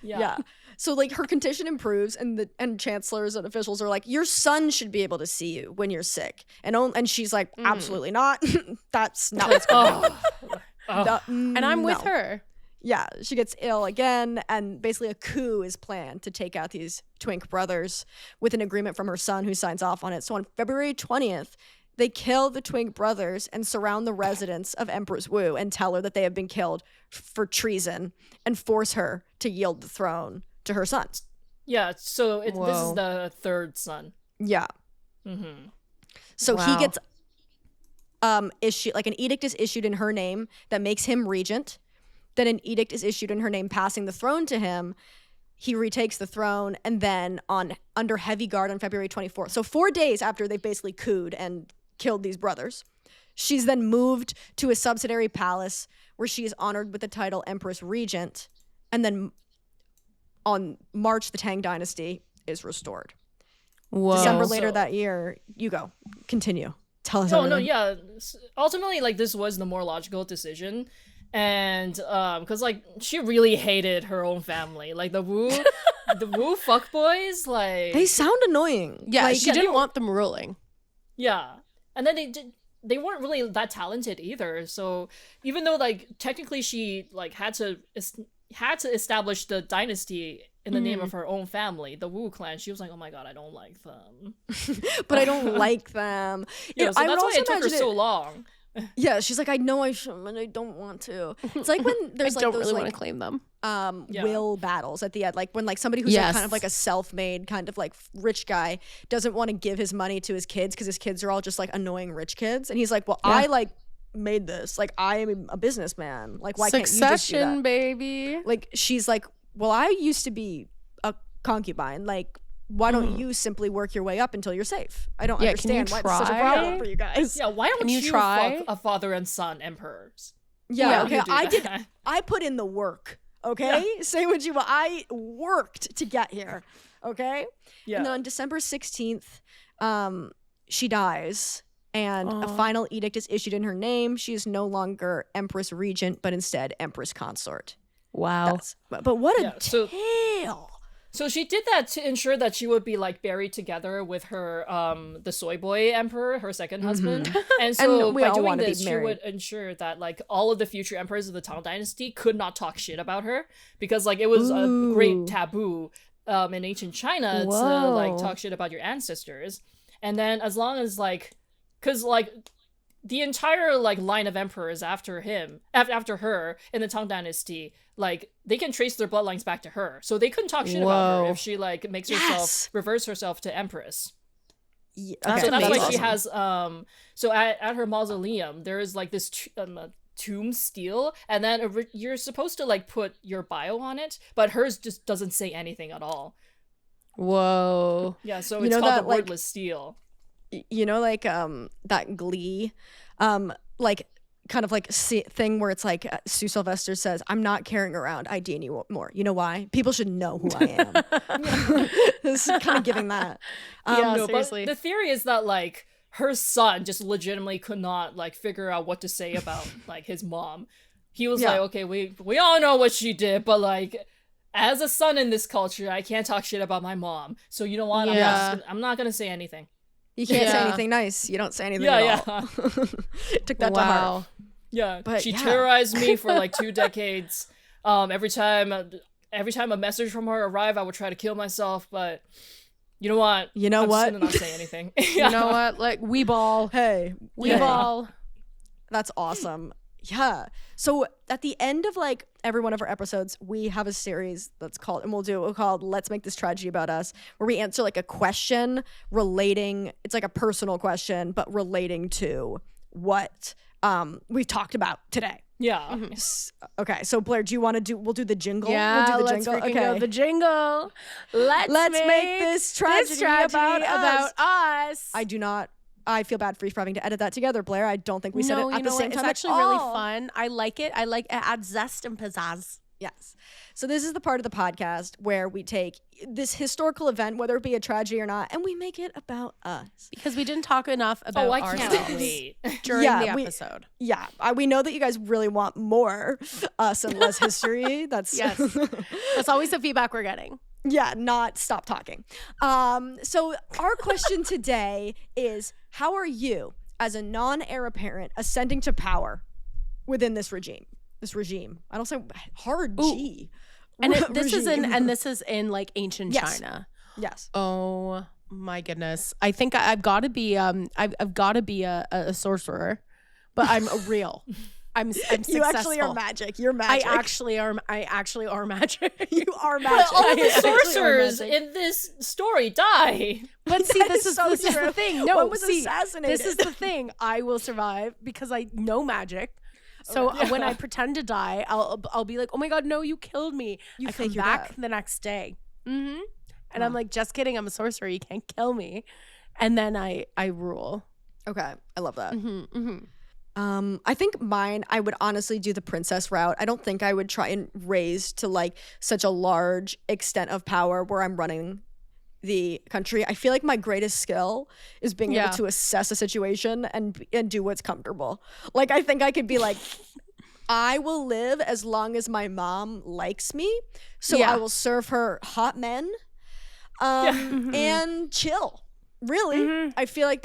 Yeah. So like her condition improves, and chancellors and officials are like, your son should be able to see you when you're sick, and she's like, absolutely not. That's not what's going on. And I'm with her. Yeah, she gets ill again, and basically a coup is planned to take out these Twink brothers with an agreement from her son who signs off on it. So on February 20th, they kill the Twink brothers and surround the residence of Empress Wu and tell her that they have been killed for treason and force her to yield the throne to her son. Yeah. So this Whoa. is the third son. Yeah. Mm-hmm. So he Wow. gets issued, like an edict is issued in her name that makes him regent. Then an edict is issued in her name passing the throne to him. He retakes the throne, and then under heavy guard on February 24th. So 4 days after they basically cooed and killed these brothers, she's then moved to a subsidiary palace where she is honored with the title Empress Regent. And then on March, the Tang Dynasty is restored. Whoa. December so- later that year, you go. Continue. Tell us Oh everything. no, yeah. Ultimately, like this was the more logical decision, and because like she really hated her own family, like the Wu, the Wu fuckboys, like They sound annoying. Yeah, Like, she didn't want them ruling. yeah, and then they weren't really that talented either. So even though like technically she like had to establish the dynasty in the name of her own family, the Wu clan, she was like, oh my god, I don't like them. but I don't like them. Yeah, so I would that's why also it took her imagine so long. Yeah, she's like, I know I should, but I don't want to. It's like when I there's like don't those really want like to claim them. Yeah. will battles at the end, like when like somebody who's like, kind Yes. of like a self-made kind of like rich guy doesn't want to give his money to his kids because his kids are all just like annoying rich kids, and he's like, well, I like made this, like I am a businessman, like why can't you just do Succession, that? baby. Like she's like, well, I used to be a concubine, like why don't you simply work your way up until you're safe? I don't Yeah, can you understand why it's such a try? problem for you guys. Yeah, why don't Can you you try? fuck a father and son emperors? Yeah, Why okay. don't you do that? I put in the work. Okay, say what you want. I worked to get here. Okay. Yeah. And then on December 16th, she dies, and a final edict is issued in her name. She is no longer Empress Regent, but instead Empress Consort. Wow. But what a Yeah, so- tale! So she did that to ensure that she would be like buried together with her the soy boy emperor, her second husband. And so we by all doing wanna be this, she married. would ensure that like all of the future emperors of the Tang Dynasty could not talk shit about her, because like it was a Ooh. great taboo in ancient China to like Whoa. talk shit about your ancestors. And then as long as like, because like the entire like line of emperors after her in the Tang Dynasty, like they can trace their bloodlines back to her, so they couldn't talk shit about her Whoa. if she like makes Yes. herself reverse herself to empress. That's So that's why amazing. she has so at her mausoleum there is like this tomb stele, and then you're supposed to like put your bio on it, but hers just doesn't say anything at all. Whoa. Yeah, so You it's know called that, the like- wordless stele. You know, like that Glee like kind of like thing where it's like Sue Sylvester says, I'm not carrying around ID anymore. You know why? People should know who I am. This is kind of giving that. Yeah, No, seriously. but the theory is that like her son just legitimately could not like figure out what to say about like his mom. He was Yeah. like, okay, we all know what she did, but like as a son in this culture, I can't talk shit about my mom. So you know what? Yeah. I'm not gonna say anything. You can't say Yeah. anything nice. You don't say anything Yeah, at yeah. all. Took that to heart. Wow. Yeah, But she yeah. terrorized me for like 2 decades. Every time a message from her arrived, I would try to kill myself. But you know what? You know I'm what? just gonna not say anything. You know what? Like, we ball. Hey, We hey. ball. That's awesome. Yeah. So at the end of like every one of our episodes, we have a series that's called, and we'll called Let's Make This Tragedy About Us, where we answer like a question relating, it's like a personal question, but relating to what we've talked about today. Yeah. Okay. So Blair, do you want to we'll do the jingle? Yeah, we'll do the let's jingle. freaking Okay. go the jingle. Let's make this tragedy about us. us. I feel bad for having to edit that together, Blair. I don't think we said it at the same time. It's actually at really all. fun. I like it. It adds zest and pizzazz. Yes. So this is the part of the podcast where we take this historical event, whether it be a tragedy or not, and we make it about us. Because we didn't talk enough about Oh, I ourselves can't wait. during Yeah, the we- episode. Yeah, we know that you guys really want more us and less history. That's Yes. That's always the feedback we're getting. Yeah, not stop talking. So our question today is, how are you as a non-heir apparent ascending to power within this regime? I don't say hard G. And this is Regime. in like ancient Yes. China. Yes. Oh my goodness. I think I've got to be I've got to be a sorcerer, but I'm a real. I'm successful. You actually are magic. You're magic. I actually are magic. You are But magic. all of I the actually are sorcerers magic. in this story die. But see, That this is is so this is true. the thing. No, One was see, assassinated. this is the thing. I will survive because I know magic. So when I pretend to die, I'll be like, oh my god, no, you killed me. You I fake come your back death. the next day. Mm-hmm. And I'm like, just kidding. I'm a sorcerer. You can't kill me. And then I rule. Okay, I love that. Mm-hmm, mm-hmm. I think mine, I would honestly do the princess route. I don't think I would try and raise to like such a large extent of power where I'm running the country. I feel like my greatest skill is being Yeah. able to assess a situation and do what's comfortable. Like I think I could be like, I will live as long as my mom likes me, so Yeah. I will serve her hot men, Mm-hmm. and chill. Really, I feel like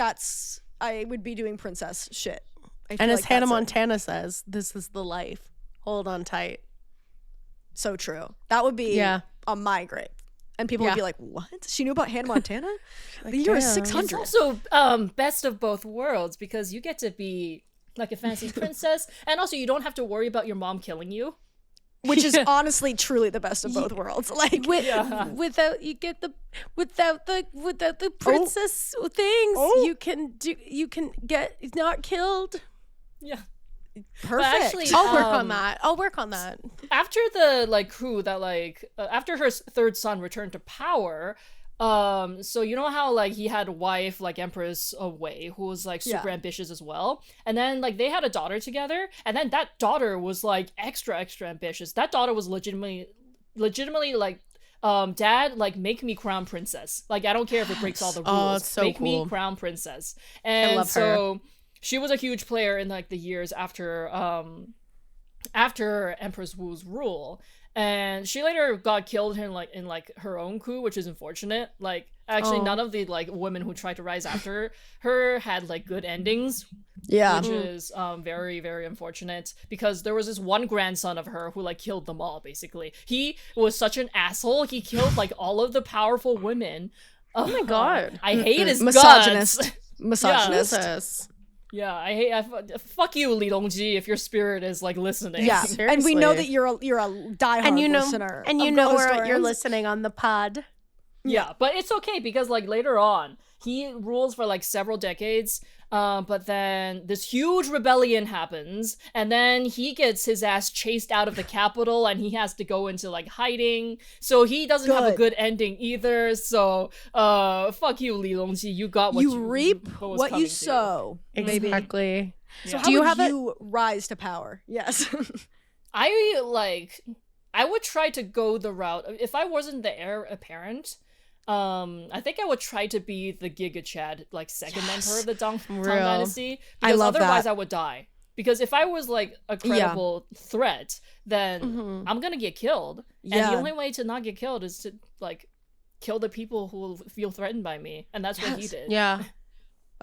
I would be doing princess shit. I feel And as like Hannah that's it. Montana says, this is the life. Hold on tight. So true. That would be Yeah. on my grave. And people Yeah. would be like, what? She knew about Hannah Montana? The year is damn. It's 600. also best of both worlds, because you get to be like a fancy princess, and also you don't have to worry about your mom killing you. Which is honestly truly the best of both worlds. Like, Without the princess things, Oh. you can get not killed. Yeah. perfect. actually- I'll work on that. After the like coup that like after her third son returned to power, so you know how like he had a wife like Empress Wei, who was like super Yeah. ambitious as well, and then like they had a daughter together, and then that daughter was like extra ambitious. That daughter was legitimately like, dad, like make me crown princess. Like I don't care if it breaks all the rules. Oh, it's so make me cool. crown princess. And love so she was a huge player in like the years after Empress Wu's rule. And she later got killed in her own coup, which is unfortunate. Like, actually, none of the like women who tried to rise after her had like good endings, which is very, very unfortunate, because there was this one grandson of her who like killed them all. Basically, he was such an asshole. He killed like all of the powerful women. Oh my god! I hate his misogynist. Misogynist. Yeah, fuck you, Li Dongji, if your spirit is like listening. Yeah, Seriously. and we know that you're a diehard And you know, listener. and you of know Girl where you're Historians. listening on the pod. Yeah, but it's okay because like later on, he rules for like several decades. But then this huge rebellion happens, and then he gets his ass chased out of the capital, and he has to go into like hiding. So he doesn't have a good ending either. So, fuck you, Li Longji. You got what you reap was what coming you to sow. Exactly. So Yeah. how would you rise to power? Yes. I would try to go the route if I wasn't the heir apparent. I think I would try to be the Giga Chad, like second emperor of the Tang Dynasty, because love otherwise that. I would die. Because if I was like a credible threat, then I'm gonna get killed. And the only way to not get killed is to like kill the people who will feel threatened by me, and that's what he did. Yeah.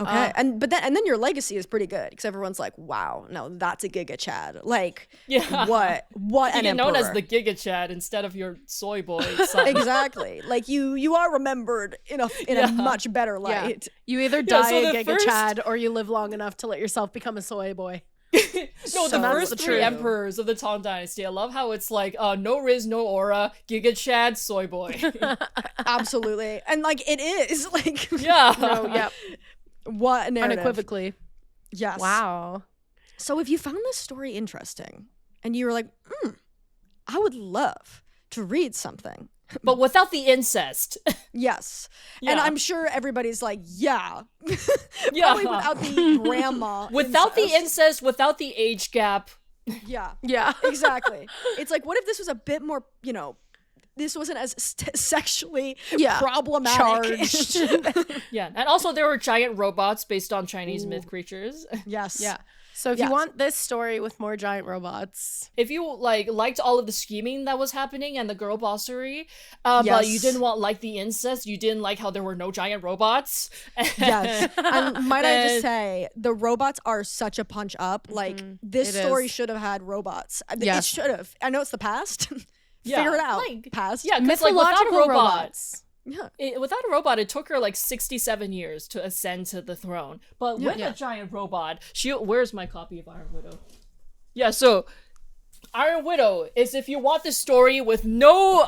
Okay, and then your legacy is pretty good because everyone's like, "Wow, no, that's a Giga Chad." Like, Yeah. what You an get known as emperor. the Giga Chad instead of your soy boy son. Exactly. Like you are remembered in a much better Yeah. light. You either Yeah, die so a the Giga first- Chad or you live long enough to let yourself become a soy boy. No, So the that's first the three truth. emperors of the Tang Dynasty. I love how it's like, no Riz, no Aura, Giga Chad, soy boy. Absolutely, and like it is like Yeah. No, yep. what a narrative. Unequivocally. Yes. Wow. So if you found this story interesting and you were like, I would love to read something. But without the incest. Yes. Yeah. And I'm sure everybody's like, yeah. Yeah. Probably without the grandma. Without the incest. incest, without the age gap. Yeah. Yeah. Exactly. It's like, what if this was a bit more, this wasn't as sexually Yeah. problematic. Charged. Yeah. And also there were giant robots based on Chinese myth creatures. Yes. Yeah. So if Yes. you want this story with more giant robots, If you liked all of the scheming that was happening and the girl bossery, but Yes. you didn't like the incest, you didn't like how there were no giant robots. Yes. And might I just And- say, the robots are such a punch up. Like, this It story is. should have had robots. Yes. It should have. I know it's the past. Yeah, Figure it out. like- Past. Yeah, because like without a mythological robot, robots. Yeah. without a robot, it took her like 67 years to ascend to the throne. But with Yeah. a giant robot, where's my copy of Iron Widow? Yeah, so Iron Widow is if you want the story with no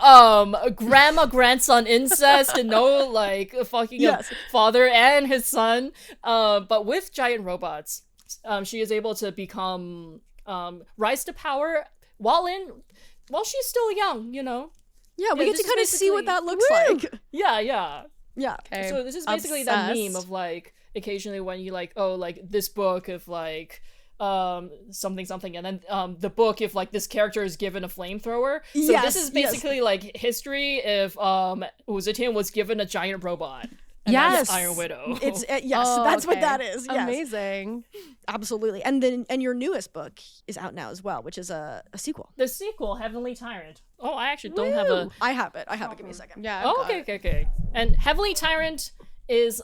grandma grandson incest and no like fucking Yes. father and his son, but with giant robots, she is able to become rise to power while she's still young, Yeah, we Yeah, get this to is kind of see what basically- that looks like. Yeah. Yeah. Okay. So this is basically that meme Obsessed. of like occasionally when you like this book of like something and then the book if like this character is given a flamethrower. So Yes, this is yes. basically like history if Wu Zetian was given a giant robot. And Yes. that's Iron Widow. It's yes, Oh, that's what okay. that is. Yes. Amazing. Absolutely. And your newest book is out now as well, which is a sequel. the sequel, Heavenly Tyrant. Oh, I actually don't have a. I have it. Give me a second. Yeah. I've Oh, got okay, it. okay. And Heavenly Tyrant is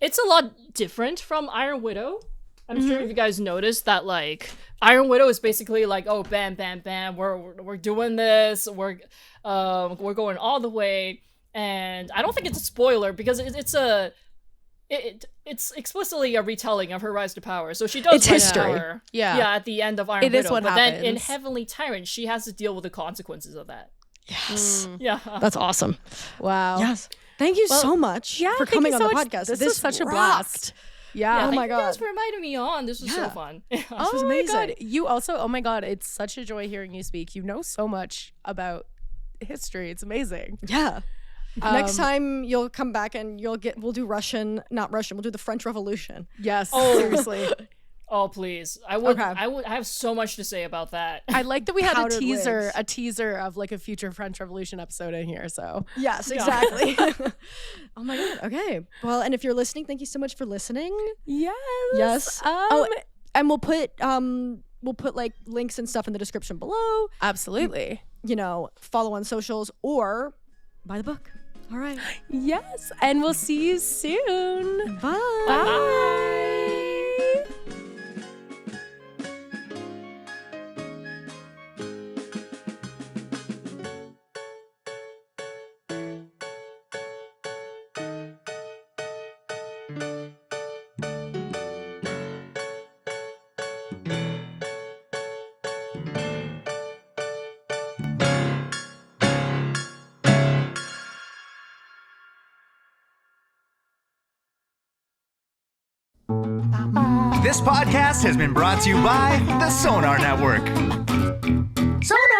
it's a lot different from Iron Widow. I'm sure if you guys noticed that like Iron Widow is basically like, oh bam bam bam, we're doing this, we're going all the way, and I don't think it's a spoiler because it's explicitly a retelling of her rise to power. So she does It's rise history. to power. Yeah. Yeah, at the end of Iron It Widow. is what but then in happens. Heavenly Tyrant, she has to deal with the consequences of that. Yes. Yeah. That's awesome. Wow. Yes. Thank you so much Yeah. for thank coming you on so the much. podcast. This is such a rocked. blast. Yeah. Oh my Thank you guys God. for inviting me on. This was so Yeah. fun. was Oh my amazing. god. You also, oh my god, it's such a joy hearing you speak. You know so much about history. It's amazing. Yeah. Next Um, time you'll come back and we'll do not Russian, we'll do the French Revolution. Yes. Oh. Seriously. Oh please, I would. Okay. I have so much to say about that. I like that we had Powdered wigs. a teaser of like a future French Revolution episode in here. So Yes, exactly. Oh my God. Okay. Well, and if you're listening, thank you so much for listening. yes, Yes. Um, And we'll put we'll put like links and stuff in the description below. Absolutely. You know, follow on socials or buy the book. All right. Yes. And we'll see you soon. Bye. Bye. This podcast has been brought to you by the Sonar Network. Sonar!